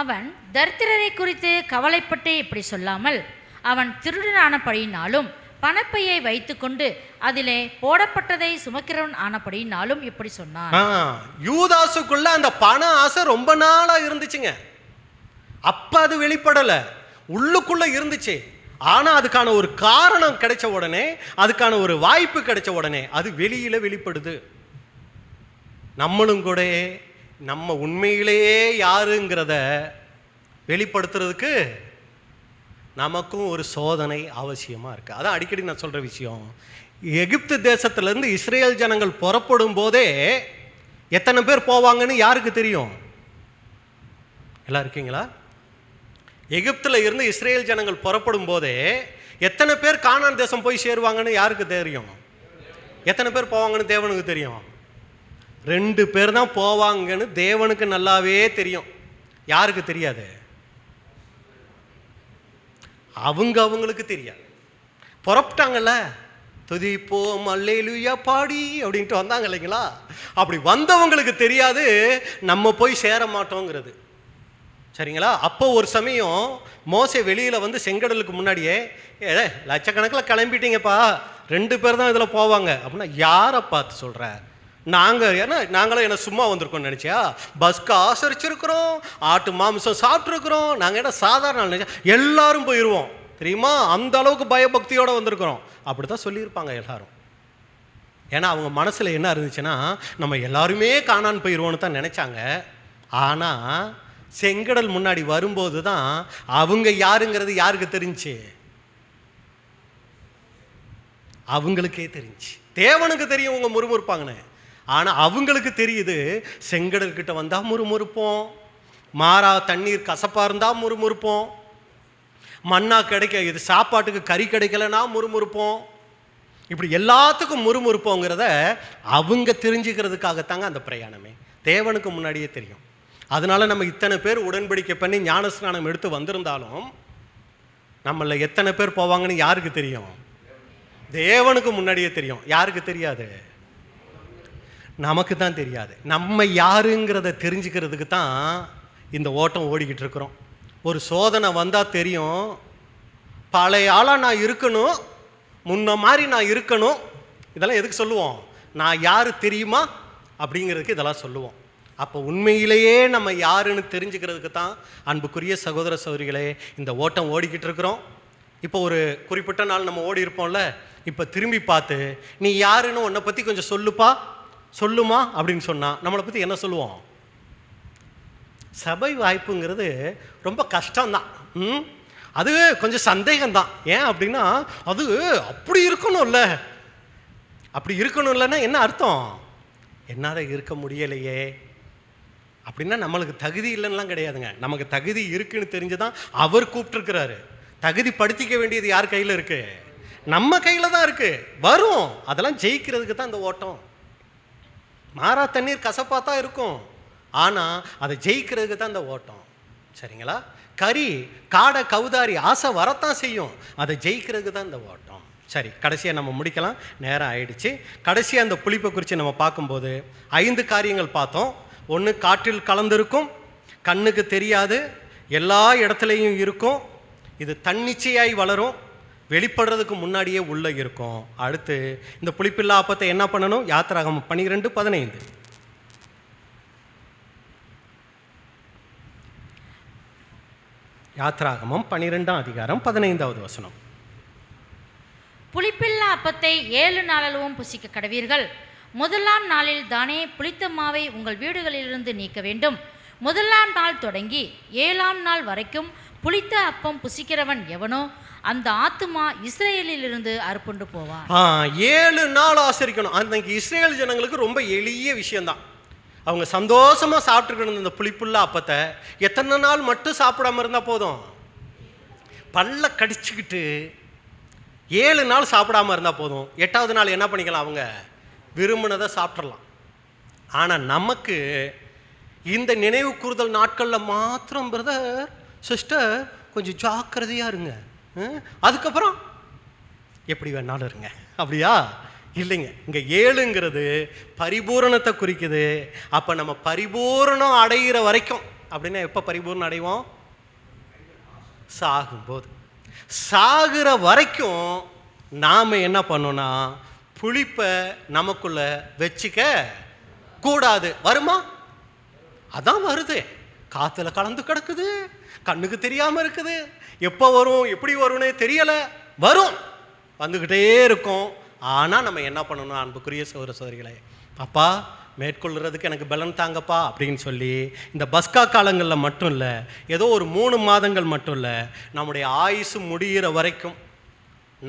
அவன் தரித்திரரை குறித்து கவலைப்பட்டு இப்படி சொல்லாமல், அவன் திருடனானபடியினாலும் பணப்பையை வைத்துக்கொண்டு அதிலே போடப்பட்டதை சுமக்கிறவன் ஆனபடினாலும் இப்படி சொன்னான்.
யூதாசுக்குள்ள அந்த பண ஆசை ரொம்ப நாளா இருந்துச்சுங்க. அப்ப அது வெளிப்படல, உள்ளுக்குள்ள இருந்துச்சு. ஆனா அதுக்கான ஒரு காரணம் கிடைச்ச உடனே, அதுக்கான ஒரு வாய்ப்பு கிடைச்ச உடனே அது வெளியில வெளிப்படுது. நம்மளும் கூட நம்ம உண்மையிலேயே யாருங்கிறத வெளிப்படுத்துறதுக்கு நமக்கும் ஒரு சோதனை அவசியமாக இருக்குது. அதான் அடிக்கடி நான் சொல்கிற விஷயம். எகிப்து தேசத்துலேருந்து இஸ்ரேல் ஜனங்கள் புறப்படும் போதே எத்தனை பேர் போவாங்கன்னு யாருக்கு தெரியும்? எல்லாம் இருக்கீங்களா? எகிப்தில் இருந்து இஸ்ரேல் ஜனங்கள் புறப்படும் போதே எத்தனை பேர் கானான் தேசம் போய் சேருவாங்கன்னு யாருக்கு தெரியும்? எத்தனை பேர் போவாங்கன்னு தேவனுக்கு தெரியும். 2 பேர் தான் போவாங்கன்னு தேவனுக்கு நல்லாவே தெரியும். யாருக்கு தெரியாது? அவங்களுக்கு தெரியாது. புறப்பட்டாங்கல்ல, துதிப்போம் அல்லேலூயா பாடி அப்படின்ட்டு வந்தாங்க இல்லைங்களா? அப்படி வந்தவங்களுக்கு தெரியாது நம்ம போய் சேர மாட்டோங்கிறது. சரிங்களா? அப்போ ஒரு சமயம் மோசே வெளியில் வந்து செங்கடலுக்கு முன்னாடியே, லட்சக்கணக்கில் கிளம்பிட்டீங்கப்பா, 2 பேர் தான் இதில் போவாங்க அப்படின்னா யாரை பார்த்து சொல்கிற? நாங்களும் என்ன சும்மா வந்திருக்கோம்னு நினச்சியா? பஸ்க்கு ஆசரிச்சிருக்கிறோம், ஆட்டு மாமிசம் சாப்பிட்ருக்குறோம். நாங்கள் என்ன சாதாரண நினச்சா எல்லாரும் போயிடுவோம் தெரியுமா? அந்த அளவுக்கு பயபக்தியோடு வந்திருக்கிறோம். அப்படி தான் சொல்லியிருப்பாங்க எல்லாரும். ஏன்னா அவங்க மனசில் என்ன இருந்துச்சுன்னா, நம்ம எல்லாருமே காணான்னு போயிடுவோன்னு தான் நினச்சாங்க. ஆனால் செங்கடல் முன்னாடி வரும்போது தான் அவங்க யாருங்கிறது யாருக்கு தெரிஞ்சு? அவங்களுக்கே தெரிஞ்சு. தேவனுக்கு தெரியும் அவங்க முறுமுறுப்பாங்கன்னு. ஆனால் அவங்களுக்கு தெரியுது, செங்கடல் கிட்ட வந்தால் முறுமுறுப்போம், மாறா தண்ணீர் கசப்பாக இருந்தால் முறுமுறுப்போம், மண்ணா கிடைக்க இது சாப்பாட்டுக்கு கறி கிடைக்கலன்னா முறுமுறுப்போம். இப்படி எல்லாத்துக்கும் முறுமுறுப்போங்கிறத அவங்க தெரிஞ்சுக்கிறதுக்காகத்தாங்க அந்த பிரயாணமே. தேவனுக்கு முன்னாடியே தெரியும். அதனால நம்ம இத்தனை பேர் உடன்படிக்கை பண்ணி ஞானஸ்நானம் எடுத்து வந்திருந்தாலும் நம்மள எத்தனை பேர் போவாங்கன்னு யாருக்கு தெரியும்? தேவனுக்கு முன்னாடியே தெரியும். யாருக்கு தெரியாது? நமக்கு தான் தெரியாது. நம்ம யாருங்கிறத தெரிஞ்சுக்கிறதுக்கு தான் இந்த ஓட்டம் ஓடிக்கிட்டு இருக்கிறோம். ஒரு சோதனை வந்தால் தெரியும், பழைய ஆளாக நான் இருக்கணும், முன்ன மாதிரி நான் இருக்கணும். இதெல்லாம் எதுக்கு சொல்லுவோம்? நான் யார் தெரியுமா அப்படிங்கிறதுக்கு இதெல்லாம் சொல்லுவோம். அப்போ உண்மையிலேயே நம்ம யாருன்னு தெரிஞ்சுக்கிறதுக்கு தான் அன்புக்குரிய சகோதர சகோதரிகளே இந்த ஓட்டம் ஓடிக்கிட்டு இருக்கிறோம். இப்போ ஒரு குறிப்பிட்ட நாள் நம்ம ஓடி இருப்போம்ல, இப்போ திரும்பி பார்த்து நீ யாருன்னு உன்னை பற்றி கொஞ்சம் சொல்லுமா அப்படின்னு சொன்னால் நம்மளை பற்றி என்ன சொல்லுவோம்? சபை வாய்ப்புங்கிறது ரொம்ப கஷ்டம்தான். அது கொஞ்சம் சந்தேகம்தான். ஏன் அப்படின்னா அது அப்படி இருக்கணும்ல. அப்படி இருக்கணும்லன்னா என்ன அர்த்தம்? என்னால் இருக்க முடியலையே அப்படின்னா நம்மளுக்கு தகுதி இல்லைன்னுலாம் கிடையாதுங்க. நமக்கு தகுதி இருக்குன்னு தெரிஞ்சுதான் அவர் கூப்பிட்டுருக்கிறாரு. தகுதி படுத்திக்க வேண்டியது யார் கையில் இருக்கு? நம்ம கையில் தான் இருக்கு. வரும், அதெல்லாம் ஜெயிக்கிறதுக்கு தான் இந்த ஓட்டம். மாறா தண்ணீர் கசப்பாக தான் இருக்கும். ஆனால் அதை ஜெயிக்கிறதுக்கு தான் இந்த ஓட்டம். சரிங்களா? கறி காடை கவுதாரி ஆசை வரத்தான் செய்யும், அதை ஜெயிக்கிறதுக்கு தான் இந்த ஓட்டம். சரி, கடைசியாக நம்ம முடிக்கலாம், நேரம் ஆயிடுச்சு. கடைசியாக அந்த புளிப்பை குறித்து நம்ம பார்க்கும்போது 5 காரியங்கள் பார்த்தோம். ஒன்று, காற்றில் கலந்திருக்கும், கண்ணுக்கு தெரியாது, எல்லா இடத்துலையும் இருக்கும், இது தன்னிச்சையாய் வளரும், வெளிப்படுறதுக்கு முன்னாடியே உள்ளே இருக்கும். அடுத்து இந்த புளிப்பில்லா அப்பத்தை என்ன பண்ணணும்? யாத்திராகமம் 12:15. யாத்திராகமம் 12ஆம் அதிகாரம் 15வது வசனம்.
புளிப்பில்லா அப்பத்தை 7 நாளளவும் புசிக்க கடவீர்கள். முதலாம் நாளில் தானே புளித்த மாவை உங்கள் வீடுகளிலிருந்து நீக்க வேண்டும். முதலாம் நாள் தொடங்கி 7ஆம் நாள் வரைக்கும் புளித்த அப்பம் புசிக்கிறவன் எவனோ அந்த ஆத்துமா இஸ்ரேலிலிருந்து அறுப்புண்டு போவான்.
7 நாள் ஆசரிக்கணும். அன்னைக்கு இஸ்ரேல் ஜனங்களுக்கு ரொம்ப எளிய விஷயம்தான். அவங்க சந்தோஷமாக சாப்பிட்டுக்கணும் இந்த புளிப்புள்ள அப்பத்தை. எத்தனை நாள் மட்டும் சாப்பிடாம இருந்தால் போதும்? பல்ல கடிச்சுக்கிட்டு 7 நாள் சாப்பிடாம இருந்தால் போதும். 8வது நாள் என்ன பண்ணிக்கலாம்? அவங்க விரும்பினதை சாப்பிட்றலாம். ஆனால் நமக்கு இந்த நினைவு கூறுதல் நாட்களில் மாத்திரம் பிரதர் சிஸ்டர் கொஞ்சம் ஜாக்கிரதையாக இருங்க, அதுக்கப்புறம் எப்படி வேணாலும் இருங்க, அப்படியா? இல்லைங்க, இங்கே 7ங்கிறது பரிபூரணத்தை குறிக்குது. அப்போ நம்ம பரிபூரணம் அடைகிற வரைக்கும், அப்படின்னா எப்போ பரிபூரணம் அடைவோம்? சாகும்போது. சாகிற வரைக்கும் நாம் என்ன பண்ணோன்னா புளிப்பை நமக்குள்ள வச்சுக்க கூடாது. வருமா? அதான் வருது, காற்றுல கலந்து கிடக்குது, கண்ணுக்கு தெரியாமல் இருக்குது, எப்போ வரும் எப்படி வரும்னே தெரியலை, வரும், வந்துக்கிட்டே இருக்கும். ஆனால் நம்ம என்ன பண்ணணும் அன்புக்குரிய சகோதர சகோதரிகளே? அப்பா மேற்கொள்கிறதுக்கு எனக்கு பலன் தாங்கப்பா அப்படின்னு சொல்லி இந்த பஸ்கா காலங்களில் மட்டும் இல்லை, ஏதோ ஒரு 3 மாதங்கள் மட்டும் இல்லை, நம்முடைய ஆயுசு முடிகிற வரைக்கும்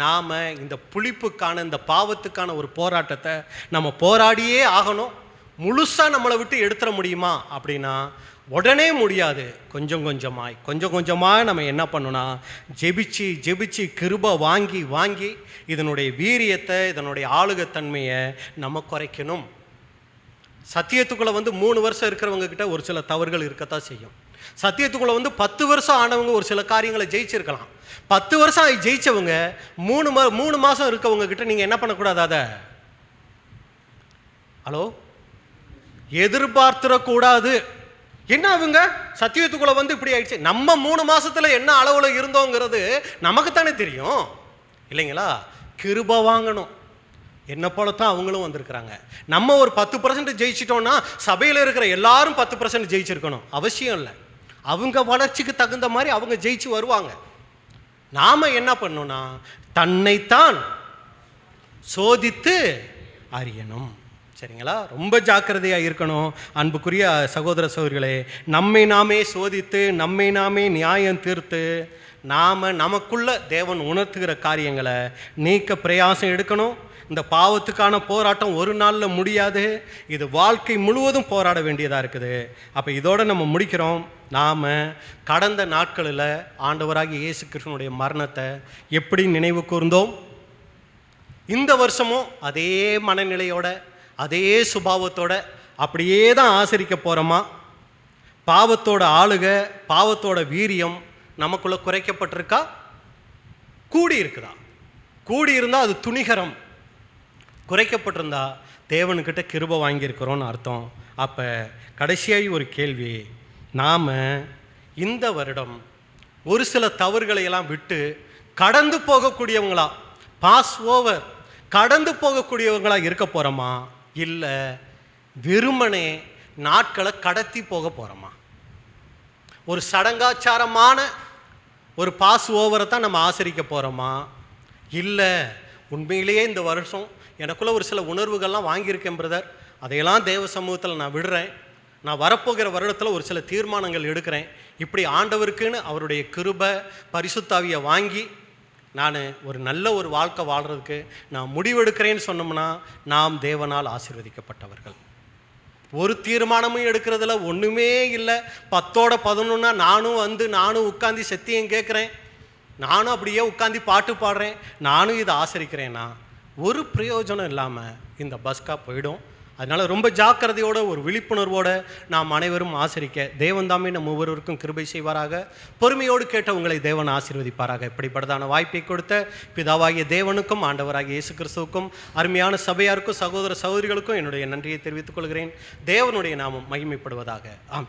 நாம் இந்த புளிப்புக்கான இந்த பாவத்துக்கான ஒரு போராட்டத்தை நம்ம போராடியே ஆகணும். முழுசாக நம்மளை விட்டு எடுத்துட முடியுமா அப்படின்னா உடனே முடியாது. கொஞ்சம் கொஞ்சமாக நம்ம என்ன பண்ணணும்னா ஜெபிச்சு ஜெபிச்சு கிருபை வாங்கி வாங்கி இதனுடைய வீரியத்தை, இதனுடைய ஆளுகத்தன்மையை நம்ம குறைக்கணும். சத்தியத்துக்குள்ளே 3 வருஷம் இருக்கிறவங்க கிட்ட ஒரு சில தவறுகள் இருக்கத்தான் செய்யும். சத்தியத்துக்குள்ளே 10 வருஷம் ஆனவங்க ஒரு சில காரியங்களை ஜெயிச்சிருக்கலாம். 10 வருஷம் ஜெயிச்சவங்க 3 மாதம் இருக்கவங்க கிட்ட நீங்கள் என்ன பண்ணக்கூடாது? அதை ஹலோ எதிர்பார்த்துடக்கூடாது. என்ன அவங்க சத்தியத்துக்குள்ளே இப்படி ஆயிடுச்சு, நம்ம 3 மாதத்தில் என்ன அளவில் இருந்தோங்கிறது நமக்கு தானே தெரியும், இல்லைங்களா? கிருபை வாங்கணும். என்ன போலத்தான் அவங்களும் வந்திருக்கிறாங்க. நம்ம ஒரு 10% ஜெயிச்சிட்டோம்னா சபையில் இருக்கிற எல்லாரும் 10% ஜெயிச்சிருக்கணும் அவசியம் இல்லை. அவங்க வளர்ச்சிக்கு தகுந்த மாதிரி அவங்க ஜெயிச்சு வருவாங்க. நாம் என்ன பண்ணோம்னா தன்னைத்தான் சோதித்து அறியணும். சரிங்களா? ரொம்ப ஜாக்கிரதையாக இருக்கணும் அன்புக்குரிய சகோதர சகோதரிகளே. நம்மை நாமே சோதித்து நம்மை நாமே நியாயம் தீர்த்து நாம் நமக்குள்ள தேவன் உணர்த்துகிற காரியங்களை நீக்க பிரயாசம் எடுக்கணும். இந்த பாவத்துக்கான போராட்டம் ஒரு நாளில் முடியாது, இது வாழ்க்கை முழுவதும் போராட வேண்டியதாக இருக்குது. அப்போ இதோடு நம்ம முடிக்கிறோம். நாம் கடந்த நாட்களில் ஆண்டவராகிய இயேசு கிறிஸ்துவினுடைய மரணத்தை எப்படி நினைவு கூர்ந்தோம்? இந்த வருஷமும் அதே மனநிலையோட அதே சுபாவத்தோட அப்படியே தான் ஆசரிக்க போகிறோமா? பாவத்தோட ஆளுக, பாவத்தோட வீரியம் நமக்குள்ளே குறைக்கப்பட்டிருக்கா? கூடி இருக்குதா? கூடி இருந்தால் அது துணிகரம், குறைக்கப்பட்டிருந்தா தேவனுக்கிட்ட கிருபை வாங்கியிருக்கிறோன்னு அர்த்தம். அப்போ கடைசியாகி ஒரு கேள்வி, நாம் இந்த வருடம் ஒரு சில தவறுகளையெல்லாம் விட்டு கடந்து போகக்கூடியவங்களா, பாஸ் ஓவர் கடந்து போகக்கூடியவங்களா இருக்க போகிறோமா, இல்லை வெறுமனே நாட்களை கடத்தி போக போகிறோமா? ஒரு சடங்காச்சாரமான ஒரு பாஸ் ஓவரை தான் நம்ம ஆசரிக்க போகிறோமா, இல்லை உண்மையிலேயே இந்த வருஷம் எனக்குள்ளே ஒரு சில உணர்வுகள்லாம் வாங்கியிருக்கேன் பிரதர், அதையெல்லாம் தேவ சமூகத்தில் நான் விடுறேன், நான் வரப்போகிற வருடத்தில் ஒரு சில தீர்மானங்கள் எடுக்கிறேன், இப்படி ஆண்டவருக்குன்னு அவருடைய கிருபை பரிசுத்தாவியை வாங்கி நான் ஒரு நல்ல ஒரு வாழ்க்கை வாழ்கிறதுக்கு நான் முடிவெடுக்கிறேன்னு சொன்னோம்னா நாம் தேவனால் ஆசீர்வதிக்கப்பட்டவர்கள். ஒரு தீர்மானமும் எடுக்கிறதுல ஒன்றுமே இல்லை. 10ஓட 11 நானும் உட்காந்து சத்தியம் கேட்குறேன், நானும் அப்படியே உட்காந்து பாட்டு பாடுறேன், நானும் இதை ஆசரிக்கிறேன்னா ஒரு பிரயோஜனம் இல்லாமல் இந்த பஸ்கா போயிடும். அதனால் ரொம்ப ஜாக்கிரதையோட ஒரு விழிப்புணர்வோடு நாம் அனைவரும் ஆசரிக்க தேவன் தாமே நம்ம ஒவ்வொருவருக்கும் கிருபை செய்வாராக. பொறுமையோடு கேட்ட உங்களை தேவன் ஆசீர்வதிப்பாராக. இப்படிப்பட்டதான வாய்ப்பை கொடுத்த பிதாவாகிய தேவனுக்கும் ஆண்டவராகிய இயேசு கிறிஸ்துவுக்கும் அருமையான சபையாருக்கும் சகோதர சகோதரிகளுக்கும் என்னுடைய நன்றியை தெரிவித்துக் கொள்கிறேன். தேவனுடைய நாமம் மகிமைப்படுவதாக. ஆம்.